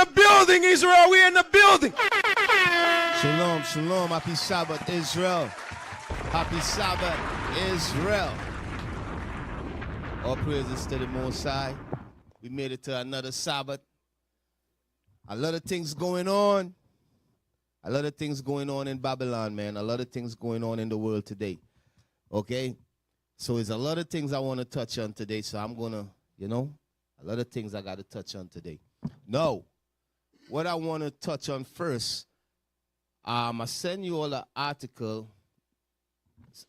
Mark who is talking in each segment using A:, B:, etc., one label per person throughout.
A: the building, Israel. We in the building.
B: Shalom, shalom. Happy Sabbath, Israel. Happy Sabbath, Israel. All praises to the Most High. We made it to another Sabbath. A lot of things going on. A lot of things going on in Babylon, man. A lot of things going on in the world today. Okay? So there's a lot of things I want to touch on today. So I'm going to, a lot of things I got to touch on today. No. What I want to touch on first, I send you all an article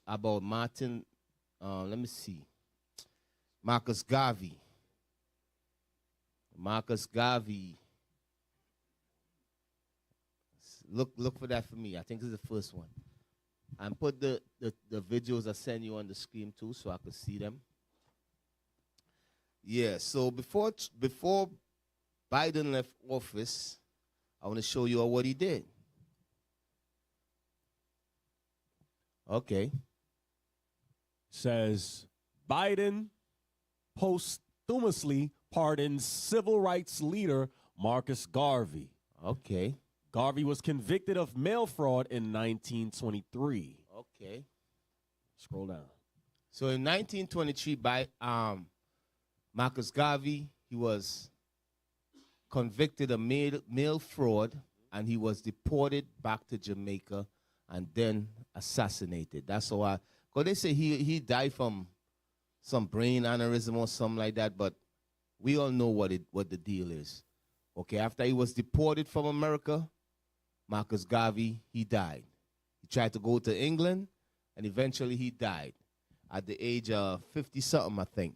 B: about Martin, let me see, Marcus Garvey. Marcus Garvey. Look for that for me. I think it's the first one. And put the videos I send you on the screen too so I can see them. Yeah, so before Biden left office, I want to show you all what he did. Okay.
C: Says Biden posthumously pardons civil rights leader Marcus Garvey.
B: Okay.
C: Garvey was convicted of mail fraud in 1923.
B: Okay.
C: Scroll down.
B: So in 1923, by Marcus Garvey, he was convicted of mail fraud, and he was deported back to Jamaica and then assassinated. That's why, because they say he died from some brain aneurysm or something like that, but we all know what the deal is. Okay, after he was deported from America, Marcus Garvey, he died. He tried to go to England, and eventually he died at the age of 50-something, I think.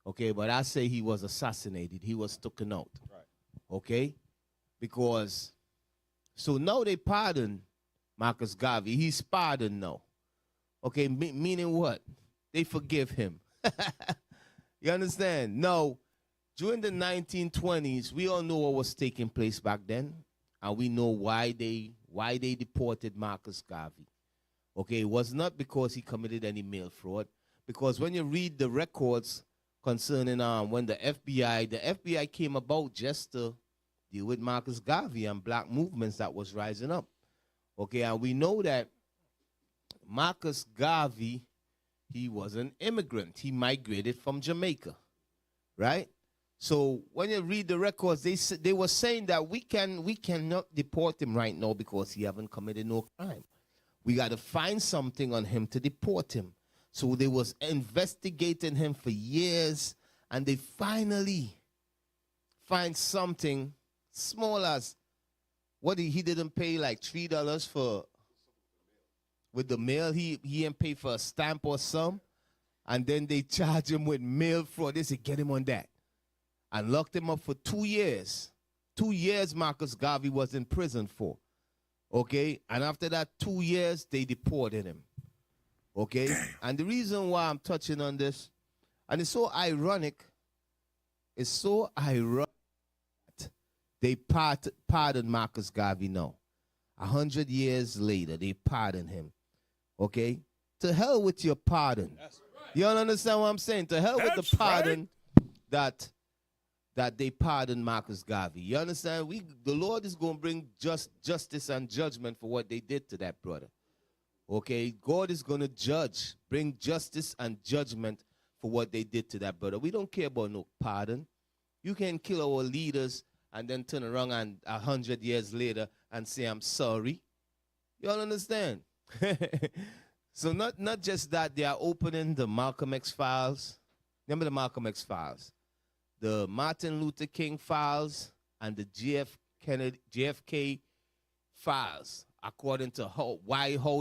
B: Okay, but I say he was assassinated. He was taken out. Right. Okay? Because, so now they pardon Marcus Garvey. He's pardoned now. Okay, meaning what? They forgive him. You understand? No. During the 1920s, we all know what was taking place back then, and we know why they deported Marcus Garvey. Okay, it was not because he committed any mail fraud, because when you read the records concerning when the FBI came about just to deal with Marcus Garvey and black movements that was rising up. Okay, and we know that Marcus Garvey, he was an immigrant. He migrated from Jamaica, right? So when you read the records, they were saying that we cannot deport him right now because he haven't committed no crime. We got to find something on him to deport him. So they was investigating him for years, and they finally find something small as what he didn't pay like $3 for with the mail. He didn't pay for a stamp or some, and then they charge him with mail fraud. They said get him on that. And locked him up for 2 years. 2 years Marcus Garvey was in prison for. Okay? And after that 2 years, they deported him. Okay? Damn. And the reason why I'm touching on this, and it's so ironic, they pardoned Marcus Garvey now. 100 years later, they pardoned him. Okay? To hell with your pardon. That's right. You don't understand what I'm saying? To hell with the pardon right. that they pardoned Marcus Garvey. You understand? The Lord is going to bring justice and judgment for what they did to that brother. Okay? God is going to bring justice and judgment for what they did to that brother. We don't care about no pardon. You can kill our leaders and then turn around and 100 years later and say, I'm sorry. You all understand? So not just that, they are opening the Malcolm X files. Remember the Malcolm X files? The Martin Luther King files and the JFK files, according to how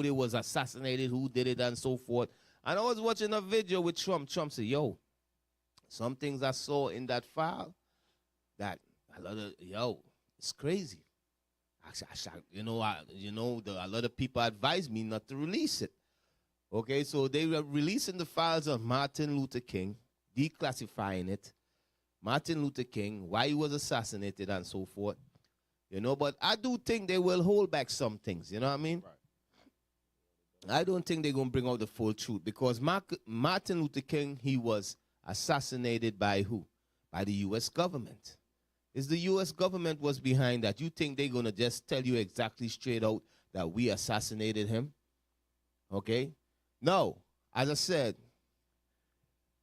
B: they was assassinated, who did it, and so forth. And I was watching a video with Trump. Trump said, yo, some things I saw in that file that a lot of, it's crazy. A lot of people advised me not to release it. Okay, so they were releasing the files of Martin Luther King, declassifying it. Martin Luther King, why he was assassinated and so forth. But I do think they will hold back some things, you know what I mean? Right. I don't think they're going to bring out the full truth because Martin Luther King, he was assassinated by who? By the U.S. government. It's the U.S. government was behind that. You think they're going to just tell you exactly straight out that we assassinated him? Okay? No. As I said,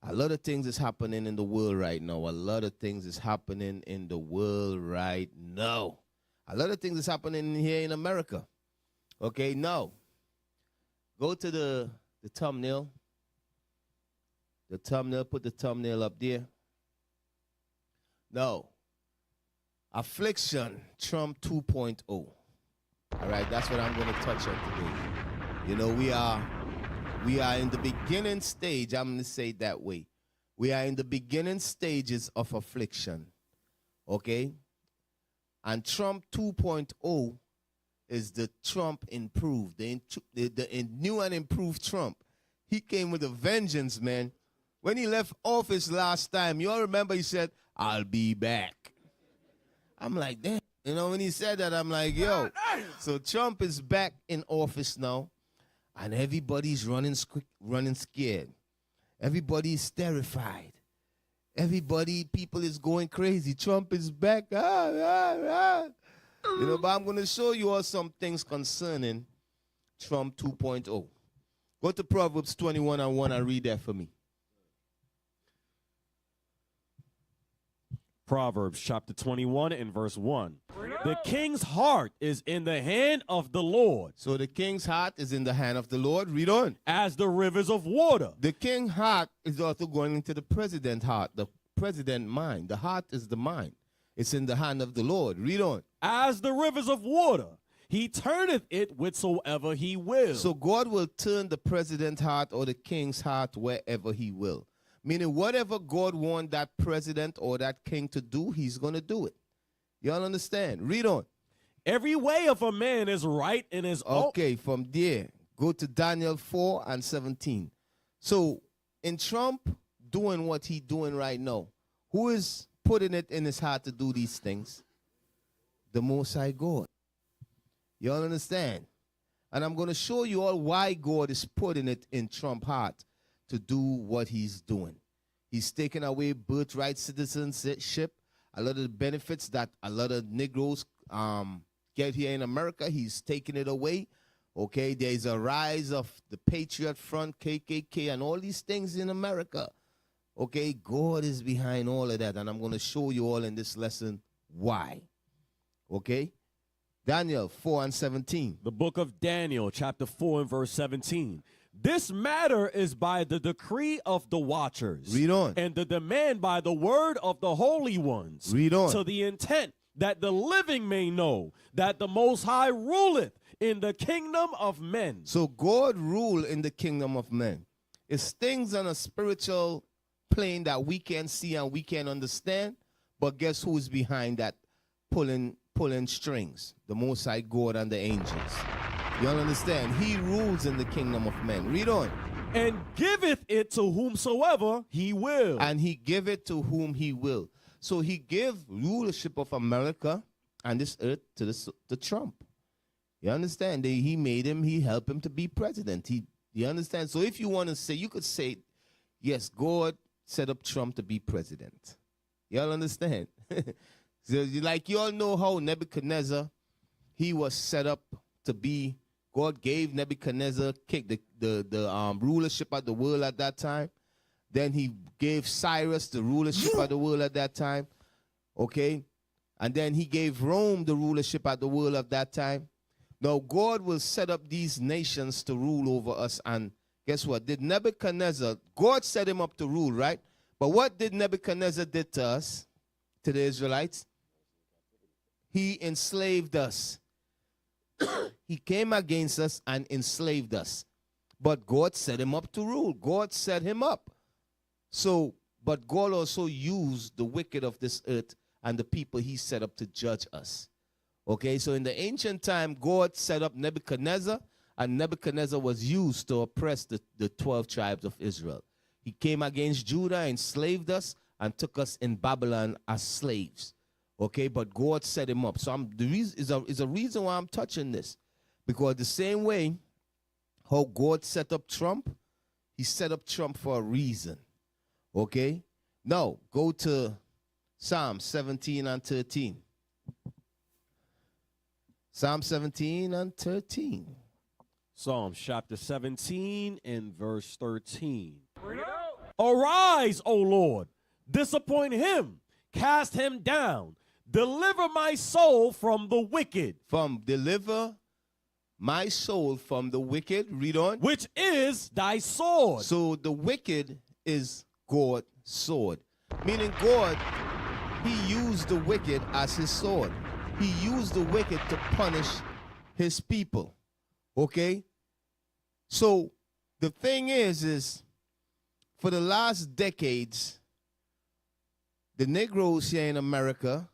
B: a lot of things is happening in the world right now. A lot of things is happening in the world right now. A lot of things is happening here in America. Okay? Now, go to the thumbnail. The thumbnail, put the thumbnail up there. No. Afflicción Trump 2.0. All right, that's what I'm going to touch on today. You know, we are in the beginning stage. I'm going to say it that way. We are in the beginning stages of affliction. Okay? And Trump 2.0 is the Trump improved, the new and improved Trump. He came with a vengeance, man. When he left office last time, you all remember he said, I'll be back. I'm like, damn. You know, when he said that, I'm like, yo. So Trump is back in office now, and everybody's running scared. Everybody's terrified. People is going crazy. Trump is back. You know, but I'm going to show you all some things concerning Trump 2.0. Go to Proverbs 21:1 and read that for me.
C: Proverbs chapter 21 and verse 1. The king's heart is in the hand of the Lord.
B: So the king's heart is in the hand of the Lord. Read on.
C: As the rivers of water.
B: The king's heart is also going into the president's heart, the president's mind. The heart is the mind. It's in the hand of the Lord. Read on.
C: As the rivers of water, he turneth it whithersoever he will.
B: So God will turn the president's heart or the king's heart wherever he will. Meaning whatever God wants that president or that king to do, he's going to do it. Y'all understand? Read on.
C: Every way of a man is right in his own.
B: Okay, from there, go to Daniel 4:17. So in Trump doing what he's doing right now, who is putting it in his heart to do these things? The Most High God. Y'all understand? And I'm going to show you all why God is putting it in Trump's heart to do what he's doing. He's taking away birthright citizenship, a lot of the benefits that a lot of Negroes get here in America. He's taking it away. Okay, there's a rise of the Patriot Front, KKK, and all these things in America. Okay, God is behind all of that, and I'm going to show you all in this lesson why. Okay, Daniel 4:17.
C: The book of Daniel, chapter 4 and verse 17. This matter is by the decree of the watchers.
B: Read on.
C: And the demand by the word of the holy ones.
B: Read on.
C: To the intent that the living may know that the Most High ruleth in the kingdom of men.
B: So God rule in the kingdom of men. It's things on a spiritual plane that we can see and we can understand. But guess who's behind that pulling strings? The Most High God and the angels. You all understand? He rules in the kingdom of men. Read on.
C: And giveth it to whomsoever he will.
B: And he give it to whom he will. So he gave rulership of America and this earth to Trump. You understand? He made him, he helped him to be president. You understand? So if you want to say, you could say, yes, God set up Trump to be president. You all understand? So, like you all know how Nebuchadnezzar, he was set up to be. God gave Nebuchadnezzar the rulership of the world at that time. Then he gave Cyrus the rulership of the world at that time. Okay? And then he gave Rome the rulership of the world at that time. Now God will set up these nations to rule over us. And guess what? Did Nebuchadnezzar, God set him up to rule, right? But what did Nebuchadnezzar did to us, to the Israelites? He enslaved us. He came against us and enslaved us. But God set him up to rule. God set him up. So, but God also used the wicked of this earth and the people he set up to judge us. Okay, so in the ancient time, God set up Nebuchadnezzar, and Nebuchadnezzar was used to oppress the 12 tribes of Israel. He came against Judah, enslaved us, and took us in Babylon as slaves. Okay, but God set him up. So is a reason why I'm touching this. Because the same way how God set up Trump, he set up Trump for a reason. Okay? Now, go to Psalm 17 and 13. Psalm 17 and 13.
C: Psalms chapter 17 and verse 13. Arise, O Lord, disappoint him, cast him down, deliver my soul from the wicked.
B: Deliver my soul from the wicked. Read on.
C: Which is thy sword.
B: So the wicked is God's sword. Meaning God, he used the wicked as his sword. He used the wicked to punish his people. Okay? So the thing is for the last decades, the Negroes here in America,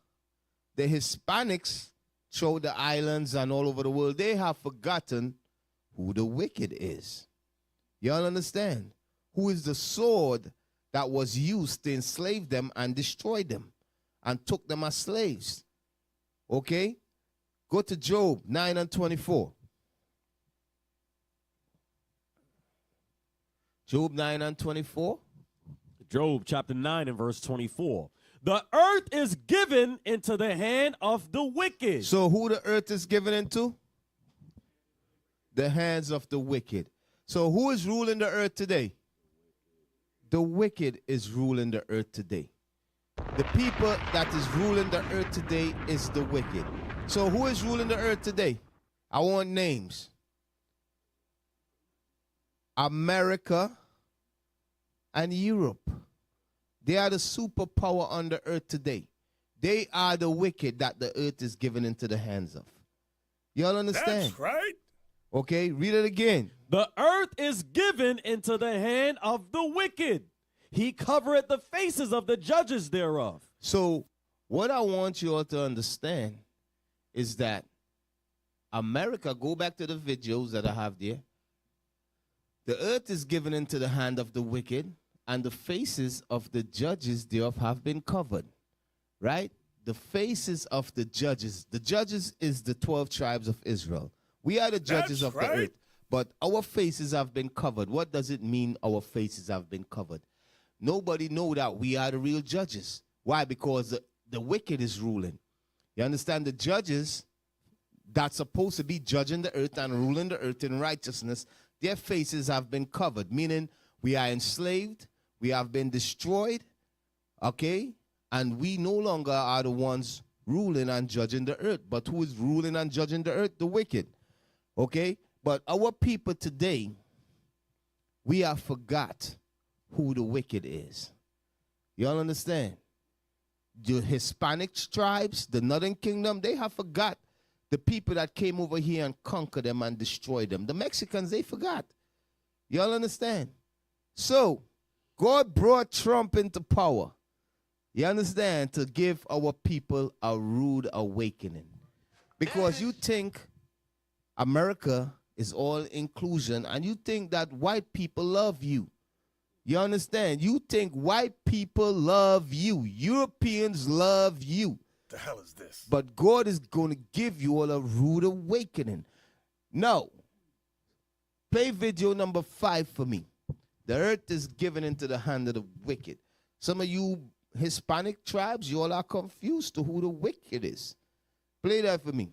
B: the Hispanics throughout the islands and all over the world, they have forgotten who the wicked is. Y'all understand? Who is the sword that was used to enslave them and destroy them and took them as slaves. Okay? Go to Job 9 and 24. Job 9 and 24.
C: Job chapter 9 and verse 24. The earth is given into the hand of the wicked.
B: So who the earth is given into? The hands of the wicked. So who is ruling the earth today? The wicked is ruling the earth today. The people that is ruling the earth today is the wicked. So who is ruling the earth today? I want names. America and Europe. They are the superpower on the earth today. They are the wicked that the earth is given into the hands of. Y'all understand?
A: That's right.
B: Okay, read it again.
C: The earth is given into the hand of the wicked. He covereth the faces of the judges thereof.
B: So what I want you all to understand is that America, go back to the videos that I have there. The earth is given into the hand of the wicked, and the faces of the judges thereof have been covered. Right? The faces of the judges. The judges is the 12 tribes of Israel. We are the judges of the earth, but our faces have been covered. What does it mean our faces have been covered? Nobody know that we are the real judges. Why? Because the wicked is ruling. You understand? The judges that's supposed to be judging the earth and ruling the earth in righteousness, their faces have been covered, meaning we are enslaved, we have been destroyed, okay? And we no longer are the ones ruling and judging the earth. But who is ruling and judging the earth? The wicked. Okay? But our people today, we have forgot who the wicked is. Y'all understand? The Hispanic tribes, the Northern Kingdom, they have forgot the people that came over here and conquered them and destroyed them. The Mexicans, they forgot. Y'all understand? So, God brought Trump into power. You understand? To give our people a rude awakening. Because you think America is all inclusion, and you think that white people love you. You understand? You think white people love you. Europeans love you.
A: The hell is this?
B: But God is going to give you all a rude awakening. Now, play video number 5 for me. The earth is given into the hand of the wicked. Some of you Hispanic tribes, you all are confused to who the wicked is. Play that for me.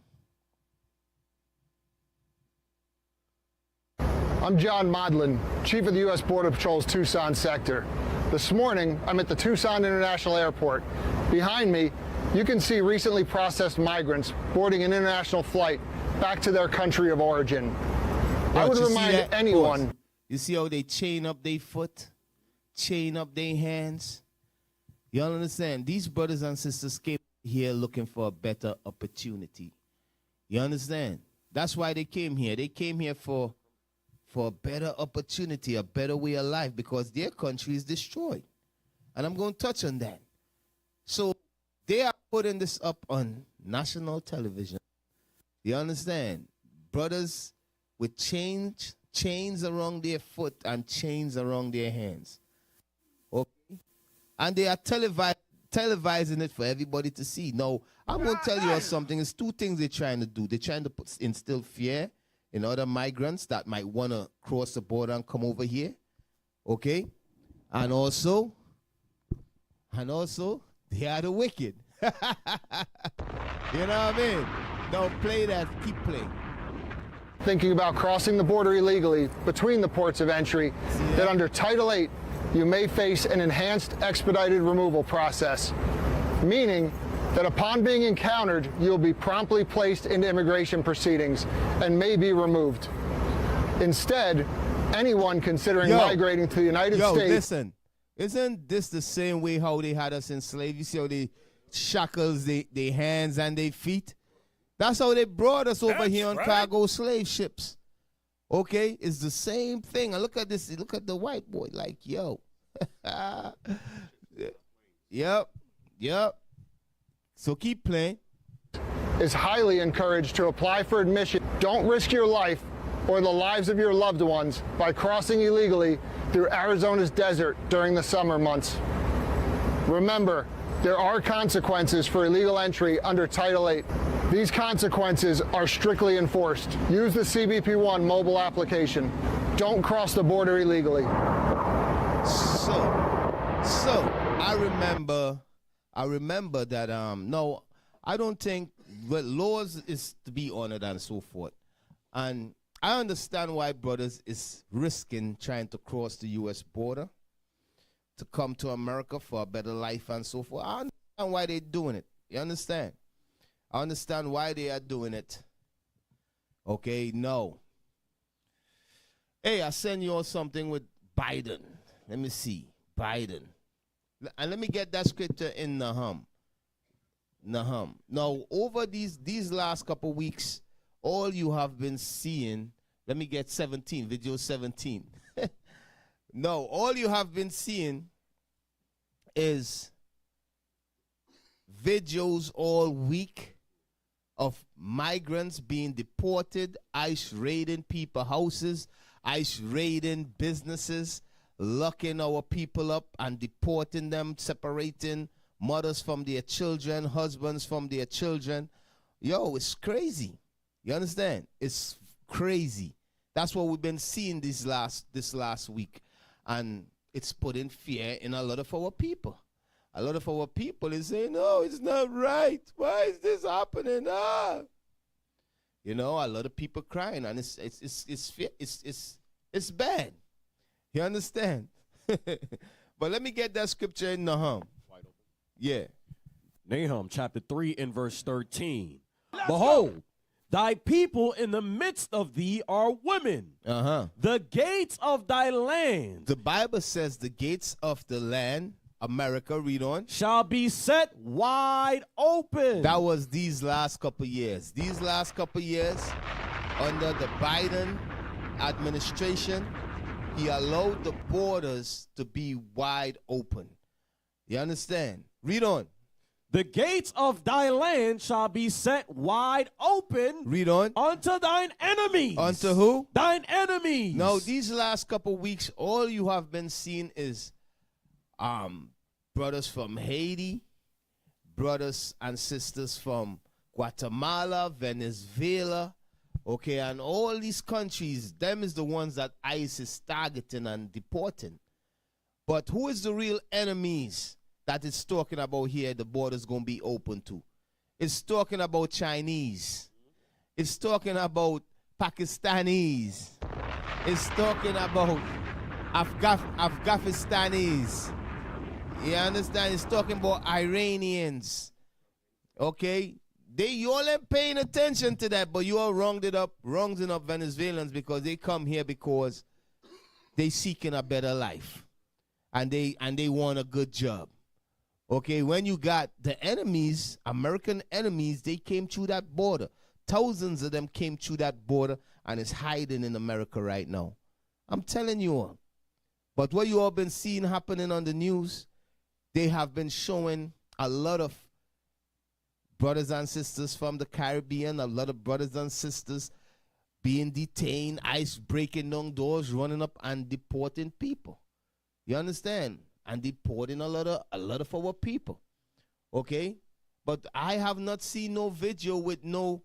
D: I'm John Modlin, Chief of the U.S. Border Patrol's Tucson sector. This morning, I'm at the Tucson International Airport. Behind me, you can see recently processed migrants boarding an international flight back to their country of origin. I would remind anyone...
B: You see how they chain up their foot, chain up their hands? Y'all understand? These brothers and sisters came here looking for a better opportunity. You understand? That's why they came here. They came here for a better opportunity, a better way of life, because their country is destroyed. And I'm going to touch on that. So they are putting this up on national television. You understand? Brothers with chains around their foot and chains around their hands. Okay? And they are televising it for everybody to see. Now, I'm going to tell you something. It's 2 things they're trying to do. They're trying to instill fear in other migrants that might want to cross the border and come over here. Okay? And also, They are the wicked. You know what I mean? Don't play that. Keep playing.
D: Thinking about crossing the border illegally between the ports of entry, that under Title 8, you may face an enhanced expedited removal process, meaning that upon being encountered, you'll be promptly placed into immigration proceedings and may be removed. Instead, anyone considering migrating to the United States...
B: Listen, isn't this the same way how they had us enslaved? You see how they shackles their hands and their feet? That's how they brought us over here on cargo slave ships. Okay? It's the same thing. And look at this. Look at the white boy. Like, yo. Yep. So keep playing.
D: Is highly encouraged to apply for admission. Don't risk your life or the lives of your loved ones by crossing illegally through Arizona's desert during the summer months. Remember, there are consequences for illegal entry under Title 8. These consequences are strictly enforced. Use the CBP-1 mobile application. Don't cross the border illegally.
B: So I remember that no, I don't think the laws is to be honored and so forth. And I understand why brothers is risking trying to cross the U.S. border to come to America for a better life and so forth. I understand why they're doing it. You understand? I understand why they are doing it. Okay, no. Hey, I send you all something with Biden. Let me see. Biden. And let me get that scripture in Nahum. Now, over these last couple weeks, all you have been seeing, let me get 17, video 17. No, all you have been seeing is videos all week of migrants being deported, ICE raiding people's houses, ICE raiding businesses, locking our people up and deporting them, separating mothers from their children, husbands from their children. Yo, it's crazy. You understand? It's crazy. That's what we've been seeing this last week. And it's putting fear in a lot of our people. A lot of our people is saying, no, it's not right. Why is this happening? You know, a lot of people crying, and it's bad. You understand? But let me get that scripture in Nahum. Yeah.
C: Nahum chapter 3 and verse 13. Behold, thy people in the midst of thee are women. The gates of thy land.
B: The Bible says the gates of the land, America, read on,
C: shall be set wide open.
B: That was these last couple years. These last couple years, under the Biden administration, he allowed the borders to be wide open. You understand? Read on.
C: The gates of thy land shall be set wide open.
B: Read on.
C: Unto thine enemies.
B: Unto who?
C: Thine enemies.
B: Now, these last couple weeks, all you have been seeing is brothers from Haiti, brothers and sisters from Guatemala, Venezuela, okay, and all these countries, them is the ones that ICE is targeting and deporting. But who is the real enemies that it's talking about here the border's going to be open to? It's talking about Chinese. It's talking about Pakistanis. It's talking about Afghanistanis. You understand? It's talking about Iranians. Okay? You all ain't paying attention to that, but you all rounding up Venezuelans because they come here because they seeking a better life. And they want a good job. Okay, when you got the enemies, American enemies, they came through that border. Thousands of them came through that border and is hiding in America right now. I'm telling you all. But what you all been seeing happening on the news, they have been showing a lot of brothers and sisters from the Caribbean, a lot of brothers and sisters being detained, ICE breaking down doors, running up and deporting people. You understand? And deporting a lot of our people. Okay? But I have not seen no video with no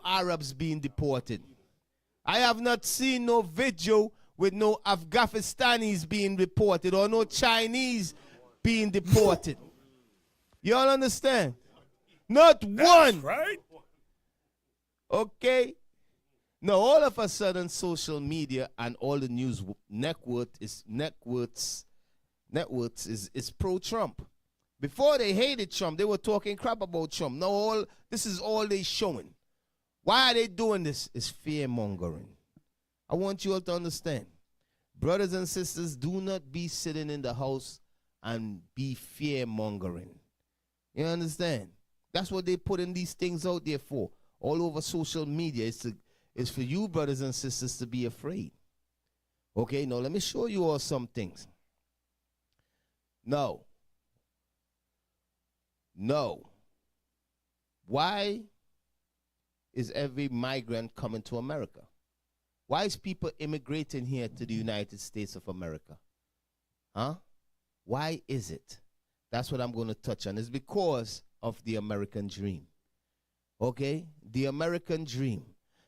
B: Arabs being deported. I have not seen no video with no Afghanistanis being deported or no Chinese being deported. You all understand? Not one.
A: Right?
B: Okay? Now, all of a sudden, social media and all the news networks is pro-Trump. Before they hated Trump, they were talking crap about Trump. Now, this is all they showing. Why are they doing this? It's fear-mongering. I want you all to understand. Brothers and sisters, do not be sitting in the house and be fear-mongering. You understand? That's what they putting these things out there for. All over social media. It's for you, brothers and sisters, to be afraid. Okay, now let me show you all some things. No. Why is every migrant coming to America? Why is people immigrating here to the United States of America? Huh? Why is it? That's what I'm going to touch on. It's because of the American dream. Okay? The American dream.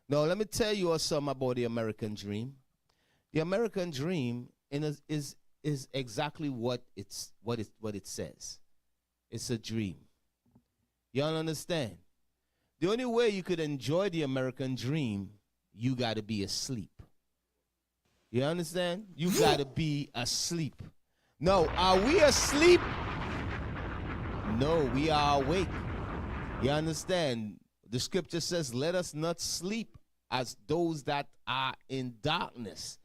B: Now, let me tell you all something about the American dream. The American dream is exactly what it says. It's a dream. Y'all understand? The only way you could enjoy the American dream, you got to be asleep. You understand? You got to be asleep. No, are we asleep? No, we are awake. You understand? The scripture says, let us not sleep as those that are in darkness.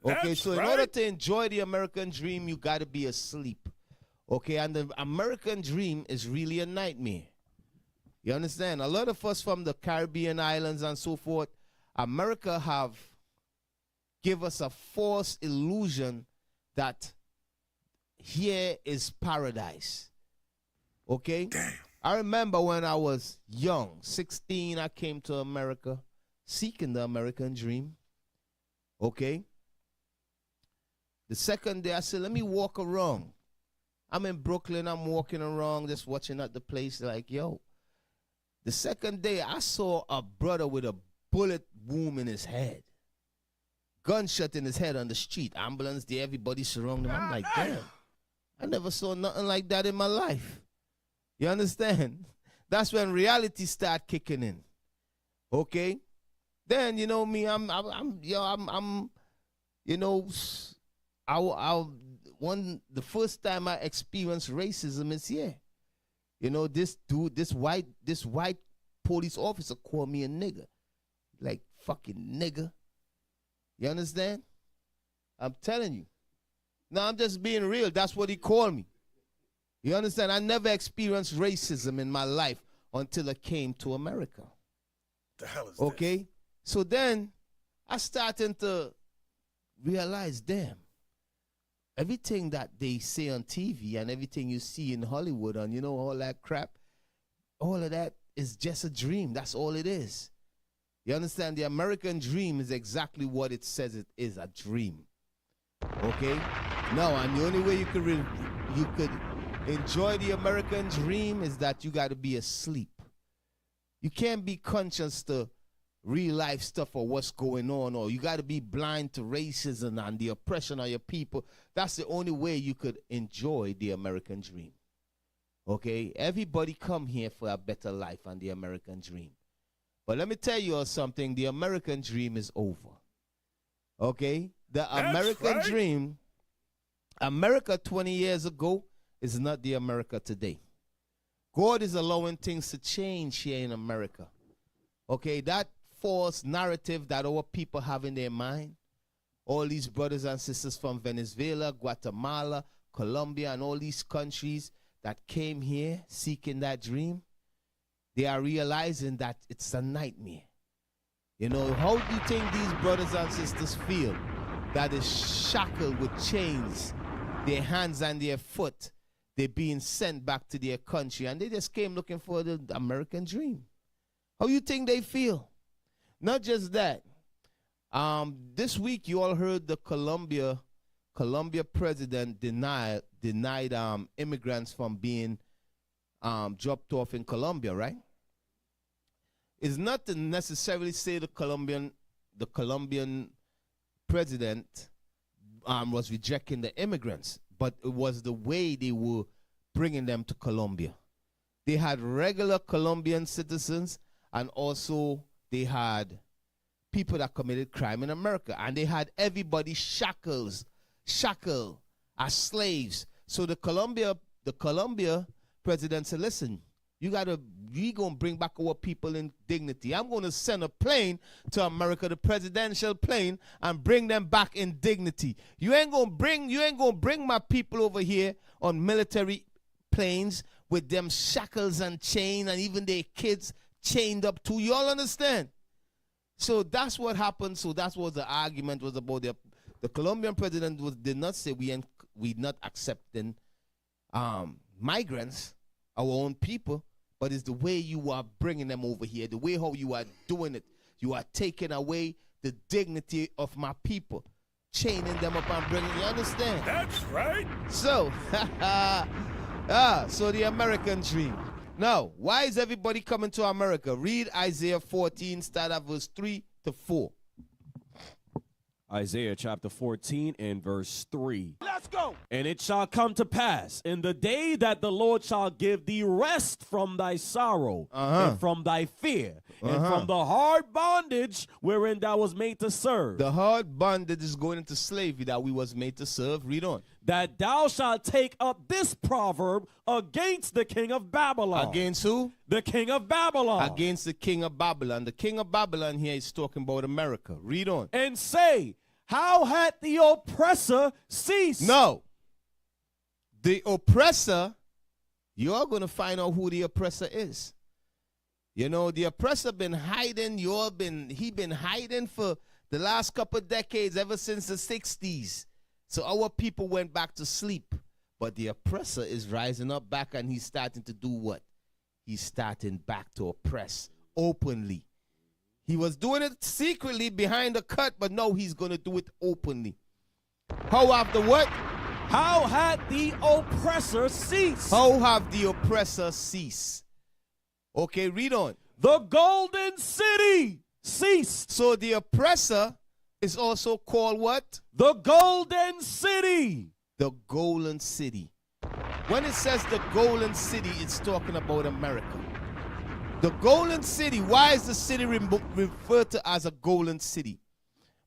B: Okay,
A: That's
B: so in
A: right.
B: order to enjoy the American dream, you got to be asleep. Okay, and the American dream is really a nightmare. You understand? A lot of us from the Caribbean islands and so forth, America have give us a false illusion that here is paradise. Okay?
A: Damn.
B: I remember when I was young, 16, I came to America seeking the American dream. Okay? The second day, I said, let me walk around. I'm in Brooklyn, I'm walking around, just watching at the place like, yo. The second day, I saw a brother with a bullet wound in his head. Gunshot in his head on the street. Ambulance there, everybody surrounding him. I'm like, damn. I never saw nothing like that in my life. You understand? That's when reality start kicking in. Okay? Then, you know me, the first time I experienced racism is here. You know, this dude, this white police officer called me a nigger. Like, fucking nigger. You understand? I'm telling you. No, I'm just being real. That's what he called me. You understand? I never experienced racism in my life until I came to America.
A: The hell is
B: Okay?
A: this?
B: So then I started to realize, damn, everything that they say on TV and everything you see in Hollywood and, you know, all that crap, all of that is just a dream. That's all it is. You understand? The American dream is exactly what it says it is, a dream. Okay? No, and the only way you could enjoy the American dream is that you got to be asleep. You can't be conscious to real life stuff or what's going on, or you got to be blind to racism and the oppression of your people. That's the only way you could enjoy the American dream. Okay? Everybody come here for a better life and the American dream. But let me tell you all something. The American dream is over. Okay? The American dream, America 20 years ago is not the America today. God is allowing things to change here in America. Okay? That false narrative that our people have in their mind, all these brothers and sisters from Venezuela, Guatemala, Colombia, and all these countries that came here seeking that dream, they are realizing that it's a nightmare. You know, how do you think these brothers and sisters feel that is shackled with chains, their hands and their foot, they're being sent back to their country, and they just came looking for the American dream? How you think they feel? Not just that. This week you all heard the Colombia president denied immigrants from being dropped off in Colombia, right? It's not to necessarily say the Colombian president was rejecting the immigrants, but it was the way they were bringing them to Colombia. They had regular Colombian citizens, and also they had people that committed crime in America. And they had everybody shackled as slaves. So the Colombia president said, listen, we gonna bring back our people in dignity. I'm gonna send a plane to America, the presidential plane, and bring them back in dignity. You ain't gonna bring my people over here on military planes with them shackles and chain, and even their kids chained up too. You all understand? So that's what happened. So that's what the argument was about. The Colombian president did not say we not accepting migrants, our own people, but it's the way you are bringing them over here, the way how you are doing it. You are taking away the dignity of my people, chaining them up and bringing. You understand?
A: That's right.
B: So, so the American dream. Now, why is everybody coming to America? Read Isaiah 14, start at verse 3 to 4.
C: Isaiah chapter 14 and verse 3.
A: Let's go.
C: And it shall come to pass in the day that the Lord shall give thee rest from thy sorrow and from thy fear and from the hard bondage wherein thou was made to serve.
B: The hard bondage is going into slavery that we was made to serve. Read on.
C: That thou shalt take up this proverb against the king of Babylon.
B: Against who?
C: The king of Babylon.
B: Against the king of Babylon. The king of Babylon here is talking about America. Read on.
C: And say, how hath the oppressor ceased?
B: No. The oppressor, you're going to find out who the oppressor is. You know, the oppressor been hiding. He been hiding for the last couple of decades, ever since the 60s. So our people went back to sleep. But the oppressor is rising up back, and he's starting to do what? He's starting back to oppress openly. He was doing it secretly behind the cut, but no, he's going to do it openly. How have the what?
C: How had the oppressor ceased?
B: How have the oppressor ceased? Okay, read on.
C: The golden city ceased.
B: So the oppressor is also called what?
C: The golden city.
B: The golden city. When it says the golden city, it's talking about America. The golden city, why is the city referred to as a golden city?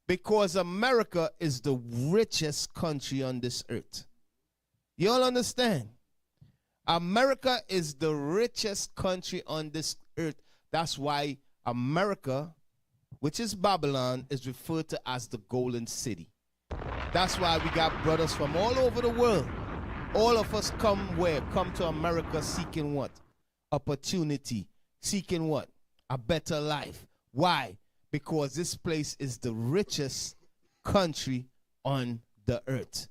B: Because America is the richest country on this earth. You all understand? America is the richest country on this earth. That's why America, which is Babylon, is referred to as the golden city. That's why we got brothers from all over the world. All of us come where? Come to America seeking what? Opportunity. Seeking what? A better life. Why? Because this place is the richest country on the earth.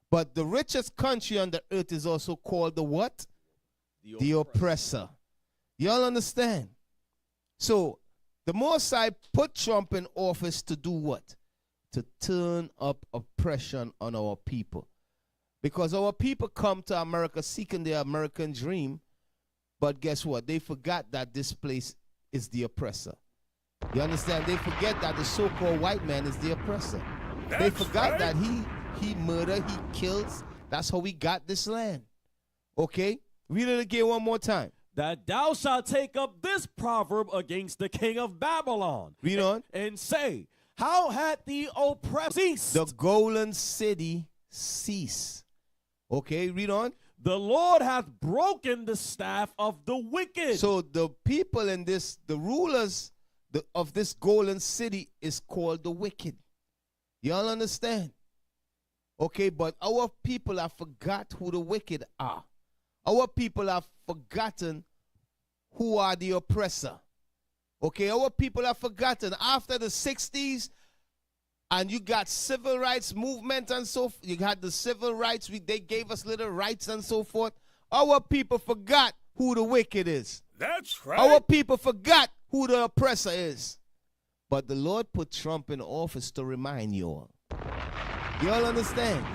B: But the richest country on the earth is also called the what? The oppressor. Y'all understand? So the Most High put Trump in office to do what? To turn up oppression on our people. Because our people come to America seeking their American dream. But guess what? They forgot that this place is the oppressor. You understand? They forget that the so-called white man is the oppressor. They forgot that he murdered, he kills. That's how we got this land. Okay? Read it again one more time.
C: That thou shalt take up this proverb against the king of Babylon.
B: Read on.
C: And say, how had the oppressor ceased?
B: The golden city cease. Okay, read on.
C: The Lord hath broken the staff of the wicked.
B: So the people in this, the rulers of this golden city is called the wicked. Y'all understand? Okay, but our people have forgot who the wicked are. Our people have forgotten who are the oppressor. Okay, our people have forgotten after the 60s, and you got civil rights movement and so forth. You had the civil rights. They gave us little rights and so forth. Our people forgot who the wicked is.
A: That's right.
B: Our people forgot who the oppressor is. But the Lord put Trump in office to remind you all. You all understand?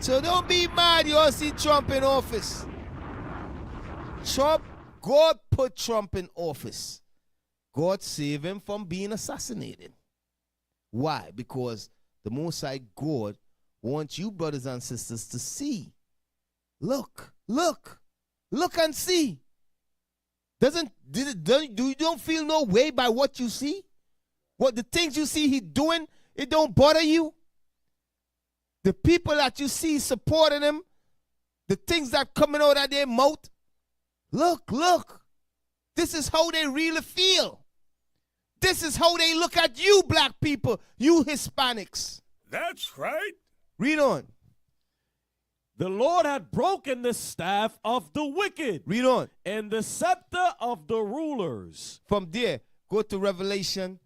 B: So don't be mad you all see Trump in office. God put Trump in office. God saved him from being assassinated. Why? Because the Most High God wants you, brothers and sisters, to see. Look Look and see. You don't feel no way by what you see? What the things you see he doing, it don't bother you? The people that you see supporting him, the things that coming out of their mouth, look. This is how they really feel. This is how they look at you, black people, you Hispanics.
A: That's right.
B: Read on.
C: The Lord had broken the staff of the wicked.
B: Read on.
C: And the scepter of the rulers.
B: From there, go to Revelation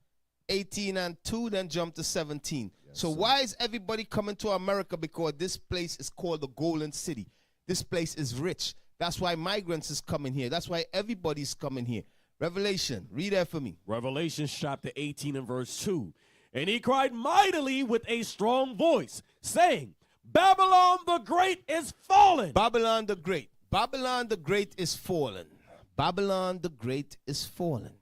B: 18 and 2, then jump to 17. Yes, so why is everybody coming to America? Because this place is called the Golden City. This place is rich. That's why migrants is coming here. That's why everybody's coming here. Revelation, read that for me.
C: Revelation chapter 18 and verse 2. And he cried mightily with a strong voice, saying, Babylon the Great is fallen.
B: Babylon the Great. Babylon the Great is fallen. Babylon the Great is fallen.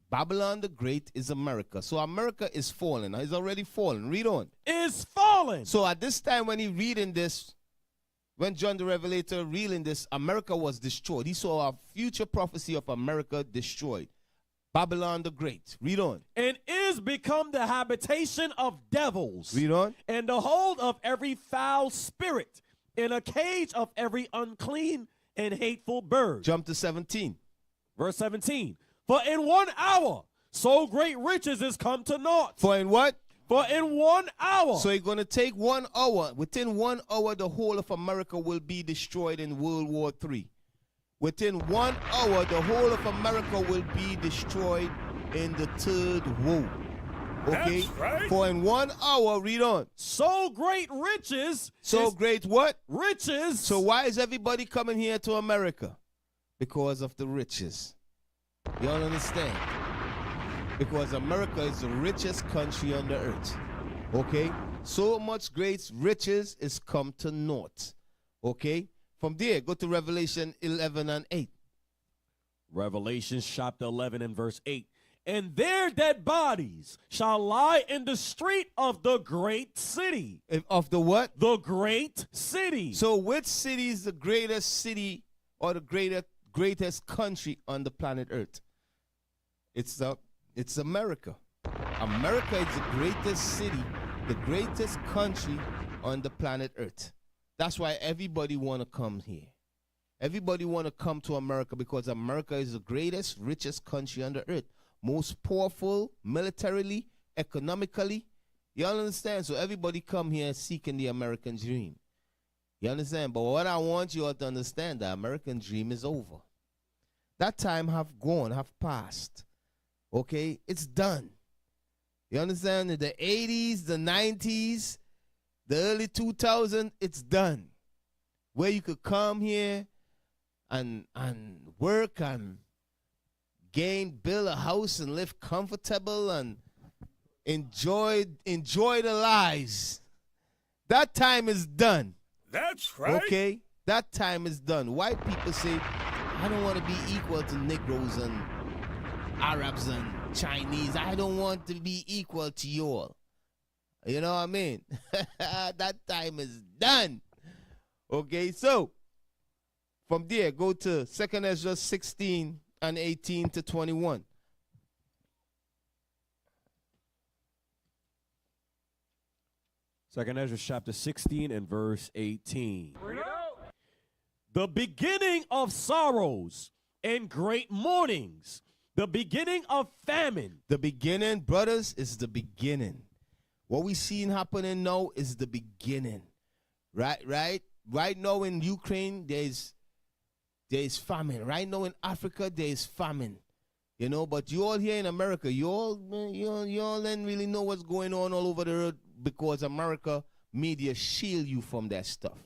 B: Babylon the Great is America. So America is fallen. It's already fallen. Read on.
C: Is fallen.
B: So at this time when he reading this, when John the Revelator reading this, America was destroyed. He saw a future prophecy of America destroyed. Babylon the Great. Read on.
C: And is become the habitation of devils.
B: Read on.
C: And the hold of every foul spirit, in a cage of every unclean and hateful bird.
B: Jump to 17.
C: Verse 17. For in 1 hour, so great riches is come to naught.
B: For in what?
C: For in 1 hour.
B: So you're going to take 1 hour. Within 1 hour, the whole of America will be destroyed in World War III. Within 1 hour, the whole of America will be destroyed in the Third War. Okay?
A: That's right.
B: For in 1 hour, read on.
C: So great riches.
B: So great what?
C: Riches.
B: So why is everybody coming here to America? Because of the riches. You all understand? Because America is the richest country on the earth. Okay? So much great riches is come to naught. Okay? From there, go to Revelation 11 and 8.
C: Revelation chapter 11 and verse 8. And their dead bodies shall lie in the street of the great city.
B: Of the what?
C: The great city.
B: So which city is the greatest city or the greatest country on the planet Earth? It's America. America is the greatest city, the greatest country on the planet Earth. That's why everybody want to come here. Everybody want to come to America because America is the greatest, richest country on the earth. Most powerful militarily, economically. You understand? So everybody come here seeking the American dream. You understand? But what I want you all to understand, the American dream is over. That time have gone, have passed. Okay? It's done. You understand? In the 80s, the 90s, the early 2000s, it's done. Where you could come here and work and build a house and live comfortable and enjoy the lives. That time is done.
A: That's right.
B: Okay? That time is done. White people say, I don't want to be equal to Negroes and Arabs and Chinese. I don't want to be equal to you all. You know what I mean? That time is done. Okay, so from there, go to 2 Ezra 16 and 18 to 21.
C: Second Ezra chapter 16 and verse 18. The beginning of sorrows and great mournings, the beginning of famine.
B: The beginning, brothers, is the beginning. What we seen happening now is the beginning. Right now in Ukraine, there's famine. Right now in Africa, there's famine. You know, but you all here in America, you all don't really know what's going on all over the earth because America media shield you from that stuff.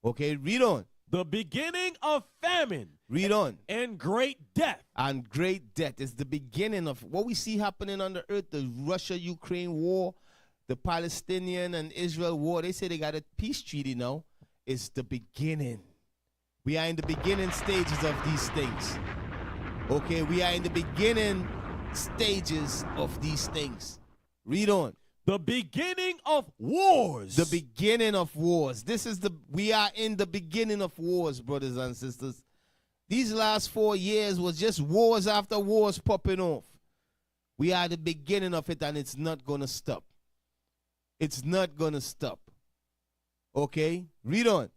B: Okay, read on.
C: The beginning of famine.
B: Read on.
C: And great death.
B: And great death is the beginning of what we see happening on the earth, the Russia-Ukraine war, the Palestinian and Israel war. They say they got a peace treaty now. It's the beginning. We are in the beginning stages of these things. Okay, we are in the beginning stages of these things. Read on.
C: The beginning of wars.
B: The beginning of wars. We are in the beginning of wars, brothers and sisters. These last 4 years was just wars after wars popping off. We are at the beginning of it, and it's not going to stop. It's not going to stop. Okay? Read on.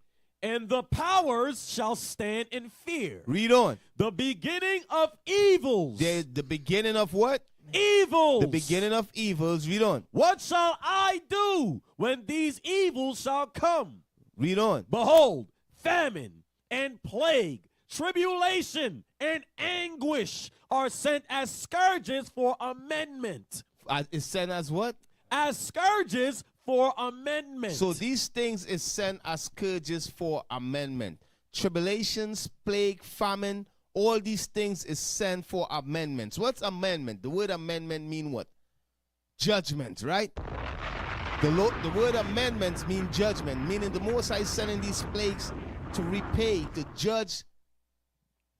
C: And the powers shall stand in fear.
B: Read on.
C: The beginning of evils.
B: The beginning of what?
C: Evils.
B: The beginning of evils. Read on.
C: What shall I do when these evils shall come?
B: Read on.
C: Behold, famine and plague, tribulation and anguish are sent as scourges for amendment.
B: It's sent as what?
C: As scourges for amendment.
B: So these things is sent as scourges for amendment. Tribulations, plague, famine, all these things is sent for amendments. What's amendment? The word amendment mean what? Judgment, right? The word amendments mean judgment, meaning the Most High is sending these plagues to repay, to judge,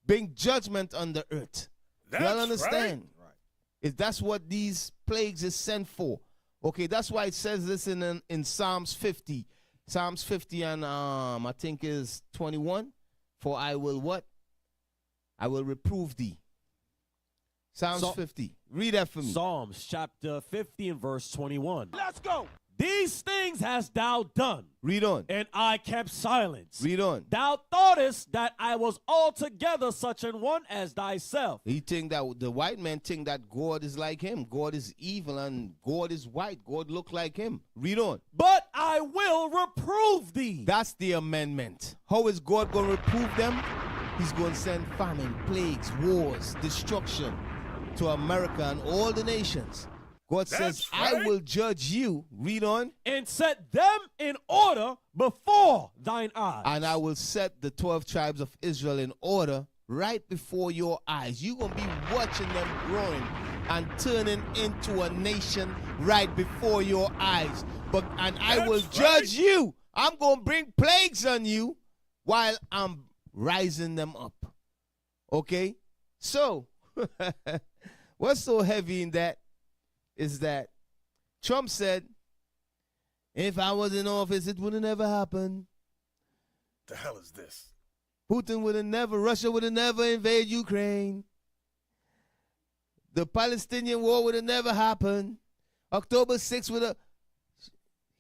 B: bring judgment on the earth. Y'all understand? Right. That's what these plagues is sent for. Okay, that's why it says this in Psalms 50. Psalms 50 and I think is 21. For I will what? I will reprove thee. Psalms 50. Read that for me.
C: Psalms chapter 50 and verse 21.
A: Let's go.
C: These things hast thou done.
B: Read on.
C: And I kept silence.
B: Read on.
C: Thou thoughtest that I was altogether such an one as thyself.
B: He think that the white man think that God is like him. God is evil and God is white. God look like him. Read on.
C: But I will reprove thee.
B: That's the amendment. How is God going to reprove them? He's going to send famine, plagues, wars, destruction to America and all the nations. God says,
A: right.
B: I will judge you. Read on.
C: And set them in order before thine eyes.
B: And I will set the 12 tribes of Israel in order right before your eyes. You're going to be watching them growing and turning into a nation right before your eyes. And I will judge you. I'm going to bring plagues on you while I'm rising them up. Okay? So, what's so heavy in that is that Trump said, if I was in office, it would have never happened.
A: The hell is this?
B: Putin would have never, Russia would have never invaded Ukraine. The Palestinian war would have never happened. October 6th would have.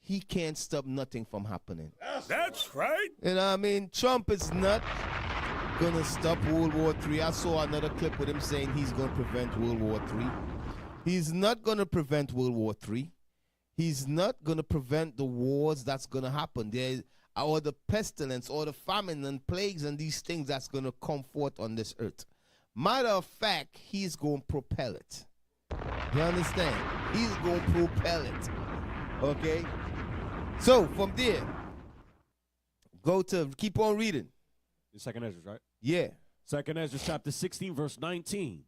B: He can't stop nothing from happening.
A: That's right.
B: You know what I mean? Trump is not going to stop World War III. I saw another clip with him saying he's going to prevent World War III. He's not going to prevent World War III. He's not going to prevent the wars that's going to happen. Or the pestilence or the famine and plagues and these things that's going to come forth on this earth. Matter of fact, he's going to propel it. You understand? He's going to propel it. Okay? So, from there, keep on reading.
C: The second Ezra, right?
B: Yeah.
C: Second Ezra chapter 16, verse 19.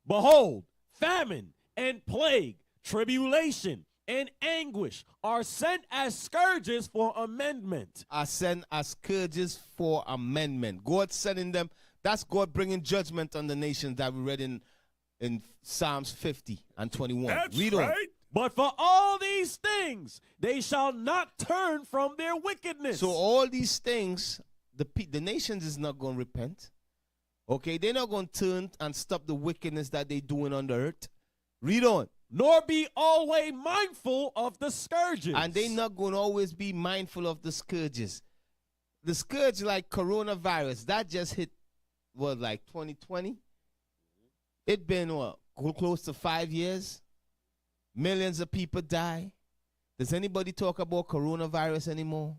C: Behold, famine and plague, tribulation and anguish are sent as scourges for amendment.
B: Are sent as scourges for amendment. God sending them. That's God bringing judgment on the nations that we read in Psalms 50 and 21.
A: That's
B: Read
A: right.
B: on.
C: But for all these things, they shall not turn from their wickedness.
B: So all these things, the nations is not going to repent. Okay, they're not going to turn and stop the wickedness that they're doing on the earth. Read on.
C: Nor be always mindful of the scourges.
B: And they're not going to always be mindful of the scourges. The scourge like coronavirus, that just hit, like 2020? It been, close to 5 years? Millions of people die. Does anybody talk about coronavirus anymore?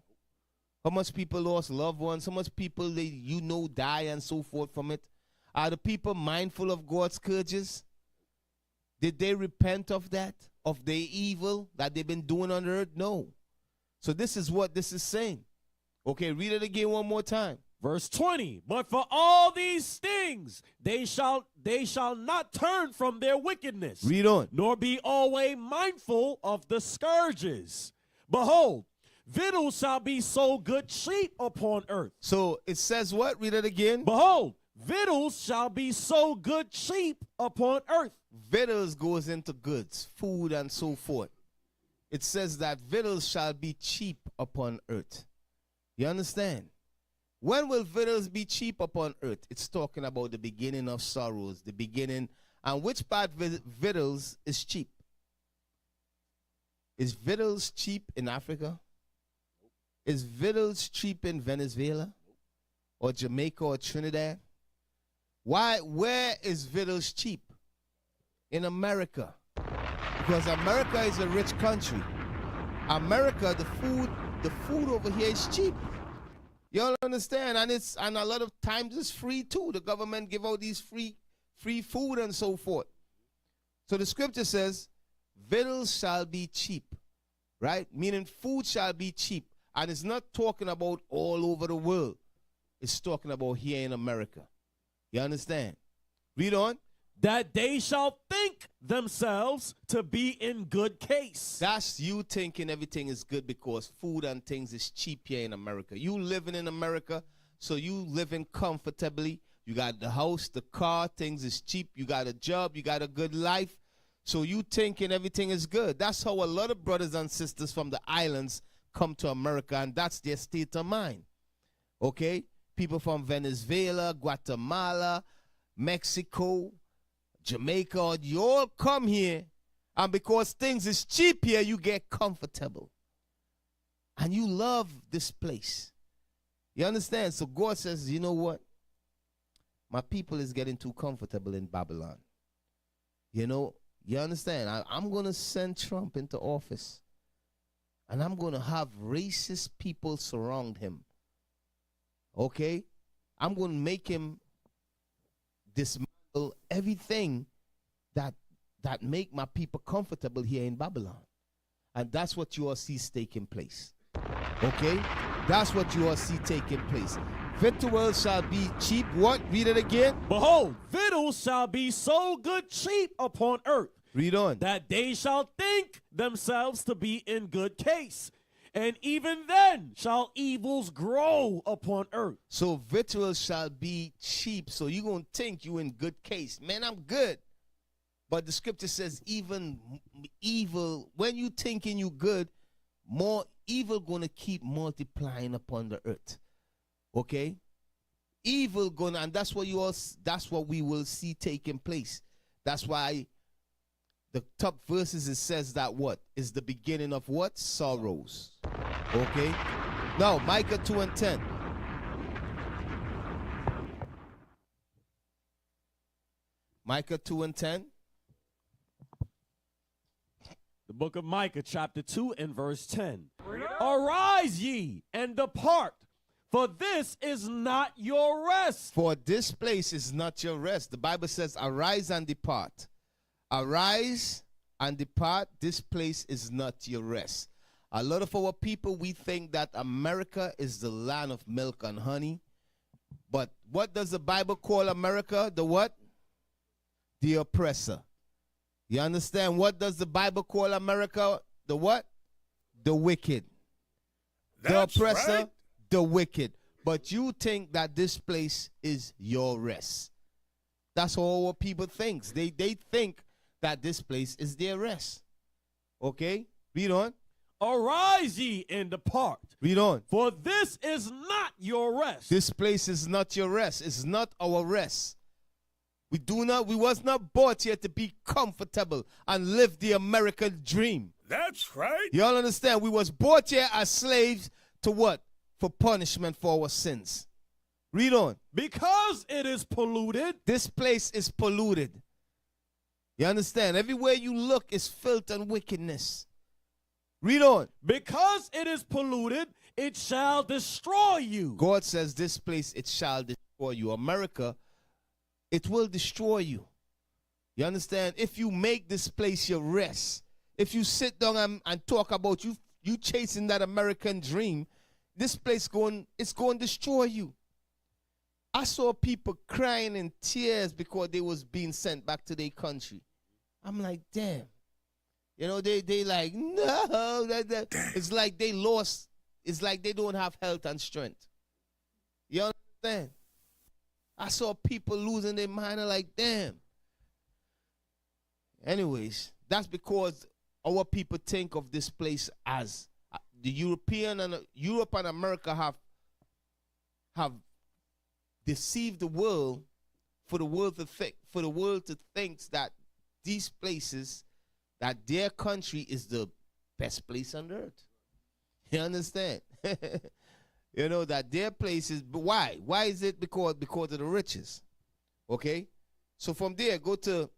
B: How much people lost loved ones? How much people die and so forth from it? Are the people mindful of God's scourges? Did they repent of that? Of their evil that they've been doing on the earth? No. So this is what this is saying. Okay, read it again one more time.
C: Verse 20, but for all these things they shall not turn from their wickedness.
B: Read on.
C: Nor be always mindful of the scourges. Behold, victuals shall be so good cheap upon earth.
B: So it says what? Read it again.
C: Behold, victuals shall be so good cheap upon earth.
B: Victuals goes into goods, food and so forth. it says that victuals shall be cheap upon earth. You understand? When will victuals be cheap upon earth? It's talking about the beginning of sorrows, the beginning. And which part victuals is cheap? Is victuals cheap in Africa? Is victuals cheap in Venezuela or Jamaica or Trinidad? Where is victuals cheap? In America. Because America is a rich country. America, the food over here is cheap. You all understand? And a lot of times it's free too. The government give out these free food and so forth. So the scripture says, victuals shall be cheap, right? Meaning food shall be cheap. And it's not talking about all over the world. It's talking about here in America. You understand? Read on.
C: That they shall think themselves to be in good case.
B: That's you thinking everything is good because food and things is cheap here in America. You living in America, so you living comfortably. You got the house, the car, things is cheap. You got a job, you got a good life. So you thinking everything is good. That's how a lot of brothers and sisters from the islands come to America, and that's their state of mind. Okay? People from Venezuela, Guatemala, Mexico, Jamaica, you all come here, and because things is cheap here, you get comfortable. And you love this place. You understand? So God says, you know what? My people is getting too comfortable in Babylon. You know, you understand? I'm going to send Trump into office. And I'm going to have racist people surround him. Okay? I'm going to make him dismantle everything that make my people comfortable here in Babylon. And that's what you all see taking place. Okay? That's what you all see taking place. Victuals shall be cheap. What? Read it again.
C: Behold, victuals shall be so good cheap upon earth.
B: Read on.
C: That they shall think themselves to be in good case. And even then shall evils grow upon earth.
B: So victuals shall be cheap. So you're going to think you in good case. Man, I'm good. But the scripture says even evil, when you thinking you good, more evil going to keep multiplying upon the earth. Okay? Evil going to, and that's what we will see taking place. That's why the top verses, it says that what? Is the beginning of what? Sorrows. Okay? Now, Micah 2:10. Micah 2:10.
C: The book of Micah, chapter 2 and verse 10. Arise ye and depart, for this is not your rest.
B: For this place is not your rest. The Bible says, arise and depart. Arise and depart. This place is not your rest. A lot of our people, we think that America is the land of milk and honey. But what does the Bible call America? The what? The oppressor. You understand? What does the Bible call America? The what? The wicked.
A: That's
B: the oppressor,
A: right.
B: The wicked. But you think that this place is your rest. That's all what people think. They think that this place is their rest. Okay? Read on.
C: Arise ye and depart.
B: Read on.
C: For this is not your rest.
B: This place is not your rest. It's not our rest. We was not bought here to be comfortable and live the American dream.
A: That's right.
B: You all understand? We was bought here as slaves to what? For punishment for our sins. Read on.
C: Because it is polluted.
B: This place is polluted. You understand? Everywhere you look is filth and wickedness. Read on.
C: Because it is polluted, it shall destroy you.
B: God says this place, it shall destroy you. America, it will destroy you. You understand? If you make this place your rest, if you sit down and talk about you chasing that American dream, this place it's going to destroy you. I saw people crying in tears because they was being sent back to their country. I'm like, damn. You know, they like, no. It's like they lost. It's like they don't have health and strength. You understand? I saw people losing their mind. I'm like, damn. Anyways, that's because our people think of this place as the Europe and America have deceived the world for the world to think that these places, that their country is the best place on earth. You understand? You know that their places. But why? Why is it? Because of the riches. Okay. So from there, go to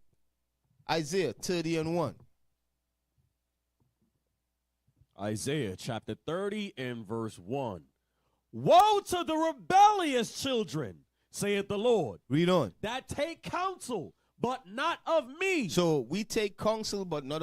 B: Isaiah 30:1.
C: Isaiah chapter 30 and verse 1. Woe to the rebellious children, saith the Lord,
B: Read on.
C: that take counsel, but not of me.
B: So we take counsel, but not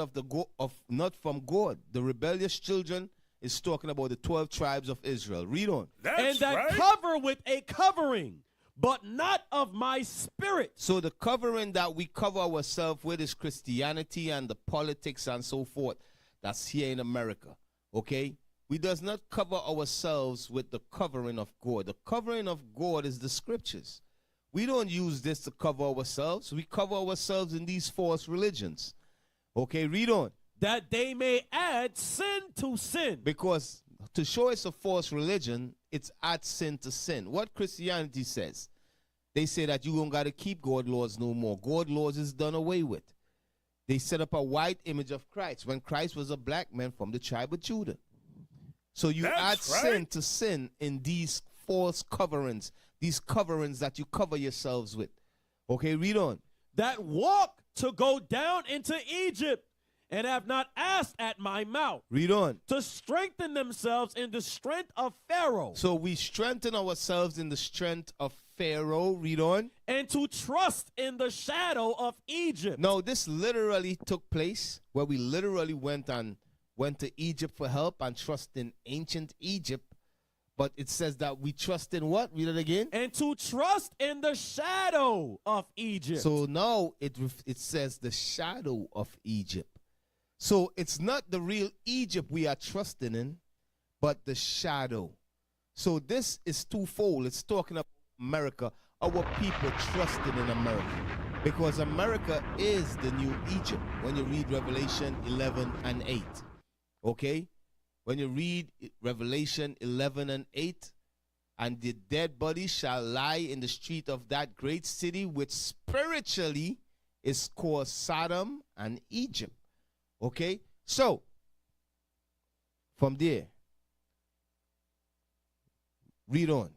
B: not from God. The rebellious children is talking about the 12 tribes of Israel. Read on.
A: That's
C: and that
A: right.
C: cover with a covering, but not of my spirit.
B: So the covering that we cover ourselves with is Christianity and the politics and so forth. That's here in America. Okay? We does not cover ourselves with the covering of God. The covering of God is the scriptures. We don't use this to cover ourselves. We cover ourselves in these false religions. Okay, read on.
C: That they may add sin to sin.
B: Because to show it's a false religion, it's add sin to sin. What Christianity says, they say that you don't got to keep God laws no more. God laws is done away with. They set up a white image of Christ when Christ was a black man from the tribe of Judah. So you add sin to sin in these false coverings, these coverings that you cover yourselves with. Okay, read on.
C: That walk to go down into Egypt, and have not asked at my mouth.
B: Read on.
C: To strengthen themselves in the strength of Pharaoh.
B: So we strengthen ourselves in the strength of Pharaoh. Read on.
C: And to trust in the shadow of Egypt.
B: No, this literally took place where we literally went to Egypt for help and trust in ancient Egypt. But it says that we trust in what? Read it again.
C: And to trust in the shadow of Egypt.
B: So now it says the shadow of Egypt. So it's not the real Egypt we are trusting in, but the shadow. So this is twofold. It's talking about America, our people trusting in America. Because America is the new Egypt when you read Revelation 11 and 8. Okay? When you read Revelation 11 and 8, and the dead bodies shall lie in the street of that great city, which spiritually is called Sodom and Egypt. Okay? So, from there, read on.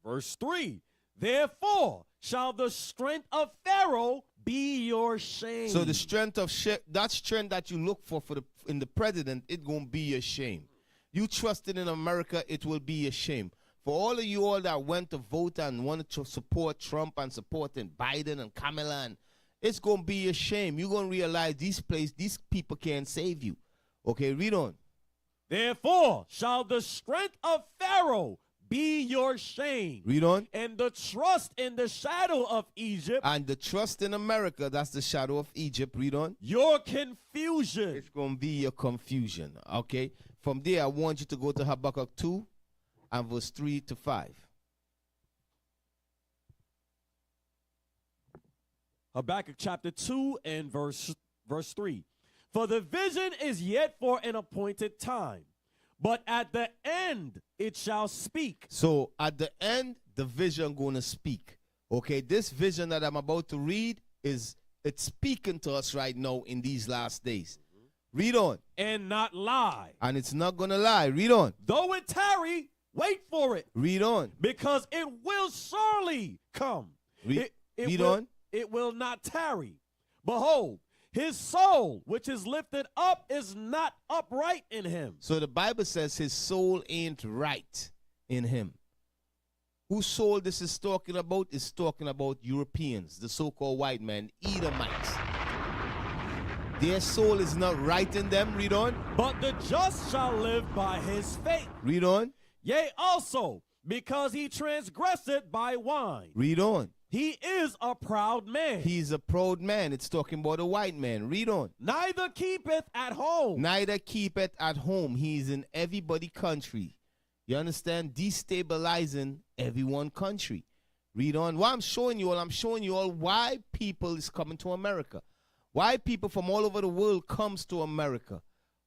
C: Verse 3, therefore shall the strength of Pharaoh be your shame.
B: So the strength of that strength that you look for in the president, it gonna be your shame. You trusted in America, it will be your shame. For all of you all that went to vote and wanted to support Trump and supporting Biden and Kamala, and it's gonna be a shame. You're gonna realize these people can't save you. Okay, read on.
C: Therefore shall the strength of Pharaoh be your shame.
B: Read on.
C: And the trust in the shadow of Egypt.
B: And the trust in America, that's the shadow of Egypt. Read on.
C: Your confusion.
B: It's going to be your confusion. Okay. From there, I want you to go to Habakkuk 2 and verse 3 to 5.
C: Habakkuk chapter 2 and verse 3. For the vision is yet for an appointed time, but at the end it shall speak.
B: So at the end, the vision going to speak. Okay, this vision that I'm about to read it's speaking to us right now in these last days. Read on.
C: And not lie.
B: And it's not going to lie. Read on.
C: Though it tarry, wait for it.
B: Read on.
C: Because it will surely come.
B: Read
C: will,
B: on.
C: It will not tarry. Behold, his soul, which is lifted up, is not upright in him.
B: So the Bible says his soul ain't right in him. Whose soul this is talking about is talking about Europeans, the so-called white men, Edomites. Their soul is not right in them. Read on.
C: But the just shall live by his faith.
B: Read on.
C: Yea, also, because he transgressed by wine.
B: Read on.
C: He is a proud man.
B: He's a proud man. It's talking about a white man. Read on.
C: Neither keepeth at home.
B: Neither keepeth at home. He's in everybody's country. You understand? Destabilizing every one country. Read on. What I'm showing you all why people is coming to America. Why people from all over the world comes to America.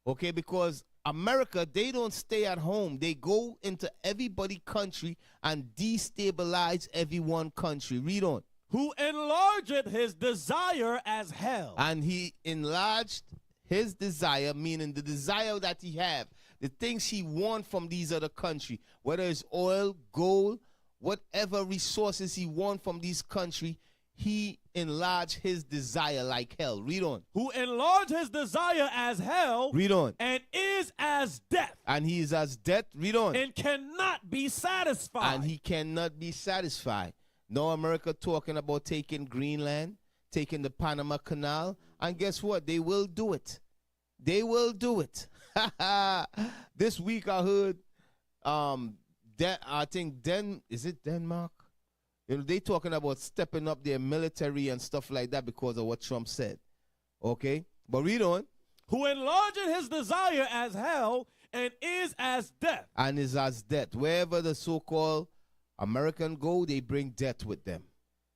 B: Okay, because America, they don't stay at home. They go into everybody's country and destabilize every one country. Read on.
C: Who enlargeth his desire as hell.
B: And he enlarged his desire, meaning the desire that he have, the things he want from these other country, whether it's oil, gold, whatever resources he want from these country, he enlarged his desire like hell. Read on.
C: Who enlarged his desire as hell.
B: Read on.
C: And is as death.
B: And he is as death. Read on.
C: And cannot be satisfied.
B: And he cannot be satisfied. Now America talking about taking Greenland, taking the Panama Canal, and guess what? They will do it. They will do it. This week I heard, I think is it Denmark? You know, they talking about stepping up their military and stuff like that because of what Trump said. Okay? But read on.
C: Who enlarged his desire as hell and is as death.
B: And is as death. Wherever the so-called American go, they bring death with them.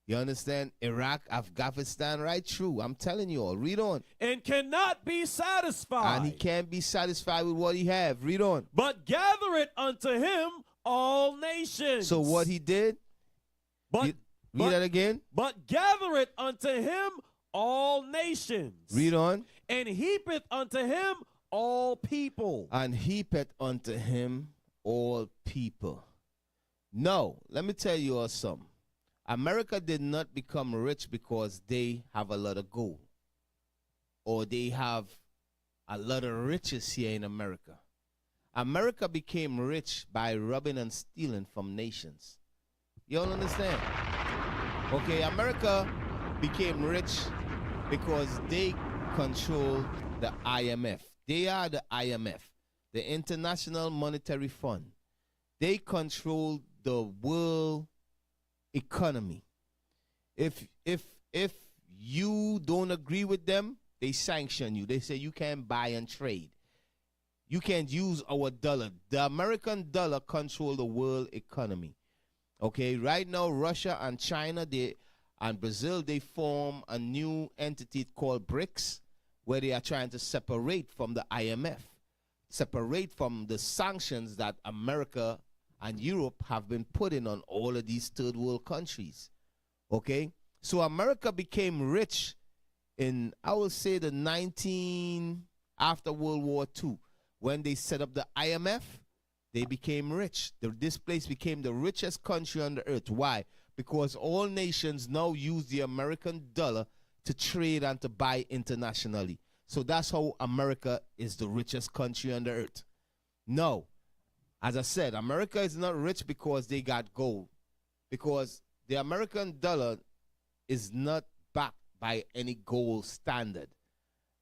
B: You understand? Iraq, Afghanistan, right? True. I'm telling you all. Read on.
C: And cannot be satisfied.
B: And he can't be satisfied with what he have. Read on.
C: But gather it unto him all nations.
B: So what he did? Read that again.
C: But gather it unto him all nations.
B: Read on.
C: And heapeth unto him all people.
B: And heapeth unto him all people. No, let me tell you all something. America did not become rich because they have a lot of gold or they have a lot of riches here in America. America became rich by robbing and stealing from nations. You all understand? Okay, America became rich because they control the IMF. They are the IMF, the International Monetary Fund. They control the world economy. If you don't agree with them, they sanction you. They say you can't buy and trade. You can't use our dollar. The American dollar control the world economy. Okay, right now Russia and China and Brazil, they form a new entity called BRICS, where they are trying to separate from the IMF, separate from the sanctions that America and Europe have been putting on all of these third world countries. Okay? So America became rich in, I will say, after World War II. When they set up the IMF, they became rich. This place became the richest country on the earth. Why? Because all nations now use the American dollar to trade and to buy internationally. So that's how America is the richest country on the earth. No. As I said, America is not rich because they got gold. Because the American dollar is not backed by any gold standard.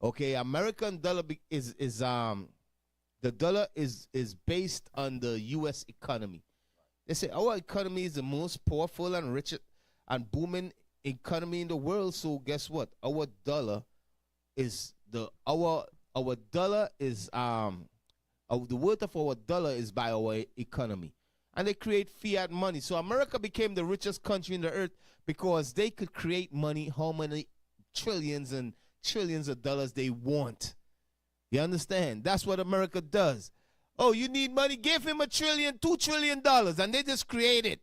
B: Okay, American dollar the dollar is based on the U.S. economy. They say our economy is the most powerful and rich and booming economy in the world. So guess what? Our dollar is the worth of our dollar is by our economy. And they create fiat money. So America became the richest country in the earth because they could create money, how many trillions and trillions of dollars they want. You understand? That's what America does. Oh, you need money? Give him $1 trillion, $2 trillion, and they just create it.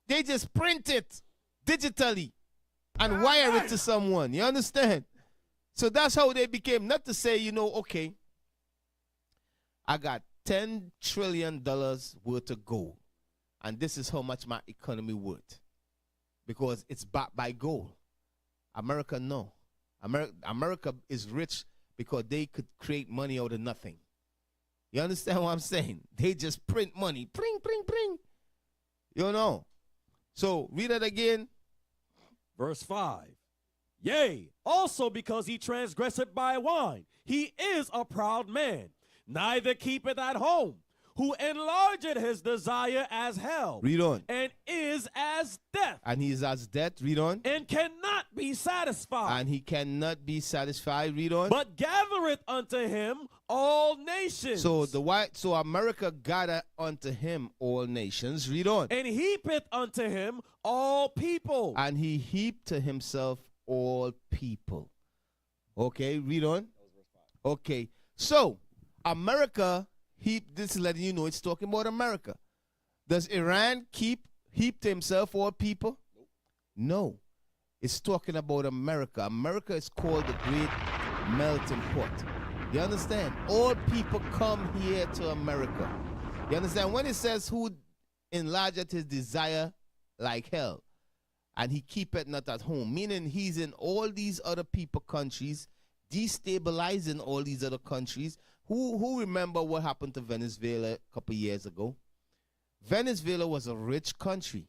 B: They just print it digitally and wire it to someone. You understand? So that's how they became. Not to say, okay, I got $10 trillion worth of gold, and this is how much my economy worth, because it's backed by gold. America, no. America is rich because they could create money out of nothing. You understand what I'm saying? They just print money. Pring, pring, pring. So read it again.
C: Verse 5. Yea, also because he transgresseth by wine. He is a proud man, neither keepeth at home, who enlargeth his desire as hell.
B: Read on.
C: And is as death.
B: And he is as death. Read on.
C: And cannot be satisfied.
B: And he cannot be satisfied. Read on.
C: But gathereth unto him all nations.
B: So America gathered unto him all nations. Read on.
C: And heapeth unto him all people.
B: And he heaped to himself all people. Okay, read on. Okay. So, America, this is letting you know it's talking about America. Does Iran heap to himself all people? No. It's talking about America. America is called the great melting pot. You understand? All people come here to America. You understand? When it says who enlargeth his desire like hell, and he keepeth not at home, meaning he's in all these other people countries, destabilizing all these other countries. Who remember what happened to Venezuela a couple years ago? Venezuela was a rich country.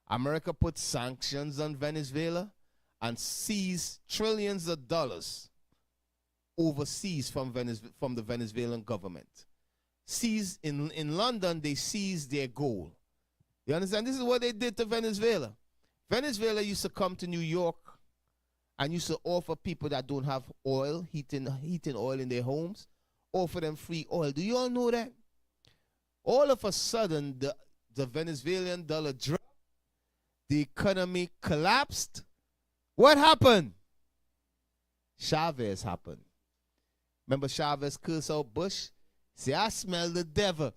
B: America put sanctions on Venezuela and seized trillions of dollars overseas from the Venezuelan government. Seized in London, they seized their gold. You understand? This is what they did to Venezuela. Venezuela used to come to New York and used to offer people that don't have oil, heating oil in their homes, offer them free oil. Do you all know that? All of a sudden, the Venezuelan dollar dropped. The economy collapsed. What happened? Chavez happened. Remember Chavez cursed out Bush? See, I smell the devil.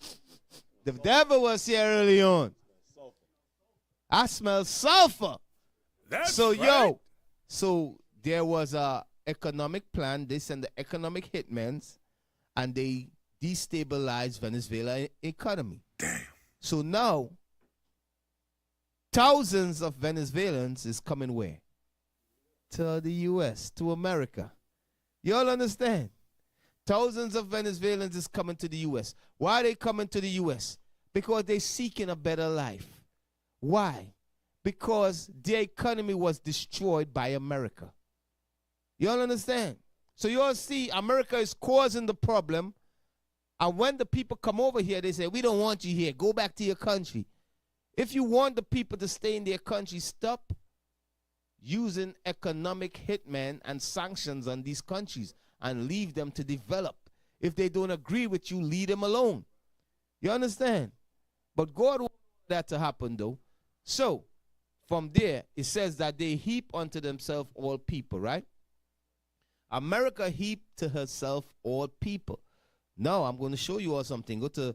B: The devil was here early on. I smell sulfur.
A: That's
B: So,
A: right.
B: so there was a economic plan. They sent the economic hitmen, and they destabilized Venezuela economy.
A: Damn.
B: So now, thousands of Venezuelans is coming where? To the U.S., to America. You all understand? Thousands of Venezuelans is coming to the U.S. Why are they coming to the U.S.? Because they're seeking a better life. Why? Because their economy was destroyed by America. You all understand? So you all see America is causing the problem. And when the people come over here, they say, we don't want you here. Go back to your country. If you want the people to stay in their country, stop using economic hitmen and sanctions on these countries and leave them to develop. If they don't agree with you, leave them alone. You understand? But God wants that to happen, though. So, from there, it says that they heap unto themselves all people, right? America heaped to herself all people. Now, I'm going to show you all something. Go to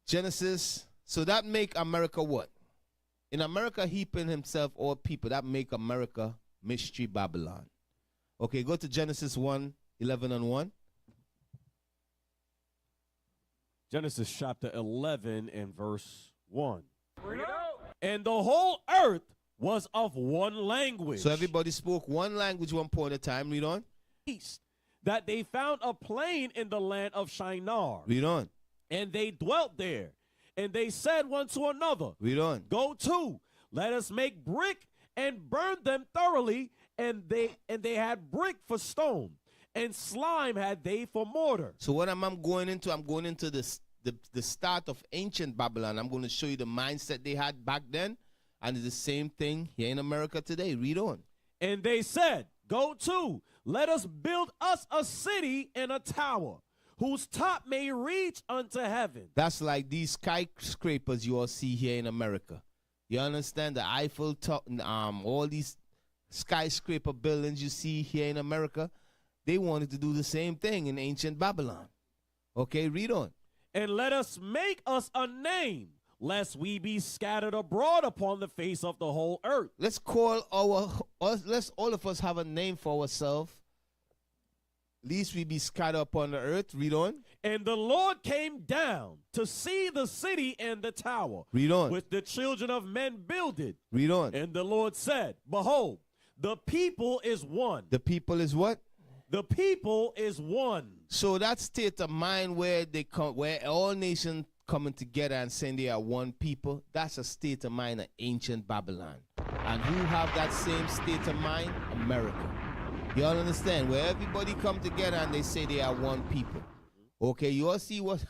B: Genesis. So that make America what? In America heaping himself all people, that make America Mystery Babylon. Okay, go to Genesis 1:11-1.
C: Genesis chapter 11 and verse 1. And the whole earth was of one language.
B: So everybody spoke one language one point of time. Read on.
C: East, that they found a plain in the land of Shinar.
B: Read on.
C: And they dwelt there. And they said one to another,
B: Read on.
C: go to, let us make brick and burn them thoroughly. And they had brick for stone, and slime had they for mortar.
B: So what I'm going into the start of ancient Babylon. I'm going to show you the mindset they had back then, and it's the same thing here in America today. Read on.
C: And they said, go to, let us build us a city and a tower, whose top may reach unto heaven.
B: That's like these skyscrapers you all see here in America. You understand? The Eiffel Tower, all these skyscraper buildings you see here in America, they wanted to do the same thing in ancient Babylon. Okay, read on.
C: And let us make us a name, lest we be scattered abroad upon the face of the whole earth.
B: Let's all of us have a name for ourselves. Least we be scattered upon the earth. Read on.
C: And the Lord came down to see the city and the tower,
B: Read on.
C: which the children of men builded.
B: Read on.
C: And the Lord said, behold, the people is one.
B: The people is what?
C: The people is one.
B: So that state of mind where they come, where all nations coming together and saying they are one people, that's a state of mind of ancient Babylon. And who have that same state of mind? America. You all understand? Where everybody come together and they say they are one people. Okay, you all see what?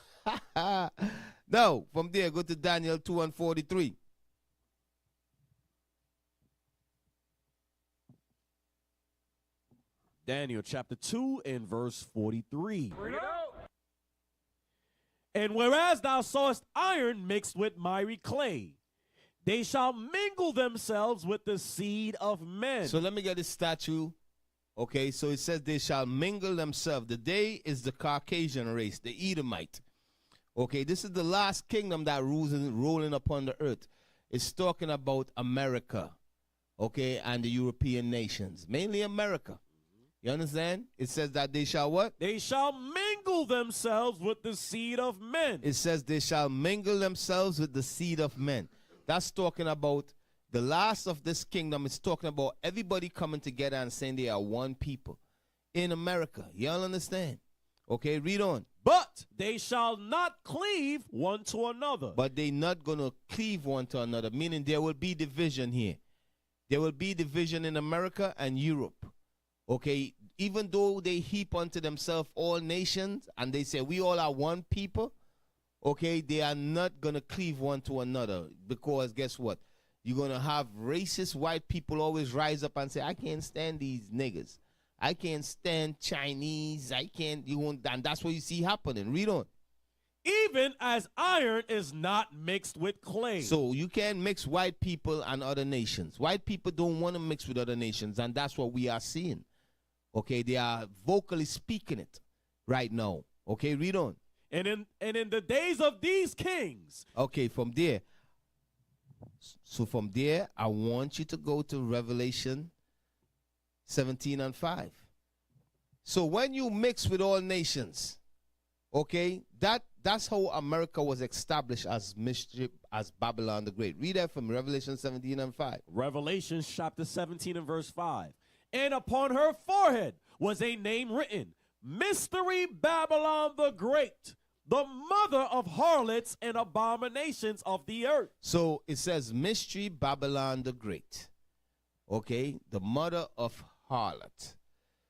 B: Now, from there, go to Daniel 2:43.
C: Daniel chapter 2 and verse 43. And whereas thou sawest iron mixed with miry clay, they shall mingle themselves with the seed of men.
B: So let me get this statue Okay, so it says they shall mingle themselves. The they is the Caucasian race, the Edomite. Okay, this is the last kingdom that rules and rolling upon the earth. It's talking about America, okay, and the European nations, mainly America. You understand? It says that they shall what?
C: They shall mingle themselves with the seed of men.
B: It says they shall mingle themselves with the seed of men. That's talking about the last of this kingdom. It's talking about everybody coming together and saying they are one people in America. Y'all understand? Okay, read on.
C: But they shall not cleave one to another.
B: But they not going to cleave one to another, meaning there will be division here. There will be division in America and Europe. Okay, even though they heap unto themselves all nations and they say we all are one people, okay, they are not going to cleave one to another, because guess what? You're going to have racist white people always rise up and say, I can't stand these niggas. I can't stand Chinese. I can't, you won't, and that's what you see happening. Read on.
C: Even as iron is not mixed with clay.
B: So you can't mix white people and other nations. White people don't want to mix with other nations, and that's what we are seeing. Okay, they are vocally speaking it right now. Okay, read on.
C: And in the days of these kings.
B: Okay, from there. So from there, I want you to go to Revelation 17 and 5. So when you mix with all nations, okay, that's how America was established as mystery, as Babylon the Great. Read that from Revelation 17 and 5.
C: Revelation chapter 17 and verse 5. And upon her forehead was a name written, Mystery Babylon the Great, the mother of harlots and abominations of the earth.
B: So it says Mystery Babylon the Great. Okay, the mother of harlot.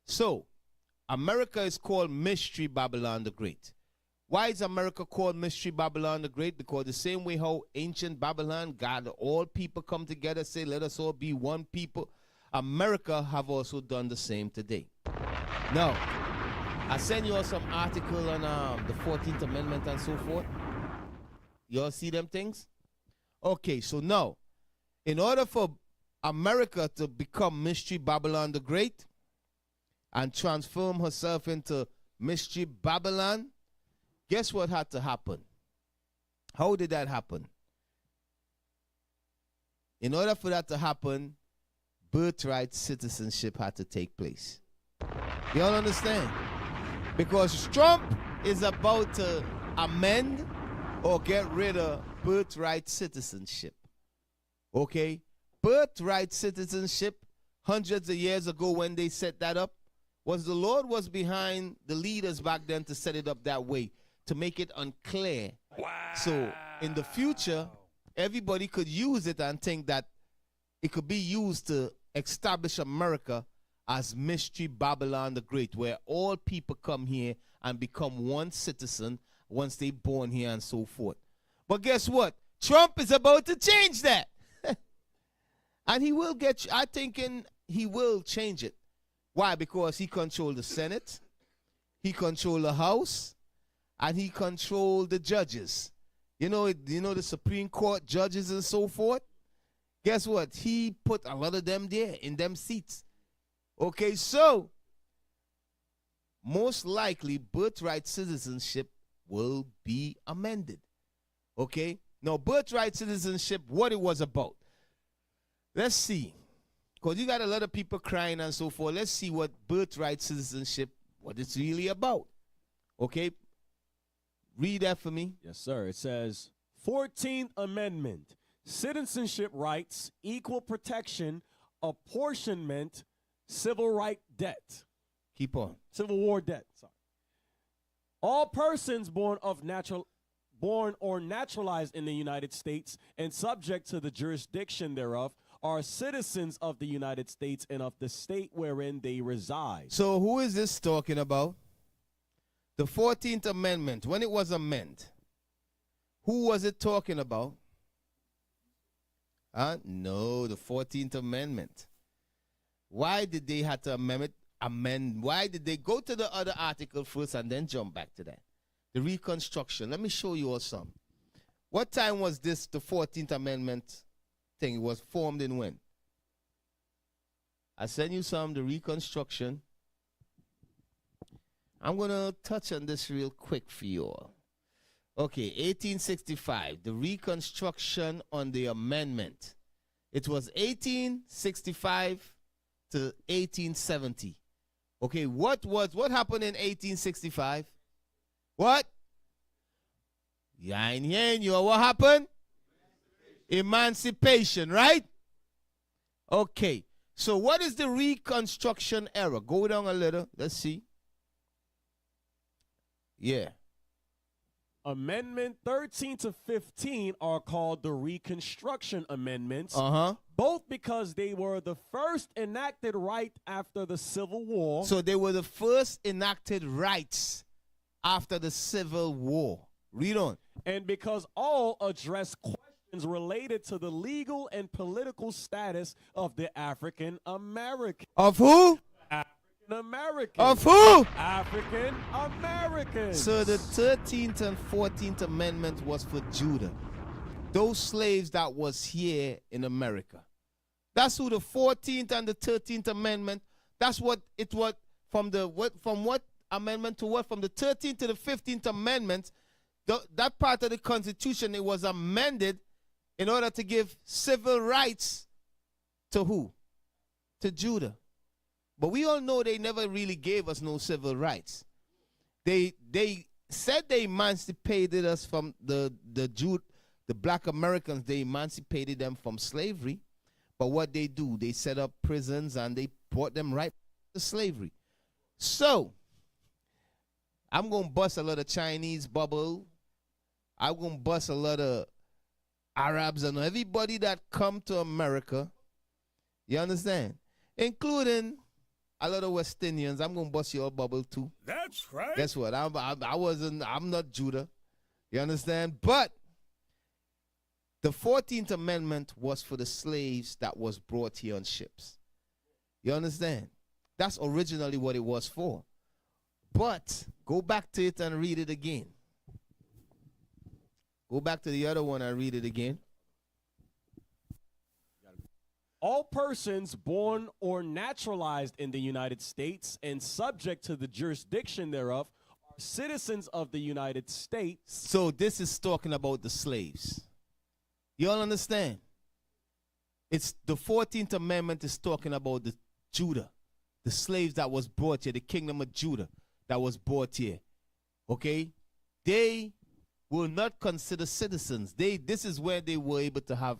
B: So America is called Mystery Babylon the Great. Why is America called Mystery Babylon the Great? Because the same way how ancient Babylon, God, all people come together, say, let us all be one people. America have also done the same today. Now, I send you all some article on the 14th Amendment and so forth. You all see them things? Okay, so now, in order for America to become Mystery Babylon the Great and transform herself into Mystery Babylon, guess what had to happen? How did that happen? In order for that to happen, birthright citizenship had to take place. You all understand? Because Trump is about to amend or get rid of birthright citizenship. Okay? Birthright citizenship, hundreds of years ago when they set that up, was the Lord was behind the leaders back then to set it up that way, to make it unclear. Wow. So in the future, everybody could use it and think that it could be used to establish America as Mystery Babylon the Great, where all people come here and become one citizen once they're born here and so forth. But guess what? Trump is about to change that. And he will get, I think he will change it. Why? Because he controls the Senate, he controls the House, and he controls the judges. You know the Supreme Court judges and so forth? Guess what? He put a lot of them there in them seats. Okay, so most likely birthright citizenship will be amended. Okay? Now, birthright citizenship, what it was about. Let's see. Because you got a lot of people crying and so forth. Let's see what birthright citizenship, what it's really about. Okay? Read that for me.
C: Yes, sir. It says, 14th Amendment, citizenship rights, equal protection, apportionment, civil right debt.
B: Keep on.
C: Civil war debt. Sorry. All persons born or naturalized in the United States and subject to the jurisdiction thereof are citizens of the United States and of the state wherein they reside.
B: So who is this talking about? The 14th Amendment, when it was amended, who was it talking about? No, the 14th Amendment. Why did they have to amend? Why did they go to the other article first and then jump back to that? The Reconstruction. Let me show you all some. What time was this, the 14th Amendment thing? It was formed in when? I sent you some, the Reconstruction. I'm going to touch on this real quick for you all. Okay, 1865, the Reconstruction on the Amendment. It was 1865 to 1870. Okay, what happened in 1865? What? Yeah, I ain't hearing you. What happened? Emancipation, right? Okay, so what is the Reconstruction era? Go down a little. Let's see. Yeah.
C: Amendment 13 to 15 are called the Reconstruction Amendments, both because they were the first enacted right after the Civil War.
B: So they were the first enacted rights after the Civil War. Read on.
C: And because all address questions related to the legal and political status of the African American.
B: Of who?
C: Americans.
B: Of who?
C: African Americans.
B: So the 13th and 14th Amendment was for Judah. Those slaves that was here in America. That's who the 14th and the 13th Amendment, that's what it was from what amendment to what? From the 13th to the 15th Amendment, that part of the Constitution, it was amended in order to give civil rights to who? To Judah. But we all know they never really gave us no civil rights. They said they emancipated us from the black Americans. They emancipated them from slavery. But what they do, they set up prisons and they brought them right to slavery. So, I'm going to bust a lot of Chinese bubble. I'm going to bust a lot of Arabs and everybody that come to America. You understand? Including a lot of West Indians. I'm going to bust your bubble too.
A: That's right.
B: Guess what? I'm not Judah. You understand? But the 14th Amendment was for the slaves that was brought here on ships. You understand? That's originally what it was for. But go back to it and read it again. Go back to the other one and read it again.
C: All persons born or naturalized in the United States and subject to the jurisdiction thereof are citizens of the United States.
B: So this is talking about the slaves. You all understand? It's the 14th Amendment is talking about the Judah, the slaves that was brought here, the kingdom of Judah that was brought here. Okay? They were not considered citizens. This is where they were able to have.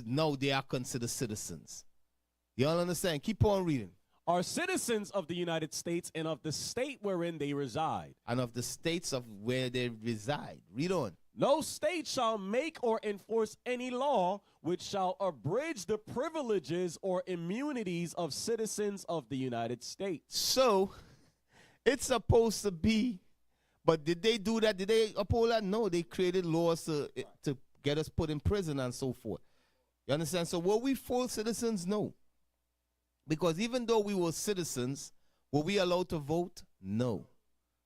B: Now they are considered citizens. You all understand? Keep on reading.
C: Are citizens of the United States and of the state wherein they reside.
B: And of the states of where they reside. Read on.
C: No state shall make or enforce any law which shall abridge the privileges or immunities of citizens of the United States.
B: So, it's supposed to be, but did they do that? Did they uphold that? No, they created laws to get us put in prison and so forth. You understand? So were we full citizens? No. Because even though we were citizens, were we allowed to vote? No.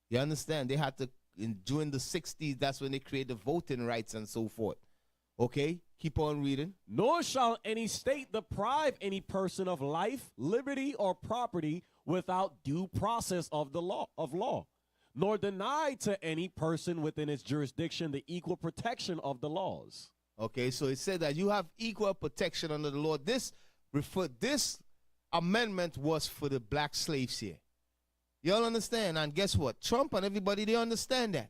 B: You understand? They had to, during the 60s, that's when they created voting rights and so forth. Okay? Keep on reading.
C: Nor shall any state deprive any person of life, liberty, or property without due process of the law, nor deny to any person within its jurisdiction the equal protection of the laws.
B: Okay, so it said that you have equal protection under the law. This amendment was for the black slaves here. You all understand? And guess what? Trump and everybody, they understand that.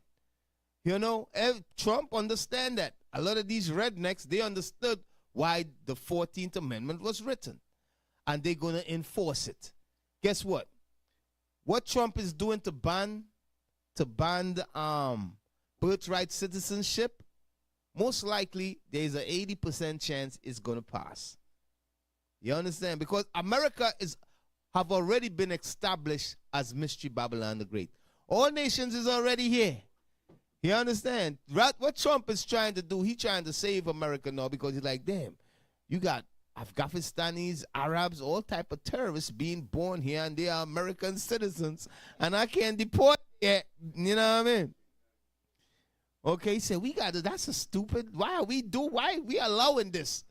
B: You know, Trump understand that. A lot of these rednecks, they understood why the 14th Amendment was written. And they're going to enforce it. Guess what? What Trump is doing to ban birthright citizenship, most likely there's an 80% chance it's going to pass. You understand? Because America have already been established as Mystery Babylon the Great. All nations is already here. You understand? What Trump is trying to do, he's trying to save America now because he's like, damn, you got Afghanistanis, Arabs, all type of terrorists being born here and they are American citizens and I can't deport yet. You know what I mean? Okay, he said, that's a stupid, why are we allowing this?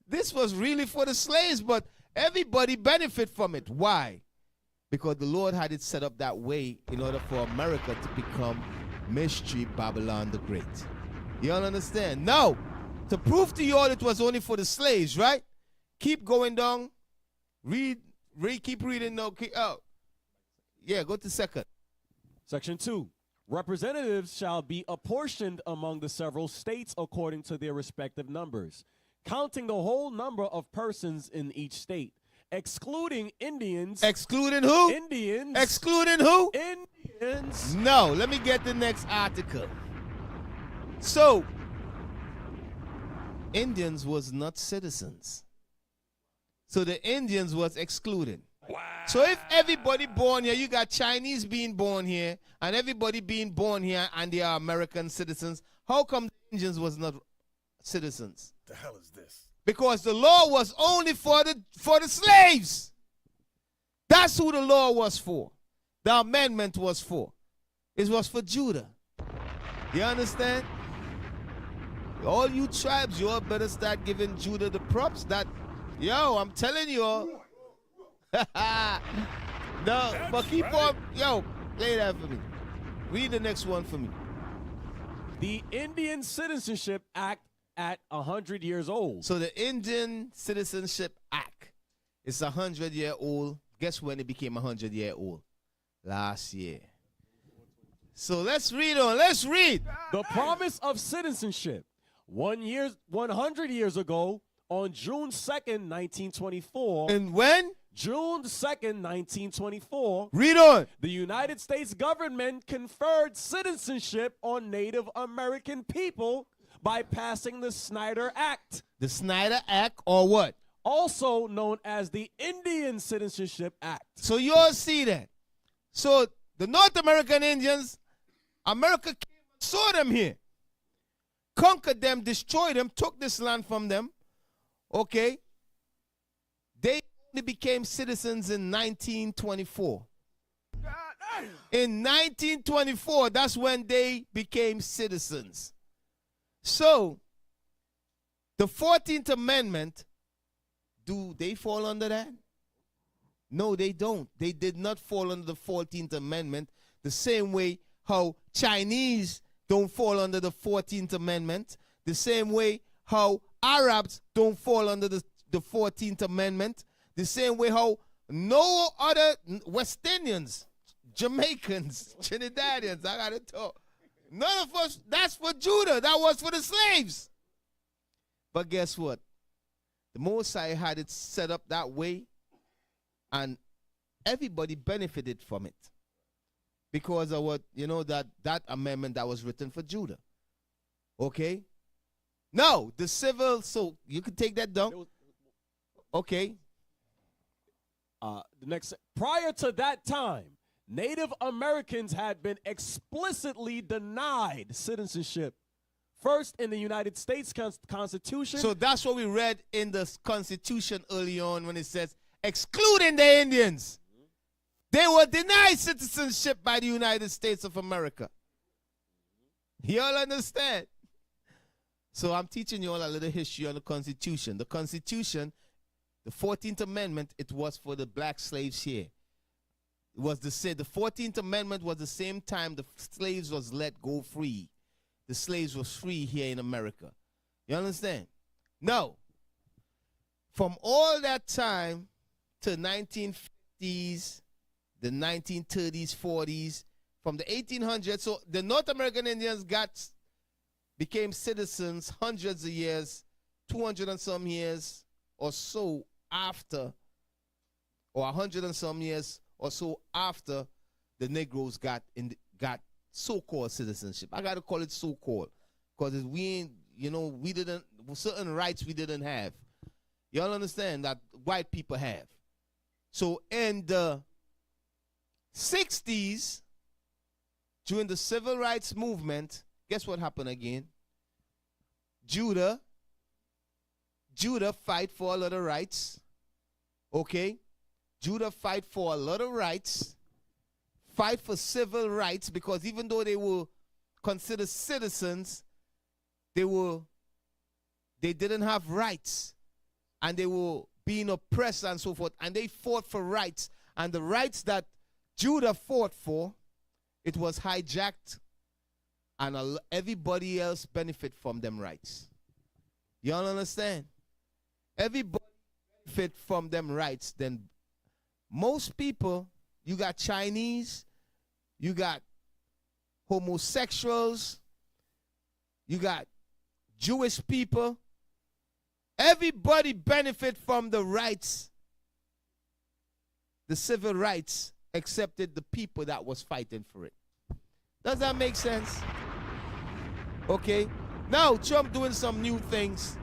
B: This was really for the slaves, but Everybody benefit from it. Why? Because the Lord had it set up that way in order for America to become Mystery Babylon the Great. You all understand? Now, to prove to you all it was only for the slaves, right? Keep going down. Read, keep reading now. Yeah, go to second.
C: Section 2. Representatives shall be apportioned among the several states according to their respective numbers, counting the whole number of persons in each state, excluding Indians.
B: Excluding who?
C: Indians.
B: Excluding who?
C: Indians.
B: No, let me get the next article. So, Indians was not citizens. So the Indians was excluded.
A: Wow.
B: So if everybody born here, you got Chinese being born here, and everybody being born here, and they are American citizens, how come the Indians was not citizens?
A: The hell is this?
B: Because the law was only for the slaves. That's who the law was for. The amendment was for. It was for Judah. You understand? All you tribes, you all better start giving Judah the props that, yo, I'm telling you all. No, but keep on, yo, play that for me. Read the next one for me.
C: The Indian Citizenship Act at 100 years old.
B: So the Indian Citizenship Act is 100-year-old. Guess when it became 100-year-old? Last year. So let's read on. Let's read.
C: The promise of citizenship. 100 years ago, on June 2nd, 1924.
B: And when?
C: June 2nd, 1924.
B: Read on.
C: The United States government conferred citizenship on Native American people by passing the Snyder Act.
B: The Snyder Act, or what?
C: Also known as the Indian Citizenship Act.
B: So you all see that. So the North American Indians, America came and saw them here. Conquered them, destroyed them, took this land from them. Okay? They only became citizens in 1924. In 1924, that's when they became citizens. So, the 14th Amendment, do they fall under that? No, they don't. They did not fall under the 14th Amendment the same way how Chinese don't fall under the 14th Amendment, the same way how Arabs don't fall under the 14th Amendment, the same way how no other West Indians, Jamaicans, Trinidadians, I gotta talk. None of us, that's for Judah. That was for the slaves. But guess what? The Mosai had it set up that way, and everybody benefited from it. Because of what, you know, that amendment that was written for Judah. Okay? Now, the civil, so you can take that down. Okay.
C: The next, prior to that time, Native Americans had been explicitly denied citizenship. First in the United States Constitution.
B: So that's what we read in the Constitution early on when it says, excluding the Indians. They were denied citizenship by the United States of America. You all understand? So I'm teaching you all a little history on the Constitution. The Constitution, the 14th Amendment, it was for the black slaves here. It was the 14th Amendment was the same time the slaves was let go free. The slaves was free here in America. You understand? Now, from all that time to 1950s, the 1930s, 40s, from the 1800s, so the North American Indians became citizens hundreds of years, 200 and some years or so after, or 100 and some years or so after the Negroes got so-called citizenship. I gotta call it so-called, because we ain't, you know, we didn't, certain rights we didn't have. Y'all understand that white people have. So in the 60s, during the civil rights movement, guess what happened again? Judah fight for a lot of rights. Okay? Judah fight for a lot of rights. Fight for civil rights, because even though they were considered citizens, they didn't have rights. And they were being oppressed and so forth, and they fought for rights. And the rights that Judah fought for, it was hijacked, and everybody else benefit from them rights. Y'all understand? Everybody benefit from them rights. Then most people, you got Chinese, you got homosexuals, you got Jewish people. Everybody benefit from the rights, the civil rights, excepted the people that was fighting for it. Does that make sense? Okay. Now Trump doing some new things.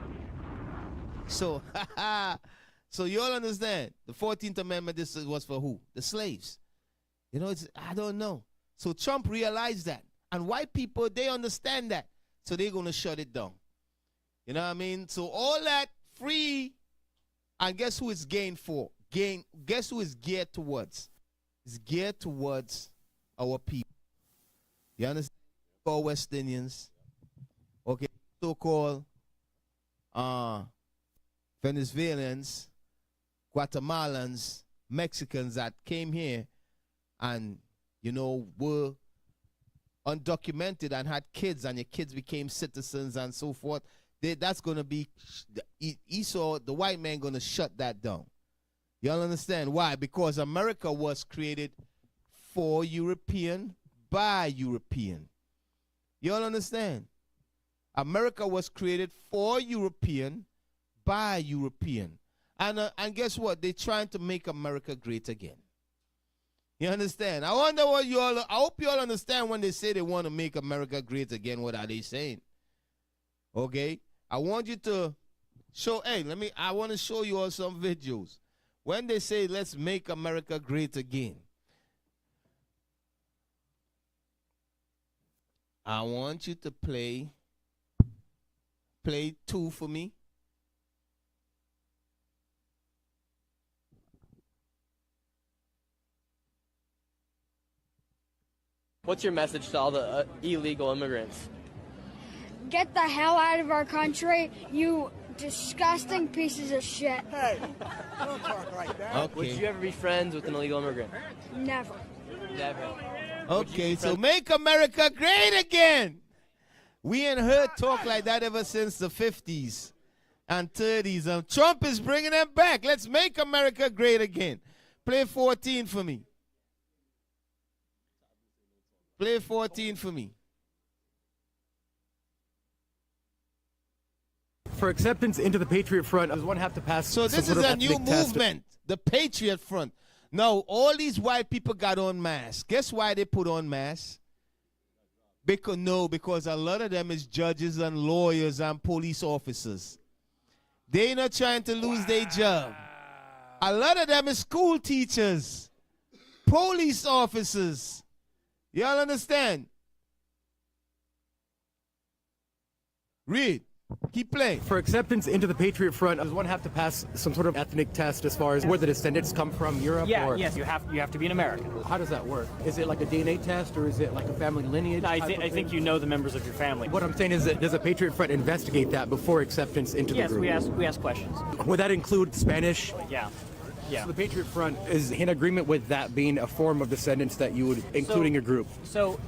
B: So, so you all understand. The 14th Amendment, this was for who? The slaves. You know, I don't know. So Trump realized that. And white people, they understand that. So they're going to shut it down. You know what I mean? So all that free, and guess who it's gained for? Guess who it's geared towards? It's geared towards our people. You understand? Called West Indians. Okay. So-called Venezuelans, Guatemalans, Mexicans that came here and, you know, were undocumented and had kids, and your kids became citizens and so forth. That's going to be, Esau, the white man, going to shut that down. Y'all understand why? Because America was created for European, by European. Y'all understand? America was created for European, by European. And guess what? They're trying to make America great again. You understand? I wonder what I hope you all understand when they say they want to make America great again. What are they saying? Okay? I want you to show, I want to show you all some videos. When they say, let's make America great again, I want you to play 2 for me.
E: What's your message to all the illegal immigrants?
F: Get the hell out of our country, you disgusting pieces of shit.
A: Hey, don't talk like that.
B: Okay.
E: Would you ever be friends with an illegal immigrant?
F: Never.
E: Never.
B: Okay, so make America great again. We ain't heard talk like that ever since the 50s and 30s. And Trump is bringing them back. Let's make America great again. Play 14 for me. Play 14 for me.
G: For acceptance into the Patriot Front, does one have to pass?
B: So this is a new movement, the Patriot Front. Now, all these white people got on masks. Guess why they put on masks? Because a lot of them is judges and lawyers and police officers. They not trying to lose their job. A lot of them is school teachers, police officers. Y'all understand? Read. Keep playing.
G: For acceptance into the Patriot Front, does one have to pass some sort of ethnic test as far as where the descendants come from, Europe?
H: Yeah,
G: or
H: yes, you have to be an American.
G: How does that work? Is it like a DNA test, or is it like a family lineage?
H: I think you know the members of your family.
G: What I'm saying is that does a Patriot Front investigate that before acceptance into the group?
H: Yes, we ask questions.
G: Would that include Spanish?
H: Yeah.
G: So the Patriot Front is in agreement with that being a form of descendants that you would include in your group?
H: So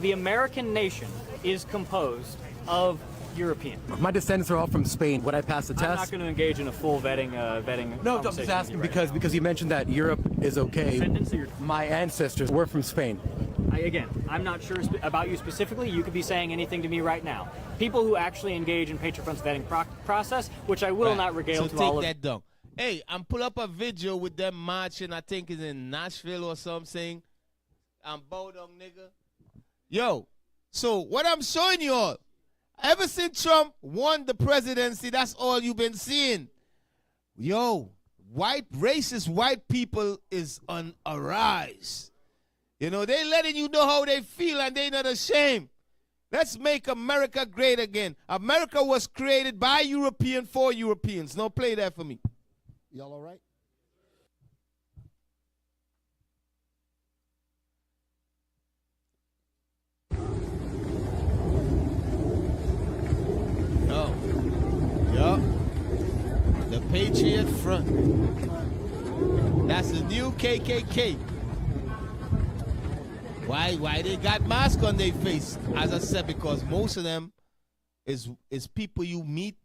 H: the American nation is composed of European.
G: My descendants are all from Spain. Would I pass the test?
H: I'm not going to engage in a full vetting.
G: No, I'm just asking because you mentioned that Europe is okay.
H: Descendants or
G: My ancestors were from Spain.
H: I'm not sure about you specifically. You could be saying anything to me right now. People who actually engage in Patriot Front's vetting process, which I will not regale
B: so
H: to all of.
B: Take that down. Hey, I'm pull up a video with them marching. I think it's in Nashville or something. I'm bow down, nigga. Yo, so what I'm showing you all, ever since Trump won the presidency, that's all you've been seeing. Yo, racist white people is on a rise. You know, they letting you know how they feel and they not ashamed. Let's make America great again. America was created by European for Europeans. Now play that for me.
A: Y'all all right?
B: Yo. The Patriot Front. That's the new KKK. Why they got masks on their face? As I said, because most of them is people you meet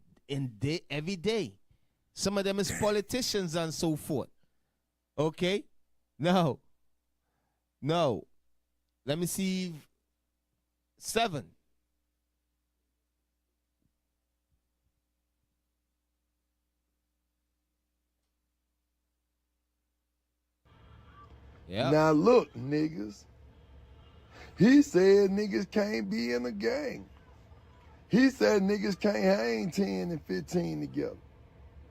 B: every day. Some of them is politicians and so forth. Okay? No. Let me see. 7. Yeah.
I: Now look, niggas. He said niggas can't be in a gang. He said niggas can't hang 10 and 15 together.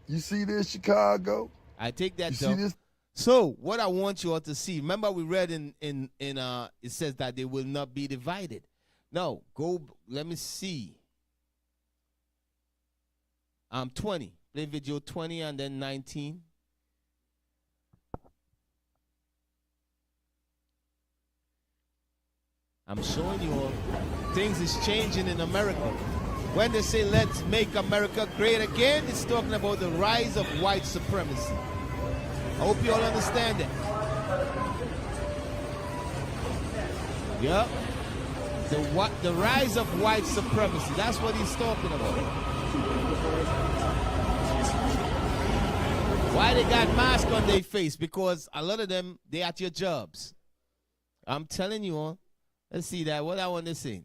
I: You see this, Chicago?
B: I take that.
I: You see this?
B: So what I want you all to see. Remember we read in it says that they will not be divided. No, let me see. 20. Play video 20 and then 19. I'm showing you all things is changing in America. When they say let's make America great again, it's talking about the rise of white supremacy. I hope you all understand that. Yeah. The rise of white supremacy. That's what he's talking about. Why they got masks on their face? Because a lot of them, they at your jobs. I'm telling you all. Let's see that. What I want to see.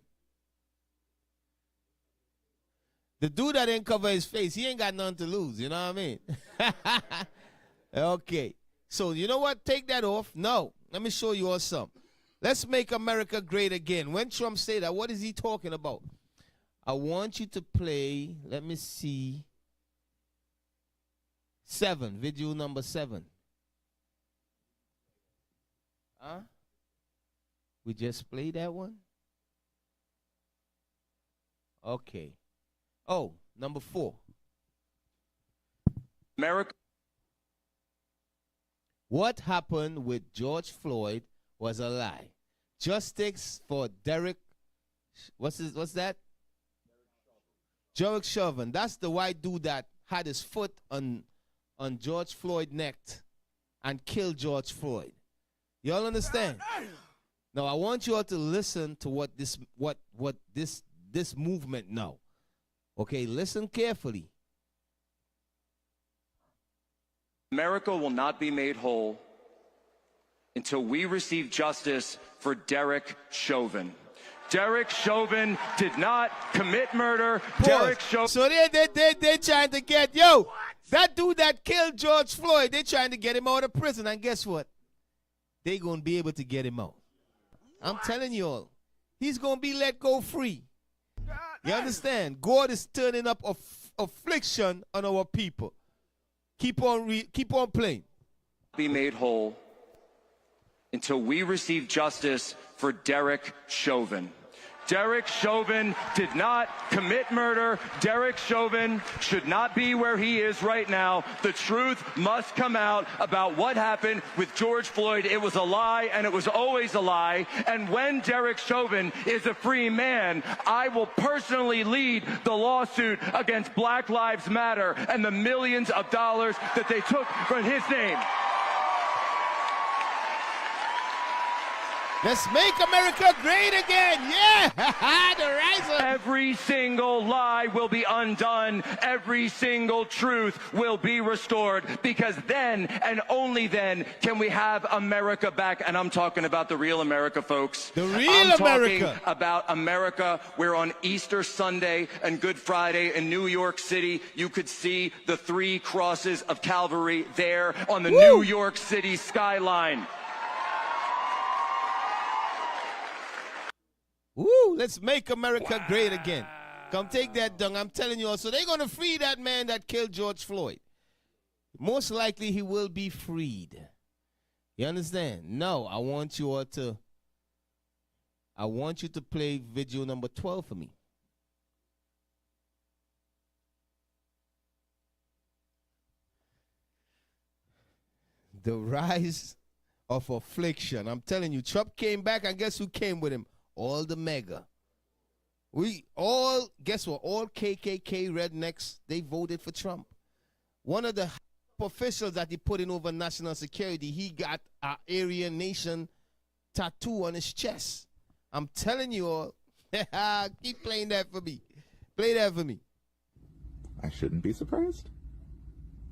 B: The dude that didn't cover his face, he ain't got nothing to lose. You know what I mean? Okay. So, you know what? Take that off. No. Let me show you all something. Let's make America great again. When Trump say that, what is he talking about? I want you to play, let me see, 7, video number 7. Huh? We just played that one? Okay. Oh, number 4.
J: America.
B: What happened with George Floyd was a lie. Justice for Derek, what's that? Derek Chauvin. That's the white dude that had his foot on George Floyd's neck and killed George Floyd. Y'all understand? Now I want you all to listen to what this movement know. Okay, listen carefully.
J: America will not be made whole until we receive justice for Derek Chauvin. Derek Chauvin did not commit murder. Derek Chauvin.
B: So they trying to get, that dude that killed George Floyd, they trying to get him out of prison. And guess what? They going to be able to get him out. I'm telling you all. He's going to be let go free. You understand? God is turning up affliction on our people. Keep on playing.
J: Be made whole until we receive justice for Derek Chauvin. Derek Chauvin did not commit murder. Derek Chauvin should not be where he is right now. The truth must come out about what happened with George Floyd. It was a lie, and it was always a lie. And when Derek Chauvin is a free man, I will personally lead the lawsuit against Black Lives Matter and the millions of dollars that they took from his name.
B: Let's make America great again. Yeah. The rise of
J: Every single lie will be undone. Every single truth will be restored, because then and only then can we have America back. And I'm talking about the real America, folks.
B: The real
J: I'm
B: America.
J: talking about America where on Easter Sunday and Good Friday in New York City, you could see the 3 crosses of Calvary there on the New York City skyline.
B: Woo, let's make America great again. Come take that dung. I'm telling you all. So they're going to free that man that killed George Floyd. Most likely he will be freed. You understand? No, I want you to play video number 12 for me. The rise of affliction. I'm telling you, Trump came back, and guess who came with him? All the mega. Guess what? All KKK rednecks, they voted for Trump. one of the officials that he put in over national security, he got an Aryan Nation tattoo on his chest. I'm telling you all, keep playing that for me. Play that for me.
K: I shouldn't be surprised.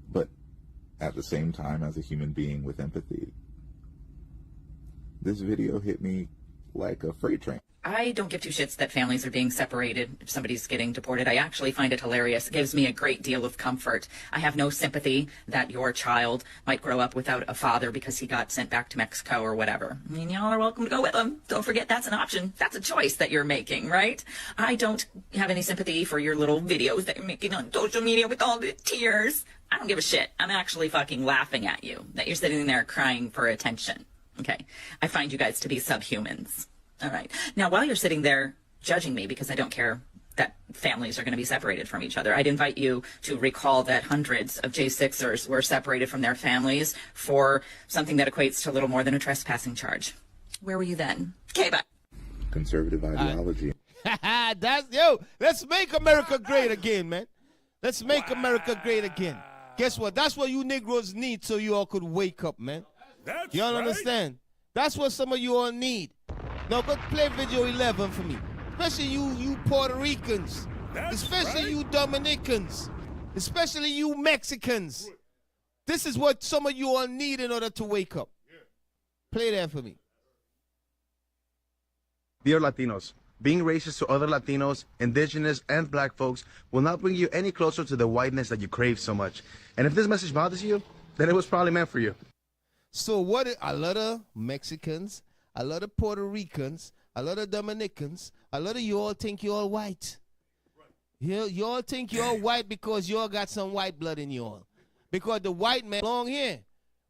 K: But at the same time, as a human being with empathy, this video hit me like a freight train.
L: I don't give two shits that families are being separated if somebody's getting deported. I actually find it hilarious. It gives me a great deal of comfort. I have no sympathy that your child might grow up without a father because he got sent back to Mexico or whatever. I mean, y'all are welcome to go with him. Don't forget that's an option. That's a choice that you're making, right? I don't have any sympathy for your little videos that you're making on social media with all the tears. I don't give a shit. I'm actually fucking laughing at you that you're sitting there crying for attention. Okay. I find you guys to be subhumans. All right. Now, while you're sitting there judging me because I don't care that families are going to be separated from each other, I'd invite you to recall that hundreds of J6ers were separated from their families for something that equates to little more than a trespassing charge. Where were you then? Okay, bye.
K: Conservative ideology.
B: Let's make America great again, man. Let's make America great again. Guess what? That's what you Negroes need so you all could wake up, man. You all understand? That's what some of you all need. Now go play video 11 for me. Especially you Puerto Ricans. Especially you Dominicans. Especially you Mexicans. This is what some of you all need in order to wake up. Play that for me.
M: Dear Latinos, being racist to other Latinos, indigenous, and black folks will not bring you any closer to the whiteness that you crave so much. And if this message bothers you, then it was probably meant for you.
B: So what a lot of Mexicans, a lot of Puerto Ricans, a lot of Dominicans, a lot of you all think you're all white. You all think you're all white because you all got some white blood in you all. Because the white man belong here.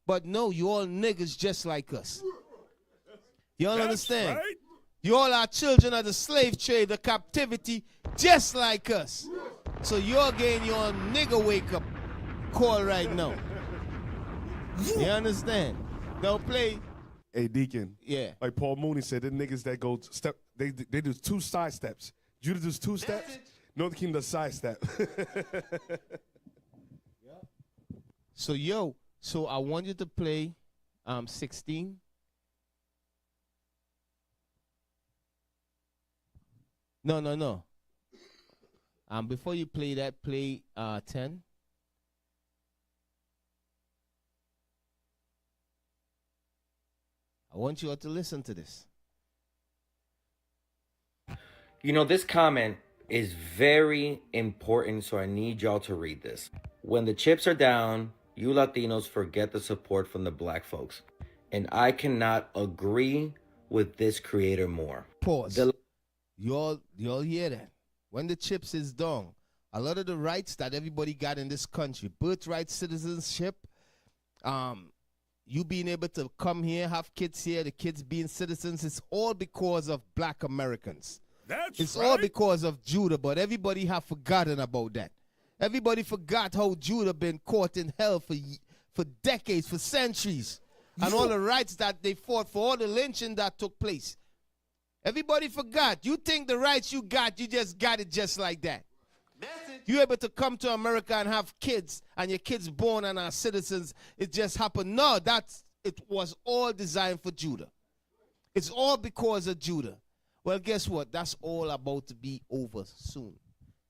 B: But no, you all niggas just like us. You all understand? Right. You all are children of the slave trade, the captivity, just like us. So you're getting your nigga wake up call right now. You understand? Don't play.
N: Hey, Deacon.
B: Yeah.
N: Like Paul Mooney said, the niggas that go step, they do 2 side steps. Judah does 2 steps. Northern Kingdom does side step.
B: So I want you to play 16. No. Before you play that, play 10. I want you all to listen to this.
O: You know, this comment is very important, so I need y'all to read this. When the chips are down, you Latinos forget the support from the black folks. And I cannot agree with this creator more.
B: Pause. You all hear that? When the chips is down, a lot of the rights that everybody got in this country, birthright citizenship, you being able to come here, have kids here, the kids being citizens, it's all because of black Americans. It's all because of Judah, but everybody have forgotten about that. Everybody forgot how Judah been caught in hell for decades, for centuries, and all the rights that they fought for, all the lynching that took place. Everybody forgot. You think the rights you just got it just like that. You able to come to America and have kids, and your kids born and are citizens, it just happened. No, it was all designed for Judah. It's all because of Judah. Well, guess what? That's all about to be over soon.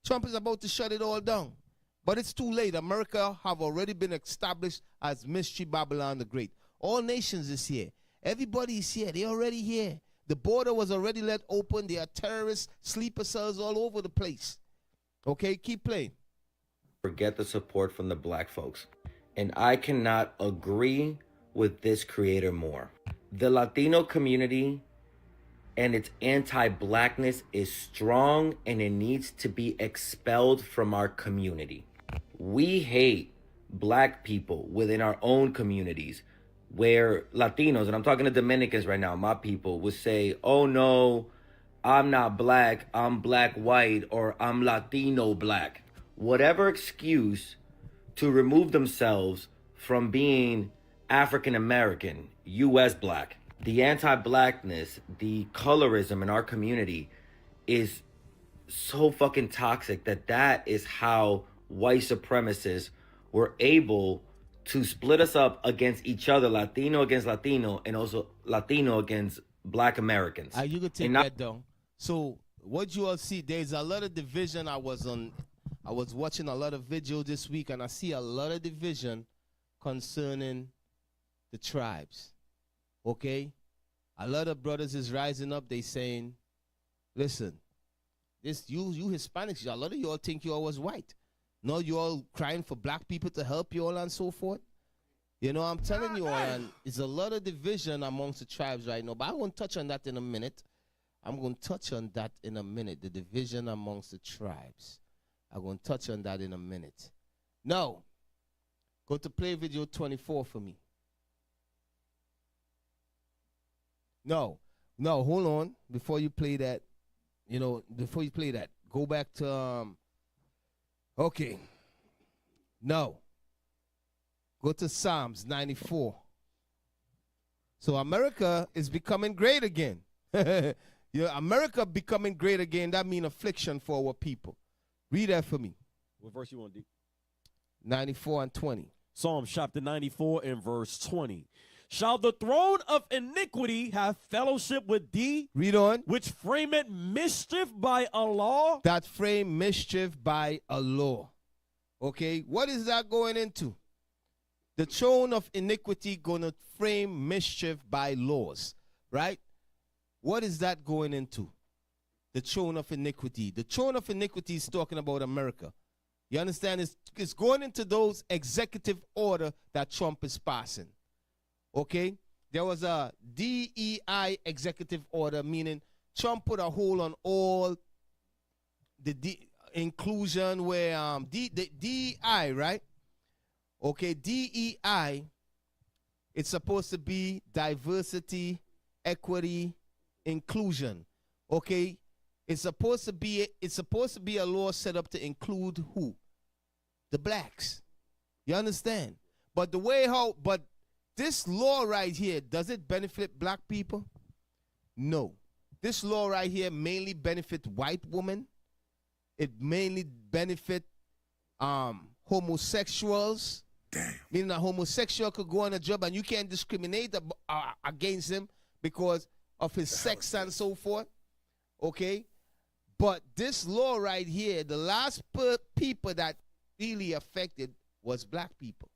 B: Trump is about to shut it all down. But it's too late. America have already been established as Mystery Babylon the Great. All nations is here. Everybody is here. They're already here. The border was already let open. There are terrorists, sleeper cells all over the place. Okay, keep playing.
O: Forget the support from the black folks. And I cannot agree with this creator more. The Latino community and its anti-blackness is strong, and it needs to be expelled from our community. We hate black people within our own communities, where Latinos, and I'm talking to Dominicans right now, my people, would say, oh no, I'm not black, I'm black white, or I'm Latino black. Whatever excuse to remove themselves from being African American, US black. The anti-blackness, the colorism in our community is so fucking toxic that is how white supremacists were able to split us up against each other, Latino against Latino, and also Latino against Black Americans.
B: You could take that down. So what you all see, there's a lot of division. I was watching a lot of video this week, and I see a lot of division concerning the tribes. Okay? A lot of brothers is rising up. They saying, listen, this you Hispanics, a lot of you all think you all was white. No, you all crying for black people to help you all and so forth. You know, I'm telling you all, and it's a lot of division amongst the tribes right now. But I'm going to touch on that in a minute. The division amongst the tribes. I'm going to touch on that in a minute. Now, go to play video 24 for me. No, hold on. Before you play that, go back to, okay. No. Go to Psalms 94. So America is becoming great again. America becoming great again, that means affliction for our people. Read that for me.
C: What verse you want, D?
B: 94 and 20.
C: Psalms chapter 94 and verse 20. Shall the throne of iniquity have fellowship with thee?
B: Read on.
C: Which frameth mischief by a law?
B: That frame mischief by a law. Okay, what is that going into? The throne of iniquity going to frame mischief by laws, right? What is that going into? The throne of iniquity. The throne of iniquity is talking about America. You understand? It's going into those executive order that Trump is passing. Okay? There was a DEI executive order, meaning Trump put a hold on all the inclusion where the DEI, right? Okay, DEI, it's supposed to be diversity, equity, inclusion. Okay? It's supposed to be a law set up to include who? The blacks. You understand? But this law right here, does it benefit black people? No. This law right here mainly benefit white women. It mainly benefit homosexuals. Damn. Meaning a homosexual could go on a job and you can't discriminate against him because of his sex and so forth. Okay? But this law right here, the last people that really affected was black people.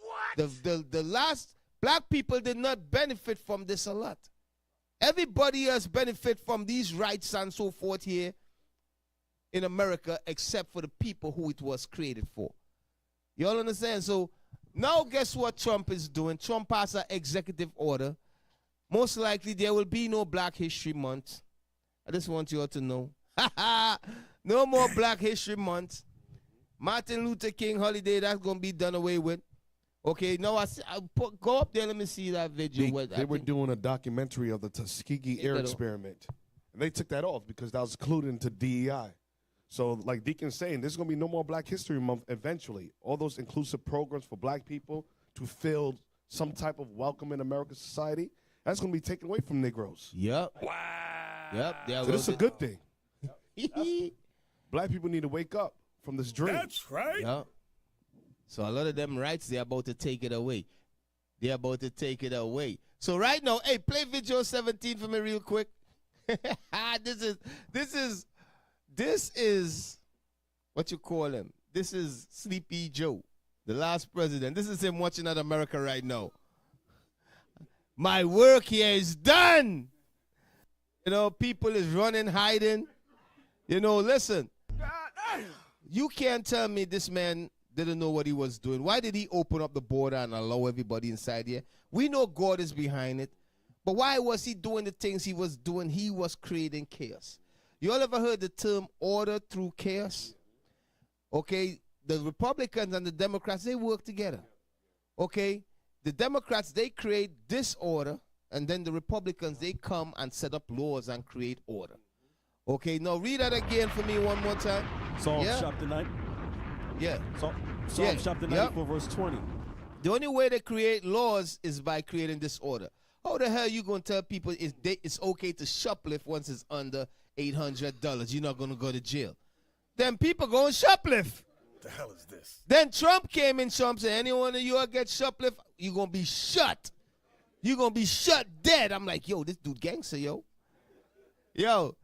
B: What? The last black people did not benefit from this a lot. Everybody else benefit from these rights and so forth here in America except for the people who it was created for. You all understand? So now guess what Trump is doing? Trump passed an executive order. Most likely there will be no Black History Month. I just want you all to know. No more Black History Month. Martin Luther King holiday, that's going to be done away with. Okay, now go up there, let me see that video.
N: They were doing a documentary of the Tuskegee air experiment. And they took that off because that was included into DEI. So like Deacon's saying, there's going to be no more Black History Month eventually. All those inclusive programs for black people to feel some type of welcome in American society, that's going to be taken away from Negroes.
B: Yep. Wow. Yep.
N: So this is a good thing. Yep. Black people need to wake up from this dream.
B: That's right. Yep. So a lot of them rights, they're about to take it away. They're about to take it away. So right now, hey, play video 17 for me real quick. This is what you call him. This is Sleepy Joe, the last president. This is him watching at America right now. My work here is done. You know, people is running, hiding. You know, listen. You can't tell me this man didn't know what he was doing. Why did he open up the border and allow everybody inside here? We know God is behind it. But why was he doing the things he was doing? He was creating chaos. You all ever heard the term order through chaos? Okay, the Republicans and the Democrats, they work together. Okay, the Democrats, they create disorder, and then the Republicans, they come and set up laws and create order. Okay, now read that again for me one more time.
C: Psalms chapter 9.
B: Yeah.
C: Psalms chapter 94, verse 20.
B: The only way they create laws is by creating disorder. How the hell are you going to tell people it's okay to shoplift once it's under $800? You're not going to go to jail. Then people go and shoplift.
N: the hell is this?
B: Then Trump came in, Trump said, anyone of you get shoplift, you're going to be shot. You're going to be shot dead. I'm like, yo, this dude gangster, yo. Yo,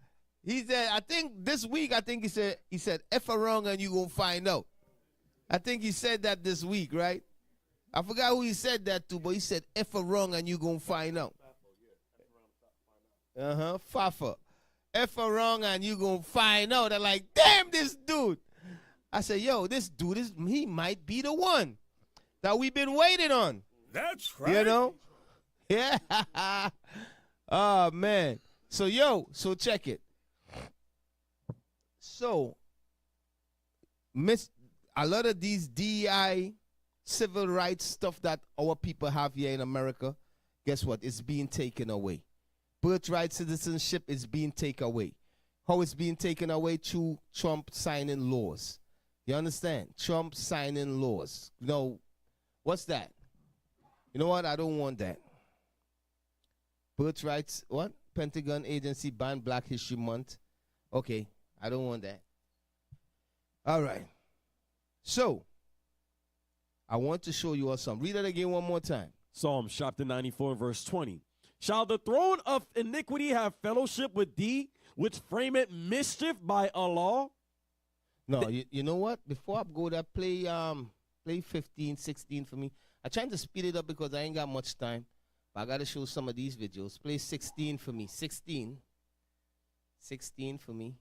B: he said, I think this week, he said, F around and you're going to find out. I think he said that this week, right? I forgot who he said that to, but he said, F around and you're going to find out. Fafa. F around and you're going to find out. I'm like, damn, this dude. I said, yo, this dude, he might be the one that we've been waiting on.
N: That's right.
B: You know? Yeah. Oh, man. So, so check it. So, a lot of these DEI civil rights stuff that our people have here in America, guess what? It's being taken away. Birthright citizenship is being taken away. How it's being taken away? Through Trump signing laws. You understand? Trump signing laws. You know, what's that? You know what? I don't want that. Birthrights, what? Pentagon agency ban Black History Month. Okay, I don't want that. All right. So, I want to show you all something. Read it again one more time.
C: Psalm chapter 94, verse 20. Shall the throne of iniquity have fellowship with thee, which frameth mischief by a law?
B: No, you know what? Before I go there, play 15, 16 for me. I'm trying to speed it up because I ain't got much time. But I got to show some of these videos. Play 16 for me. 16. 16 for me.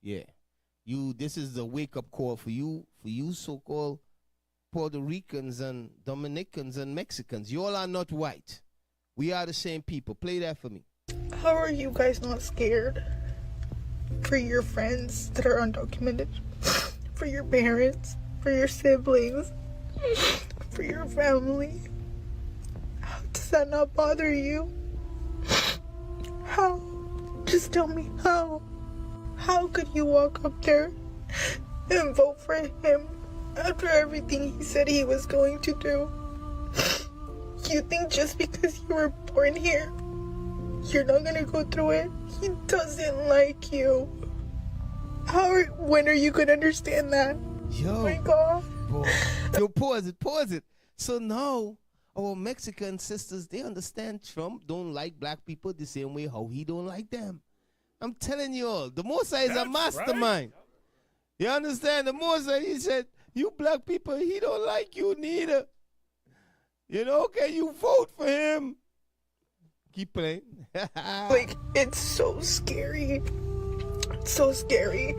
B: Yeah. This is the wake-up call for you so-called Puerto Ricans and Dominicans and Mexicans. You all are not white. We are the same people. Play that for me.
P: How are you guys not scared? For your friends that are undocumented? For your parents? For your siblings? For your family? How does that not bother you? How? Just tell me how. How could you walk up there and vote for him after everything he said he was going to do? You think just because you were born here, you're not gonna go through it? He doesn't like you. When are you gonna understand that?
B: Yo.
P: Oh my God.
B: Boy. Yo, pause it. So now, our Mexican sisters, they understand Trump don't like black people the same way how he don't like them. I'm telling you all, the Mosai is a mastermind. Right. You understand? The Mosai, he said, you black people, he don't like you neither. You know, okay, you vote for him. Keep playing.
P: Like, it's so scary. It's so scary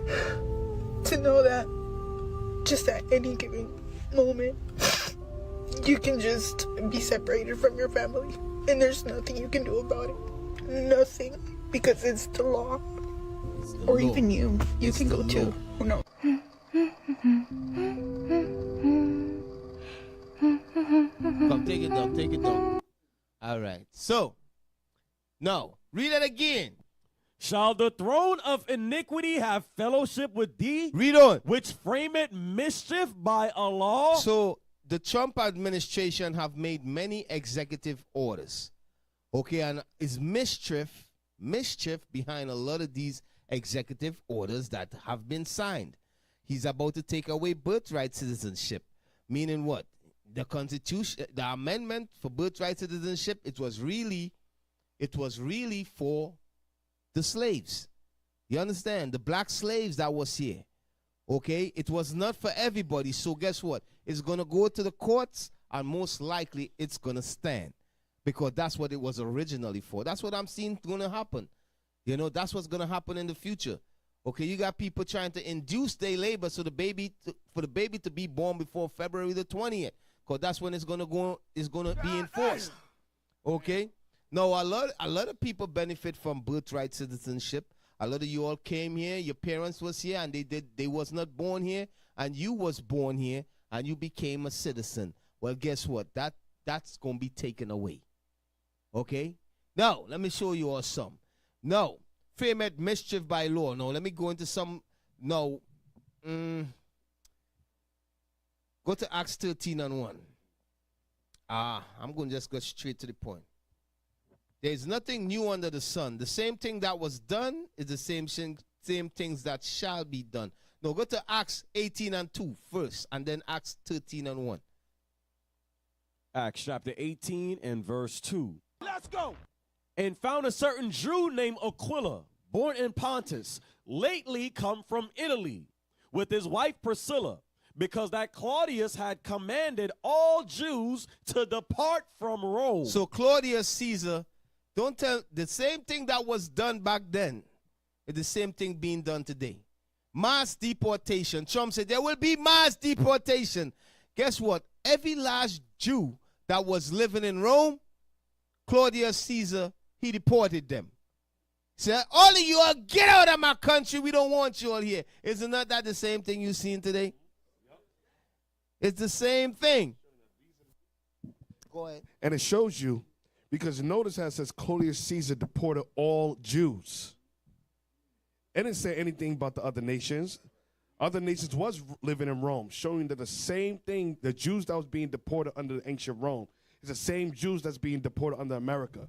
P: to know that just at any given moment, you can just be separated from your family. And there's nothing you can do about it. Nothing. Because it's the law. Or law. Even you. You can go too. Who knows?
B: Come, take it down. All right. So, now, read it again.
C: Shall the throne of iniquity have fellowship with thee?
B: Read on.
C: Which frameth mischief by a law?
B: So, the Trump administration have made many executive orders. Okay, and is mischief behind a lot of these executive orders that have been signed. He's about to take away birthright citizenship. Meaning what? The Constitution, the amendment for birthright citizenship, it was really for the slaves. You understand? The black slaves that was here. Okay? It was not for everybody. So guess what? It's going to go to the courts and most likely it's going to stand. Because that's what it was originally for. That's what I'm seeing going to happen. You know, that's what's going to happen in the future. Okay, you got people trying to induce their labor so for the baby to be born before February the 20th. Because that's when it's going to be enforced. Okay? Now, a lot of people benefit from birthright citizenship. A lot of you all came here, your parents was here, and they was not born here, and you was born here, and you became a citizen. Well, guess what? That's going to be taken away. Okay? Now, let me show you all some. No. Frameth mischief by law. No, let me go into some. No. Go to Acts 13:1. I'm going to just go straight to the point. There's nothing new under the sun. The same thing that was done is the same things that shall be done. No, go to Acts 18 and 2 first, and then Acts 13 and 1.
C: Acts chapter 18 and verse 2.
A: Let's go.
C: And found a certain Jew named Aquila, born in Pontus, lately come from Italy, with his wife Priscilla, because that Claudius had commanded all Jews to depart from Rome.
B: So Claudius Caesar, don't tell, the same thing that was done back then is the same thing being done today. Mass deportation. Trump said there will be mass deportation. Guess what? Every last Jew that was living in Rome, Claudius Caesar, he deported them. He said, all of you all get out of my country. We don't want you all here. Isn't that the same thing you're seeing today? It's the same thing. Go ahead.
N: And it shows you, because notice how it says Claudius Caesar deported all Jews. It didn't say anything about the other nations. Other nations was living in Rome, showing that the same thing, the Jews that was being deported under the ancient Rome, is the same Jews that's being deported under America.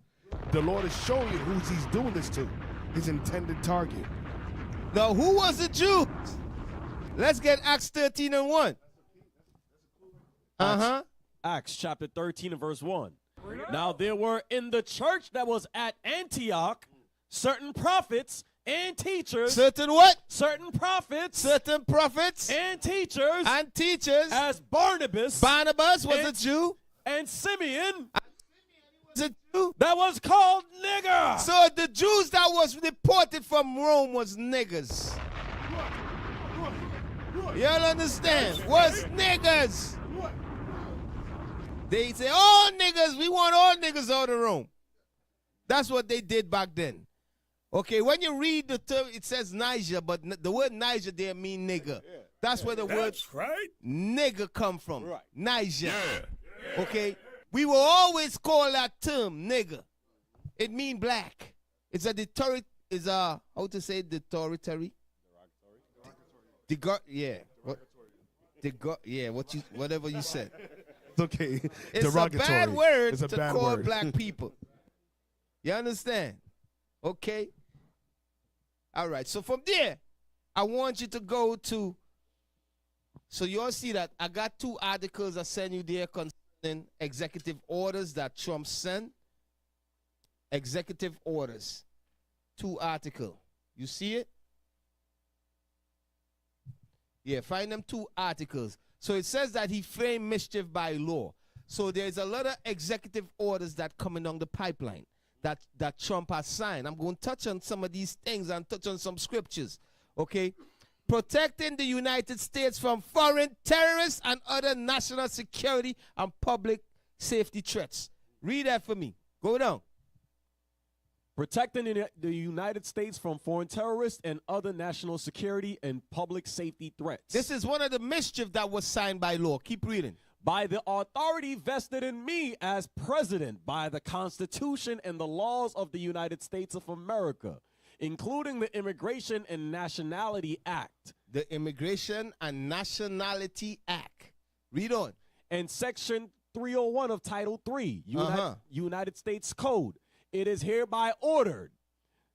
N: The Lord is showing you who he's doing this to, his intended target.
B: Now, who was the Jews? Let's get Acts 13 and 1.
C: Acts chapter 13 and verse 1. Now there were in the church that was at Antioch certain prophets and teachers.
B: Certain what?
C: Certain prophets.
B: Certain prophets.
C: And teachers.
B: And teachers.
C: As Barnabas.
B: Barnabas was a Jew.
C: And Simeon.
B: Was a Jew.
C: That was called nigger.
B: So the Jews that was deported from Rome was niggers. Y'all understand? Was niggers. They say, all niggers, we want all niggers out of Rome. That's what they did back then. Okay, when you read the term, it says Niger, but the word Niger there mean nigger. That's where the word nigger come from. Right. Niger. Yeah. Okay, we will always call that term nigger. It mean black. It's a deterrent. Is a how to say deterritory? Yeah. Yeah. Whatever you said.
N: It's okay.
B: It's
N: derogatory.
B: a bad word
N: to
B: call
N: word.
B: black people. You understand? Okay. All right. So from there, I want you to go to. So you all see that I got 2 articles I sent you there concerning executive orders that Trump sent. Executive orders. 2 articles. You see it? Yeah, find them 2 articles. So it says that he framed mischief by law. So there's a lot of executive orders that coming down the pipeline that Trump has signed. I'm going to touch on some of these things and touch on some scriptures. Okay? Protecting the United States from foreign terrorists and other national security and public safety threats. Read that for me. Go down.
C: Protecting the United States from foreign terrorists and other national security and public safety threats.
B: This is one of the mischief that was signed by law. Keep reading.
C: By the authority vested in me as president by the Constitution and the laws of the United States of America, including the Immigration and Nationality Act.
B: The Immigration and Nationality Act. Read on.
C: And Section 301 of Title III, United States Code. It is hereby ordered.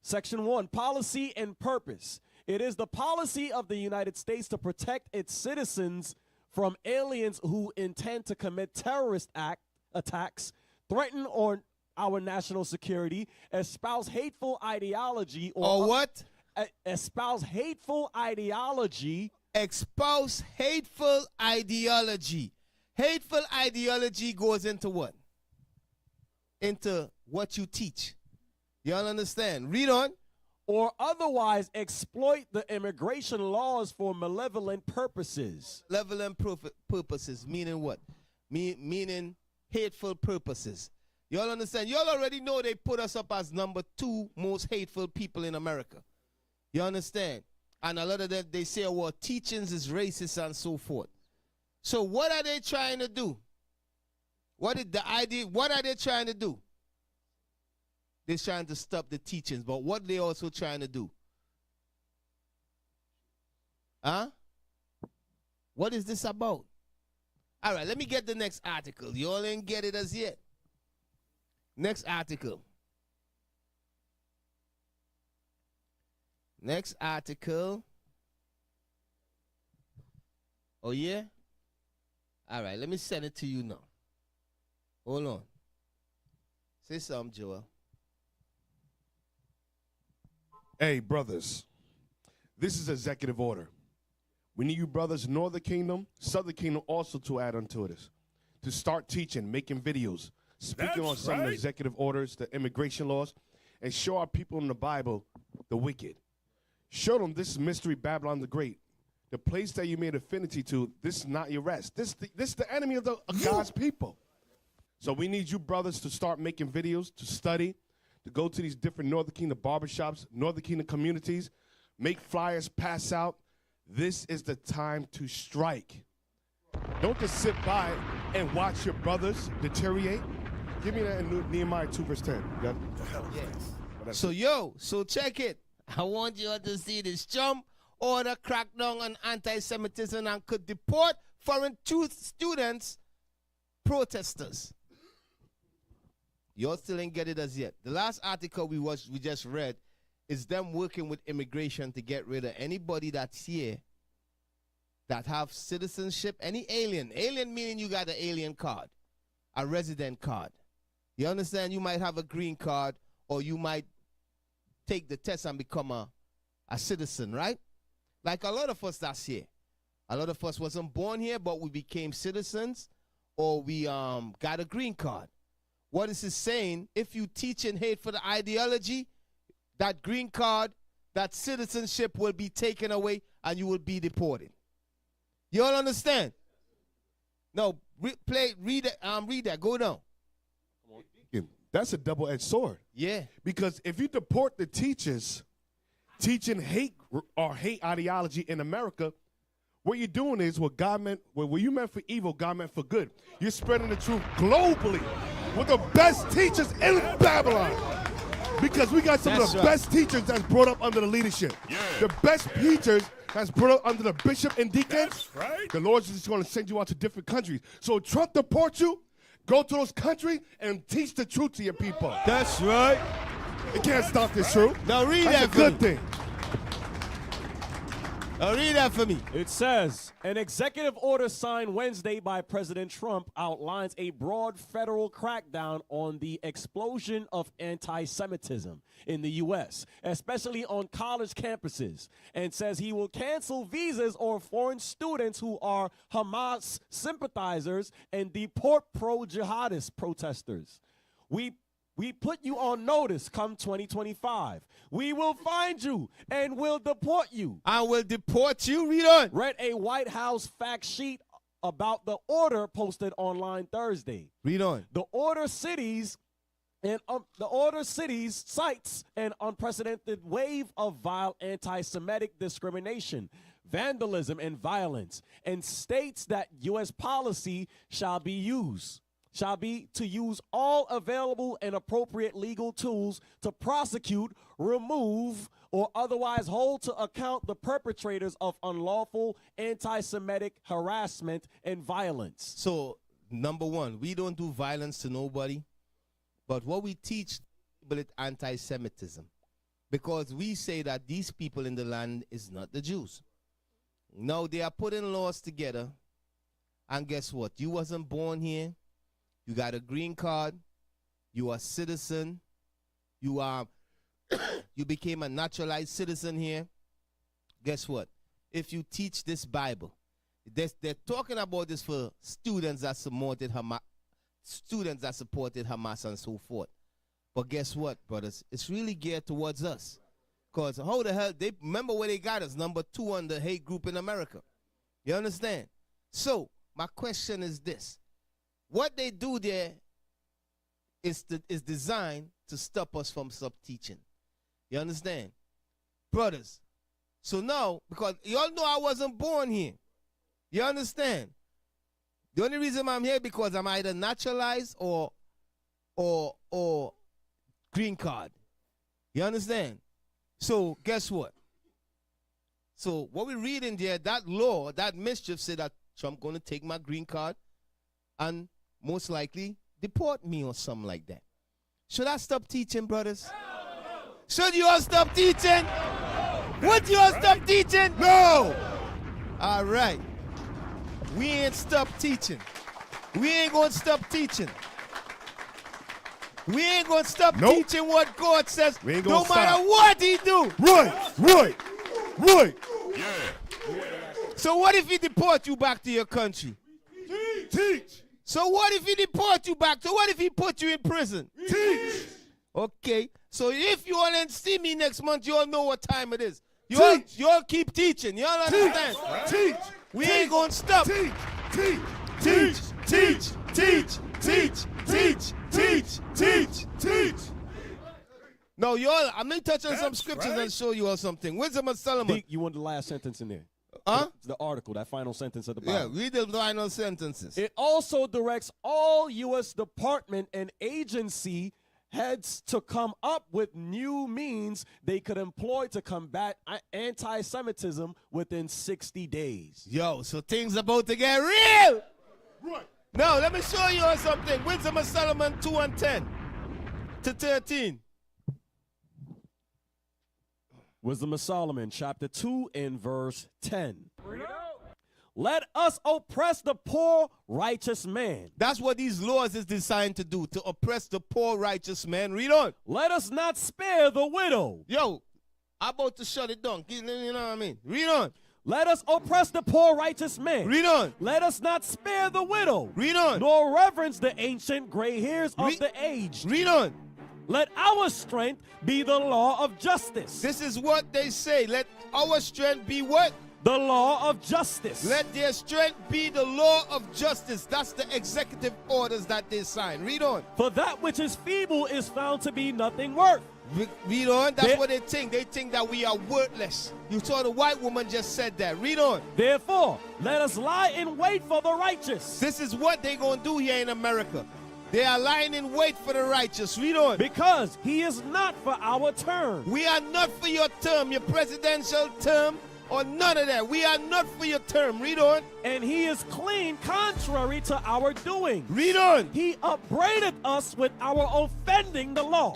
C: Section 1, policy and purpose. It is the policy of the United States to protect its citizens from aliens who intend to commit terrorist attacks, threaten our national security, espouse hateful ideology
B: or what?
C: Espouse hateful ideology.
B: Espouse hateful ideology. Hateful ideology goes into what? Into what you teach. Y'all understand? Read on.
C: Or otherwise exploit the immigration laws for malevolent purposes.
B: Malevolent purposes, meaning what? Meaning hateful purposes. Y'all understand? Y'all already know they put us up as number 2 most hateful people in America. You understand? And a lot of them, they say, well, teachings is racist and so forth. So what are they trying to do? What is the idea? What are they trying to do? They're trying to stop the teachings, but what are they also trying to do? Huh? What is this about? All right, let me get the next article. You all ain't get it as yet. Next article. Next article. Oh, yeah? All right, let me send it to you now. Hold on. Say something, Joel.
N: Hey, brothers, this is executive order. We need you brothers, Northern Kingdom, Southern Kingdom also to add onto this, to start teaching, making videos, speaking on some of the executive orders, the immigration laws, and show our people in the Bible the wicked. Show them this is Mystery Babylon the Great. The place that you made affinity to, this is not your rest. This is the enemy of God's people. So we need you brothers to start making videos, to study, to go to these different Northern Kingdom barbershops, Northern Kingdom communities, make flyers, pass out. This is the time to strike. Don't just sit by and watch your brothers deteriorate. Give me that in Nehemiah 2 verse 10. You got it?
B: Yes. So check it. I want you all to see this. Trump order crackdown on anti-Semitism and could deport foreign students, protesters. You all still ain't get it as yet. The last article we just read is them working with immigration to get rid of anybody that's here that have citizenship, any alien. Alien meaning you got an alien card, a resident card. You understand? You might have a green card, or you might take the test and become a citizen, right? Like a lot of us that's here. A lot of us wasn't born here, but we became citizens, or we got a green card. What is it saying? If you teach in hate for the ideology, that green card, that citizenship will be taken away and you will be deported. You all understand? No, read that. Go down.
N: That's a double-edged sword.
B: Yeah.
N: Because if you deport the teachers teaching hate or hate ideology in America, what you're doing is what you meant for evil, God meant for good. You're spreading the truth globally with the best teachers in Babylon. Because we got some of the best teachers that's brought up under the leadership. Yeah. The best teachers that's brought up under the bishop and deacons. That's right. The Lord's just going to send you out to different countries. So Trump deport you, go to those countries and teach the truth to your people.
B: That's right.
N: It can't stop this truth.
B: Now read
N: That's
B: that
N: a good thing.
B: Now read that for me.
C: It says, an executive order signed Wednesday by President Trump outlines a broad federal crackdown on the explosion of anti-Semitism in the U.S., especially on college campuses, and says he will cancel visas on foreign students who are Hamas sympathizers and deport pro-jihadist protesters. We put you on notice come 2025. We will find you and will deport you.
B: I will deport you. Read on.
C: Read a White House fact sheet about the order posted online Thursday.
B: Read on.
C: The order cities cites an unprecedented wave of vile anti-Semitic discrimination, vandalism, and violence, and states that U.S. policy shall be to use all available and appropriate legal tools to prosecute, remove, or otherwise hold to account the perpetrators of unlawful anti-Semitic harassment and violence.
B: So, number one, we don't do violence to nobody, but what we teach is anti-Semitism, because we say that these people in the land is not the Jews. No, they are putting laws together, and guess what? You wasn't born here. You got a green card. You are a citizen. You became a naturalized citizen here. Guess what? If you teach this Bible, they're talking about this for students that supported Hamas, and so forth. But guess what, brothers? It's really geared towards us. Because how the hell, they remember where they got us, number 2 on the hate group in America. You understand? So, my question is this. What they do there is designed to stop us from teaching. You understand? Brothers. So now, because y'all know I wasn't born here. You understand? The only reason I'm here because I'm either naturalized or green card. You understand? So guess what? So what we read in there, that law, that mischief said that Trump going to take my green card and most likely deport me or something like that. Should I stop teaching, brothers? Should you all stop teaching? Would you all stop teaching?
N: No!
B: All right. We ain't stop teaching. We ain't gonna stop teaching. We ain't gonna stop teaching what God says,
N: We ain't
B: no
N: gonna
B: matter
N: stop.
B: what he do.
N: Right.
B: So what if he deport you back to your country?
N: Teach.
B: So what if he deport you back? So what if he put you in prison?
N: Teach.
B: Okay. So if you all ain't see me next month, you all know what time it is. You all keep teaching. You all understand?
N: Teach.
B: We ain't gonna stop.
N: Teach.
B: No, y'all, I'm gonna touch on some scriptures and show you all something. Wisdom of Solomon.
C: You want the last sentence in there?
B: Huh?
C: The article, that final sentence at the
B: Yeah,
C: bottom.
B: read the final sentences.
C: It also directs all U.S. department and agency heads to come up with new means they could employ to combat anti-Semitism within 60 days.
B: Yo, so things about to get real.
N: Right.
B: Now, let me show you all something. Wisdom of Solomon 2:10 to 13.
C: Wisdom of Solomon, chapter 2 and verse 10. Let us oppress the poor righteous man.
B: That's what these laws is designed to do, to oppress the poor righteous man. Read on.
C: Let us not spare the widow.
B: Yo, I'm about to shut it down. You know what I mean? Read on.
C: Let us oppress the poor righteous man.
B: Read on.
C: Let us not spare the widow.
B: Read on.
C: Nor reverence the ancient gray hairs of the aged.
B: Read on.
C: Let our strength be the law of justice.
B: This is what they say. Let our strength be what?
C: The law of justice.
B: Let their strength be the law of justice. That's the executive orders that they sign. Read on.
C: For that which is feeble is found to be nothing worth.
B: Read on. That's what they think. They think that we are worthless. You saw the white woman just said that. Read on.
C: Therefore, let us lie in wait for the righteous.
B: This is what they're going to do here in America. They are lying in wait for the righteous. Read on.
C: Because he is not for our term.
B: We are not for your term, your presidential term, or none of that. We are not for your term. Read on.
C: And he is clean contrary to our doing.
B: Read on.
C: He upbraided us with our offending the law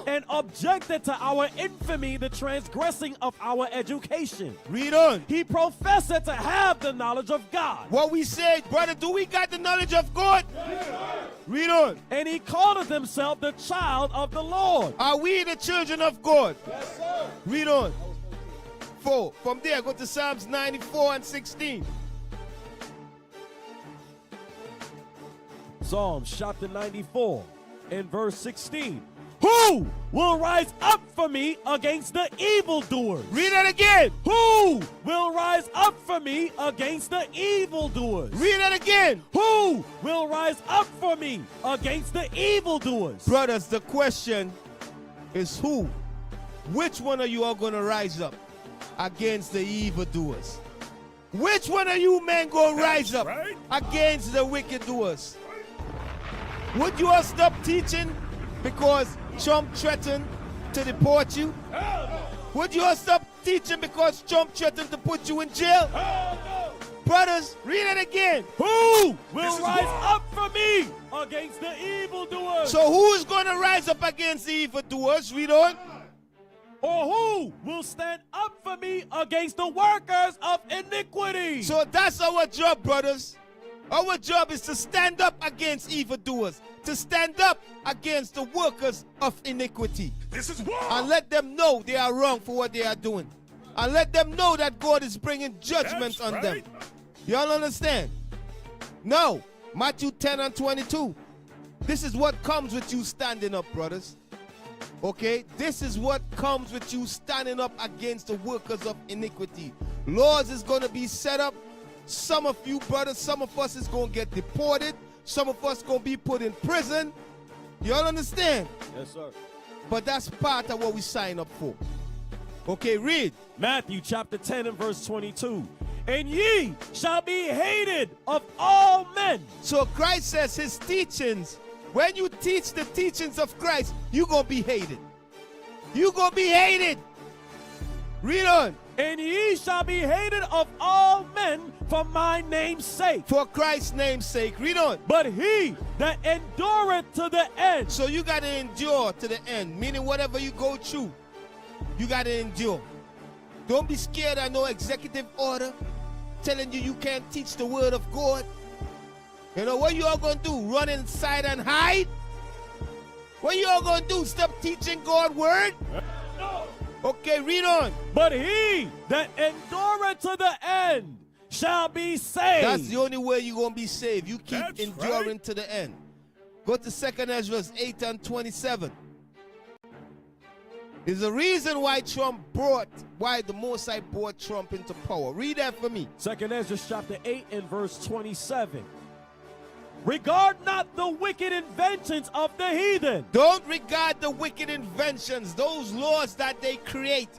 C: and objected to our infamy, the transgressing of our education.
B: Read on.
C: He professed to have the knowledge of God.
B: What we said, brother, do we got the knowledge of God? Read on.
C: And he called himself the child of the Lord.
B: Are we the children of God?
N: Yes, sir.
B: Read on. 4. From there, go to Psalms 94 and 16.
C: Psalms chapter 94 and verse 16. Who will rise up for me against the evildoers?
B: Read it again.
C: Who will rise up for me against the evildoers?
B: Read it again.
C: Who will rise up for me against the evildoers?
B: Brothers, the question is who? Which one of you are going to rise up against the evildoers? Which one of you men going to rise up against the wicked doers? Would you all stop teaching because Trump threatened to deport you? Would you all stop teaching because Trump threatened to put you in jail? Brothers, read it again.
C: Who will rise up for me against the evildoers?
B: So who is going to rise up against the evildoers? Read on.
C: Or who will stand up for me against the workers of iniquity?
B: So that's our job, brothers. Our job is to stand up against evildoers, to stand up against the workers of iniquity.
N: This is war.
B: And let them know they are wrong for what they are doing. And let them know that God is bringing judgment on them. Y'all understand? Now, Matthew 10 and 22. This is what comes with you standing up, brothers. Okay? This is what comes with you standing up against the workers of iniquity. Laws is going to be set up. Some of you brothers, some of us is going to get deported. Some of us going to be put in prison. Y'all understand?
C: Yes, sir.
B: But that's part of what we sign up for. Okay, read.
C: Matthew chapter 10 and verse 22. And ye shall be hated of all men.
B: So Christ says his teachings, when you teach the teachings of Christ, you're going to be hated. You're going to be hated. Read on.
C: And ye shall be hated of all men for my name's sake.
B: For Christ's name's sake. Read on.
C: But he that endureth to the end.
B: So you got to endure to the end. Meaning whatever you go through, you got to endure. Don't be scared of no executive order telling you you can't teach the word of God. You know what you all gonna do? Run inside and hide? What you all gonna do? Stop teaching God's word?
C: No.
B: Okay, read on.
C: But he that endureth to the end shall be saved.
B: That's the only way you're gonna be saved. You keep enduring to the end. Go to 2 Ezra 8 and 27. There's a reason why the Most High brought Trump into power. Read that for me.
C: 2 Ezra chapter 8 and verse 27. Regard not the wicked inventions of the heathen.
B: Don't regard the wicked inventions, those laws that they create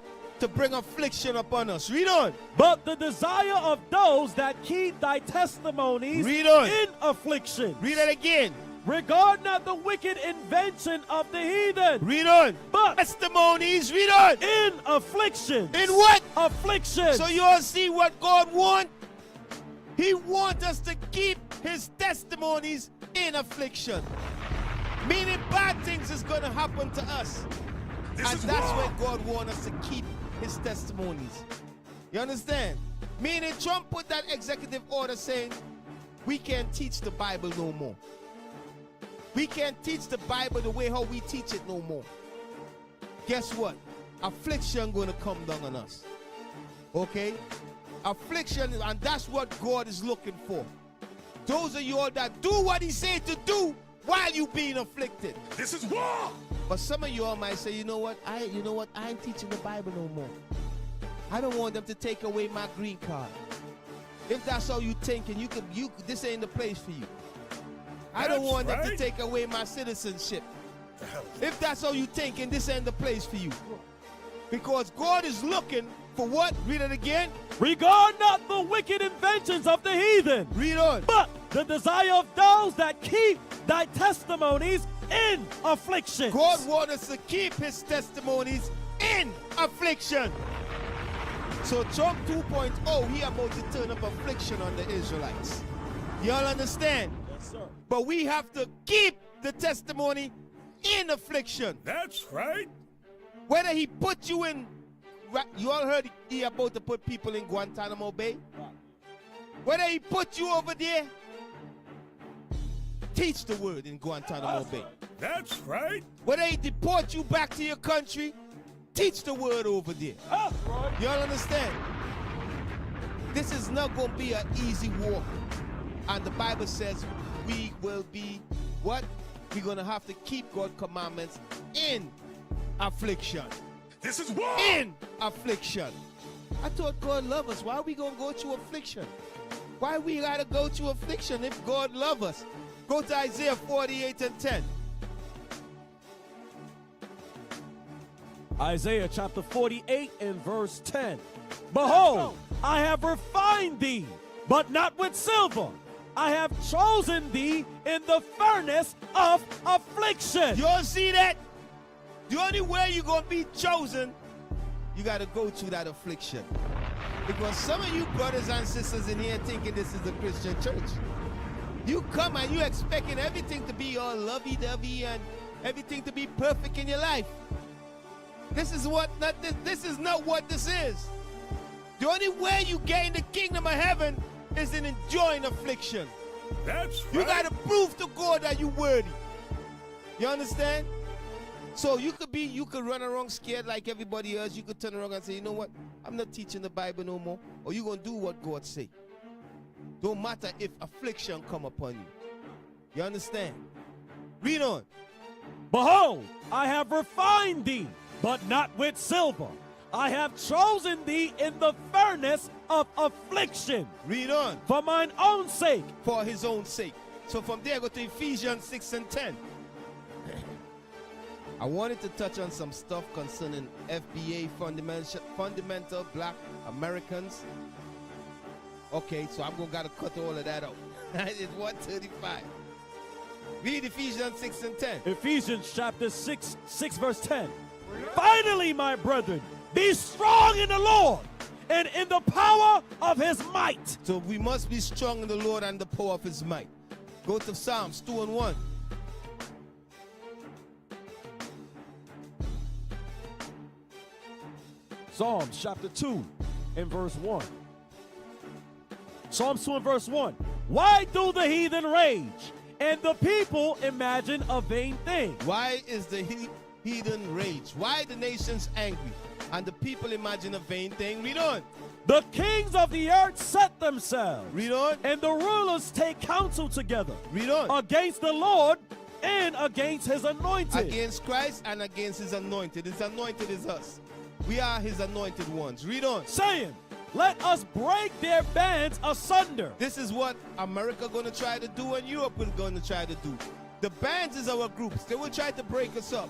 B: to bring affliction upon us. Read on.
C: But the desire of those that keep thy testimonies
B: Read on.
C: in affliction.
B: Read it again.
C: Regard not the wicked invention of the heathen.
B: Read on.
C: But
B: testimonies. Read on.
C: In affliction.
B: In what?
C: Affliction.
B: So you all see what God wants? He wants us to keep his testimonies in affliction. Meaning bad things is going to happen to us. And that's where God wants us to keep his testimonies. You understand? Meaning Trump put that executive order saying we can't teach the Bible no more. We can't teach the Bible the way how we teach it no more. Guess what? Affliction going to come down on us. Okay? Affliction, and that's what God is looking for. Those of you all that do what he said to do while you being afflicted. This is war. But some of you all might say, you know what? I ain't teaching the Bible no more. I don't want them to take away my green card. If that's how you thinking, this ain't the place for you. I don't want them to take away my citizenship. If that's how you thinking, this ain't the place for you. Because God is looking for what? Read it again.
C: Regard not the wicked inventions of the heathen.
B: Read on.
C: But the desire of those that keep thy testimonies in affliction.
B: God wants us to keep his testimonies in affliction. So Trump 2.0, he about to turn up affliction on the Israelites. Y'all understand?
C: Yes, sir.
B: But we have to keep the testimony in affliction.
C: That's right.
B: Whether he put you in, you all heard he about to put people in Guantanamo Bay? Whether he put you over there, teach the word in Guantanamo Bay.
C: That's right.
B: Whether he deport you back to your country, teach the word over there. Y'all understand? This is not going to be an easy walk. And the Bible says we will be what? We're going to have to keep God's commandments in affliction.
C: This is war.
B: In affliction. I thought God loved us. Why are we going to go through affliction? Why we got to go through affliction if God loves us? Go to Isaiah 48 and 10.
C: Isaiah chapter 48 and verse 10. Behold, I have refined thee, but not with silver. I have chosen thee in the furnace of affliction.
B: You all see that? The only way you're going to be chosen, you got to go through that affliction. Because some of you brothers and sisters in here thinking this is a Christian church. You come and you expecting everything to be all lovey-dovey and everything to be perfect in your life. This is not what this is. The only way you gain the kingdom of heaven is in enjoying affliction.
C: That's right.
B: You got to prove to God that you're worthy. You understand? So you could run around scared like everybody else. You could turn around and say, you know what? I'm not teaching the Bible no more. Or you're going to do what God say. Don't matter if affliction come upon you. You understand? Read on.
C: Behold, I have refined thee, but not with silver. I have chosen thee in the furnace of affliction.
B: Read on.
C: For mine own sake.
B: For his own sake. So from there, go to Ephesians 6 and 10. I wanted to touch on some stuff concerning FBA, fundamental black Americans. Okay, so I'm going to got to cut all of that out. It's 135. Read Ephesians 6 and 10.
C: Ephesians chapter 6 verse 10. Finally, my brethren, be strong in the Lord and in the power of his might.
B: So we must be strong in the Lord and the power of his might. Go to Psalms 2 and 1.
C: Psalms chapter 2 and verse 1. Psalms 2 and verse 1. Why do the heathen rage and the people imagine a vain thing?
B: Why is the heathen rage? Why the nations angry and the people imagine a vain thing? Read on.
C: The kings of the earth set themselves.
B: Read on.
C: And the rulers take counsel together.
B: Read on.
C: Against the Lord and against his anointed.
B: Against Christ and against his anointed. His anointed is us. We are his anointed ones. Read on.
C: Saying, let us break their bands asunder.
B: This is what America going to try to do and Europe is going to try to do. The bands is our groups. They will try to break us up.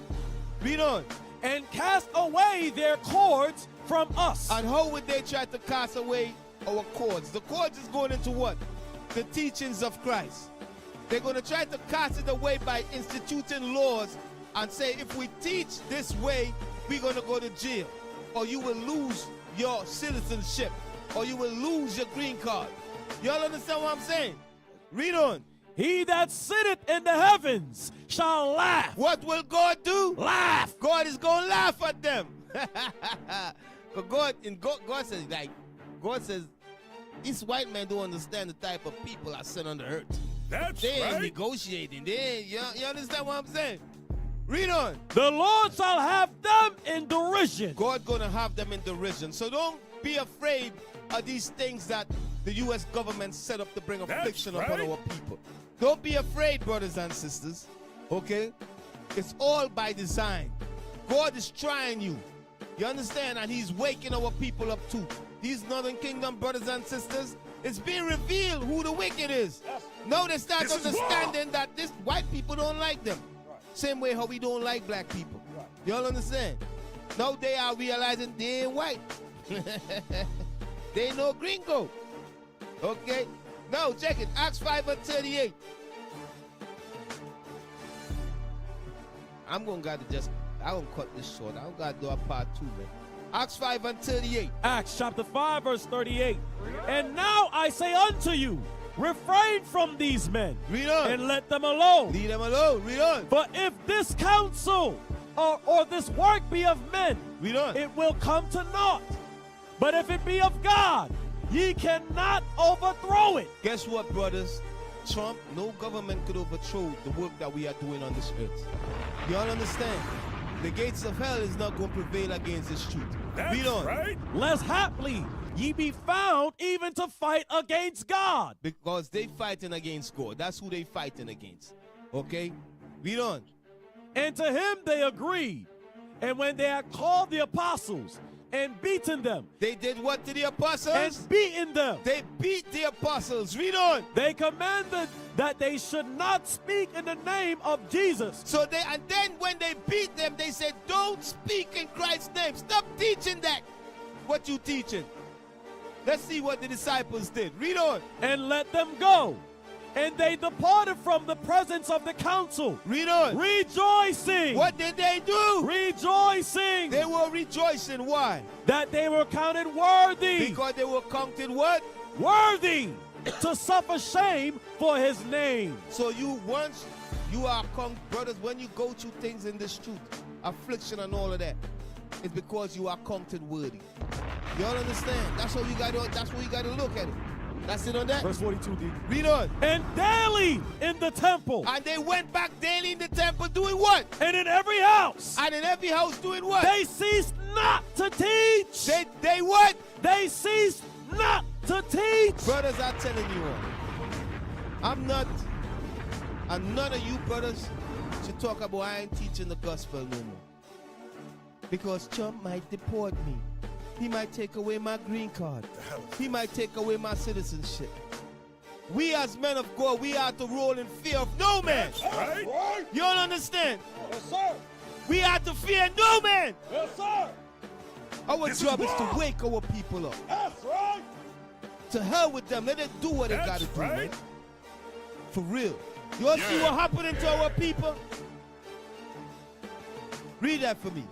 B: Read on.
C: And cast away their cords from us.
B: And how would they try to cast away our cords? The cords is going into what? The teachings of Christ. They're going to try to cast it away by instituting laws and say, if we teach this way, we're going to go to jail. Or you will lose your citizenship. Or you will lose your green card. Y'all understand what I'm saying? Read on.
C: He that sitteth in the heavens shall laugh.
B: What will God do?
C: Laugh.
B: God is going to laugh at them. But God says, like, God says, these white men don't understand the type of people I sent on the earth. They ain't negotiating. They ain't, you understand what I'm saying? Read on.
C: The Lord shall have them in derision.
B: God gonna have them in derision. So don't be afraid of these things that the U.S. government set up to bring affliction upon our people. Don't be afraid, brothers and sisters. Okay? It's all by design. God is trying you. You understand? And he's waking our people up too. These Northern Kingdom brothers and sisters, it's being revealed who the wicked is. Now they start understanding that this white people don't like them. Same way how we don't like black people. Y'all understand? Now they are realizing they ain't white. They ain't no gringo. Okay? Now check it. Acts 5 and 38. I'm gonna cut this short. I'm gonna do a part 2, man. Acts 5 and 38.
C: Acts chapter 5 verse 38. And now I say unto you, refrain from these men.
B: Read on.
C: And let them alone.
B: Leave them alone. Read on.
C: For if this counsel or this work be of men,
B: read on,
C: it will come to naught. But if it be of God, ye cannot overthrow it.
B: Guess what, brothers? Trump, no government could overthrow the work that we are doing on this earth. Y'all understand? The gates of hell is not going to prevail against this truth. Read on.
C: Right. Lest haply ye be found even to fight against God.
B: Because they fighting against God. That's who they fighting against. Okay? Read on.
C: And to him they agreed. And when they had called the apostles and beaten them.
B: They did what to the apostles?
C: And beaten them.
B: They beat the apostles. Read on.
C: They commanded that they should not speak in the name of Jesus.
B: So and then when they beat them, they said, don't speak in Christ's name. Stop teaching that. What you teaching? Let's see what the disciples did. Read on.
C: And let them go. And they departed from the presence of the council.
B: Read on.
C: Rejoicing.
B: What did they do?
C: Rejoicing.
B: They were rejoicing. Why?
C: That they were counted worthy.
B: Because they were counted what?
C: Worthy to suffer shame for his name.
B: So once you are brothers, when you go through things in this truth, affliction and all of that, it's because you are counted worthy. Y'all understand? That's what you got to look at it. That's it on that.
C: Verse 42, D.
B: Read on.
C: And daily in the temple.
B: And they went back daily in the temple doing what?
C: And in every house.
B: And in every house doing what?
C: They ceased not to teach.
B: They what?
C: They ceased not to teach.
B: Brothers, I'm telling you all. And none of you brothers should talk about I ain't teaching the gospel no more. Because Trump might deport me. He might take away my green card. He might take away my citizenship. We as men of God, we are to roll in fear of no man.
C: Right.
B: You don't understand?
C: Yes, sir.
B: We are to fear no man.
C: Yes, sir.
B: Our job is to wake our people up.
C: That's right.
B: To hell with them. Let them do what they got to do, man. For real. You all see what happening to our people? Read that for me.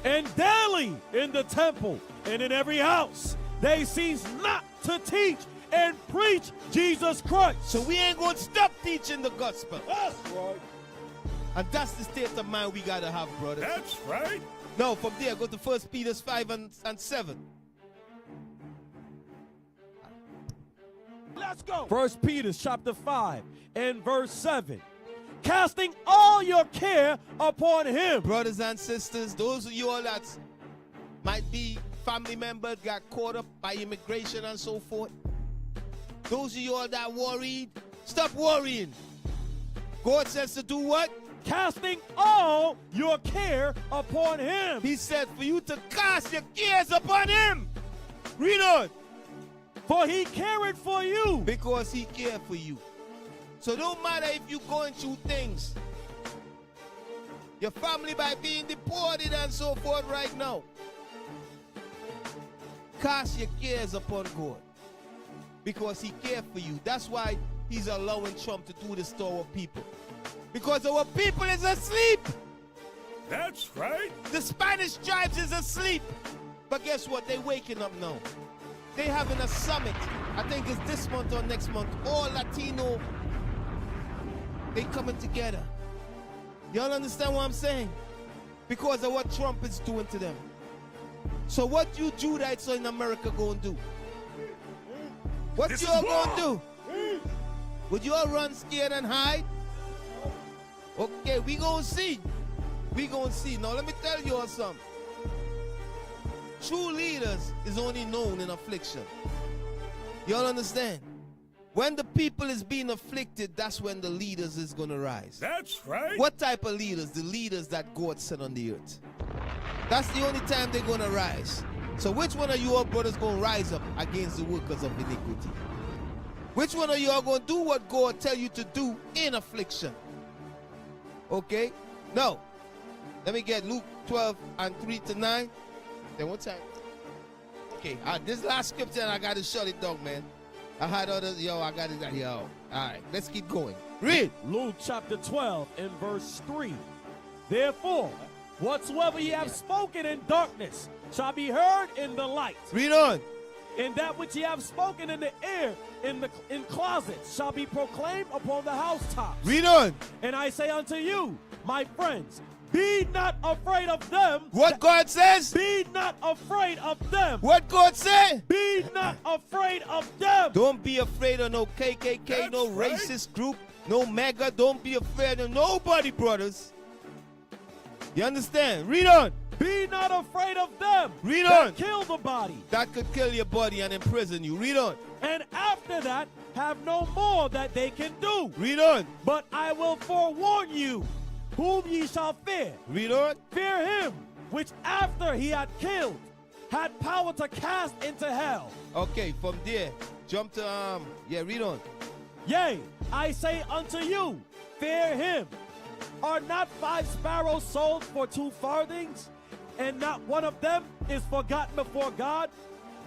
C: And daily in the temple and in every house, they cease not to teach and preach Jesus Christ.
B: So we ain't going to stop teaching the gospel.
C: That's right.
B: And that's the state of mind we got to have, brothers.
C: That's right.
B: No, from there, go to 1 Peter 5 and 7.
C: Let's go. 1 Peter chapter 5 and verse 7. Casting all your care upon him.
B: Brothers and sisters, those of you all that might be family members got caught up by immigration and so forth. Those of you all that worried, stop worrying. God says to do what?
C: Casting all your care upon him.
B: He said for you to cast your cares upon him. Read on.
C: For he cared for you.
B: Because he cared for you. So don't matter if you're going through things. Your family might be deported and so forth right now. Cast your cares upon God. Because he cared for you. That's why he's allowing Trump to do this to our people. Because our people is asleep.
C: That's right.
B: The Spanish tribes is asleep. But guess what? They're waking up now. They're having a summit. I think it's this month or next month. All Latino. They coming together. Y'all understand what I'm saying? Because of what Trump is doing to them. So what you Judites in America gonna do? What you all gonna do? Would you all run scared and hide? Okay, we gonna see. We gonna see. Now let me tell you all something. True leaders is only known in affliction. Y'all understand? When the people is being afflicted, that's when the leaders is gonna rise.
C: That's right.
B: What type of leaders? The leaders that God sent on the earth. That's the only time they're gonna rise. So which one of you all brothers gonna rise up against the workers of iniquity? Which one of you are gonna do what God tell you to do in affliction? Okay? No. Let me get Luke 12 and 3 to 9. Then what time? Okay, this last scripture, I gotta shut it down, man. I had others, I got it, All right, let's keep going. Read.
C: Luke chapter 12 and verse 3. Therefore, whatsoever ye have spoken in darkness shall be heard in the light.
B: Read on.
C: And that which ye have spoken in the air, in closets, shall be proclaimed upon the housetops.
B: Read on.
C: And I say unto you, my friends, be not afraid of them.
B: What God says?
C: Be not afraid of them.
B: What God said?
C: Be not afraid of them.
B: Don't be afraid of no KKK,
C: That's
B: no
C: right.
B: racist group, no MAGA. Don't be afraid of nobody, brothers. You understand? Read on.
C: Be not afraid of them.
B: Read
C: that
B: on.
C: Kill the body.
B: That could kill your body and imprison you. Read on.
C: And after that, have no more that they can do.
B: Read on.
C: But I will forewarn you, whom ye shall fear.
B: Read on.
C: Fear him, which after he had killed, had power to cast into hell.
B: Okay, from there, jump to, read on.
C: Yea, I say unto you, fear him. Are not 5 sparrows sold for 2 farthings? And not one of them is forgotten before God?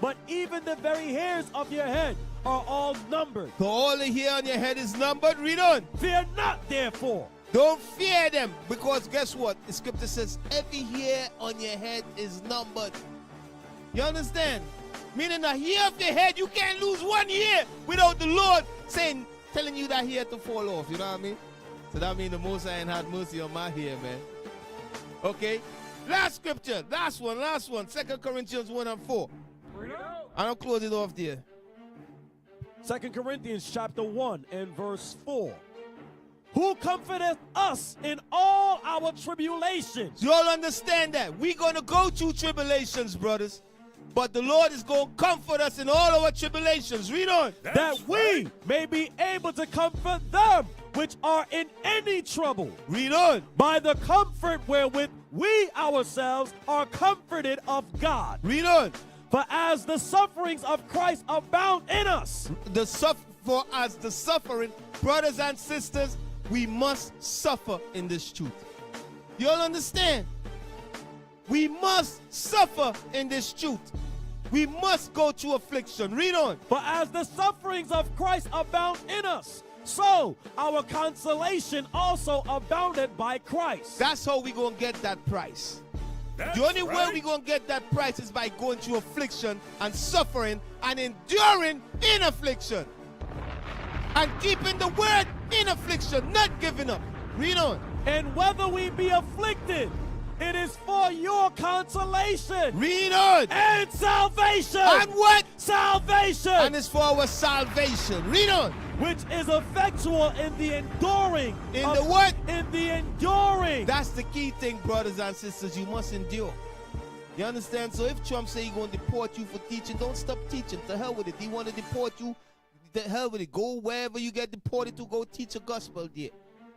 C: But even the very hairs of your head are all numbered.
B: So all the hair on your head is numbered? Read on.
C: Fear not, therefore.
B: Don't fear them, because guess what? The scripture says every hair on your head is numbered. You understand? Meaning the hair of your head, you can't lose 1 hair without the Lord telling you that hair to fall off. You know what I mean? So that means the Most High ain't had mercy on my hair, man. Okay? Last scripture, last one. 2 Corinthians 1 and 4. I don't close it off there.
C: 2 Corinthians chapter 1 and verse 4. Who comforteth us in all our tribulations.
B: You all understand that? We're going to go through tribulations, brothers. But the Lord is going to comfort us in all our tribulations. Read on.
C: That we may be able to comfort them which are in any trouble.
B: Read on.
C: By the comfort wherewith we ourselves are comforted of God.
B: Read on.
C: For as the sufferings of Christ abound in us.
B: For as the suffering, brothers and sisters, we must suffer in this truth. You all understand? We must suffer in this truth. We must go through affliction. Read on.
C: For as the sufferings of Christ abound in us, so our consolation also abounded by Christ.
B: That's how we're going to get that price. The only way we're going to get that price is by going through affliction and suffering and enduring in affliction. And keeping the word in affliction, not giving up. Read on.
C: And whether we be afflicted, It is for your consolation.
B: Read on.
C: And salvation.
B: And what?
C: Salvation.
B: And it's for our salvation. Read on.
C: Which is effectual in the enduring.
B: In the what?
C: In the enduring.
B: That's the key thing, brothers and sisters. You must endure. You understand? So if Trump say he's going to deport you for teaching, don't stop teaching. To hell with it. He want to deport you. The hell with it. Go wherever you get deported to, go teach a gospel there.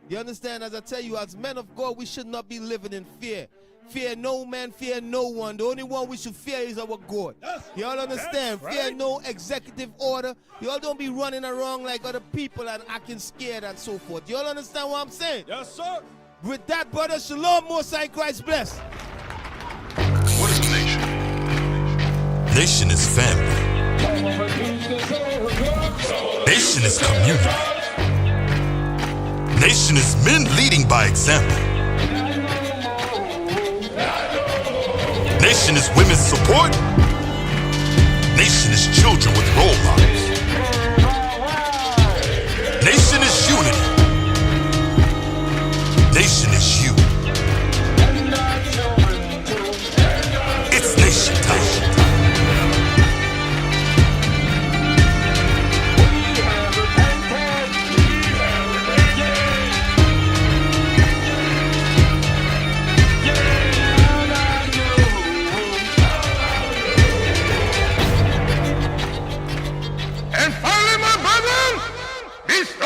B: You understand? As I tell you, as men of God, we should not be living in fear. Fear no man, fear no one. The only one we should fear is our God. Y'all understand?
C: Right.
B: Fear no executive order. Y'all don't be running around like other people and acting scared and so forth. Y'all understand what I'm saying?
C: Yes, sir.
B: With that, brother, shalom, Most High Christ bless.
Q: What is a nation? Nation is family. Nation is community. Nation is men leading by example. Nation is women's support. Nation is children with role models. Nation is unity. Nation is you. It's nation time.
I: And finally, my brethren, be strong.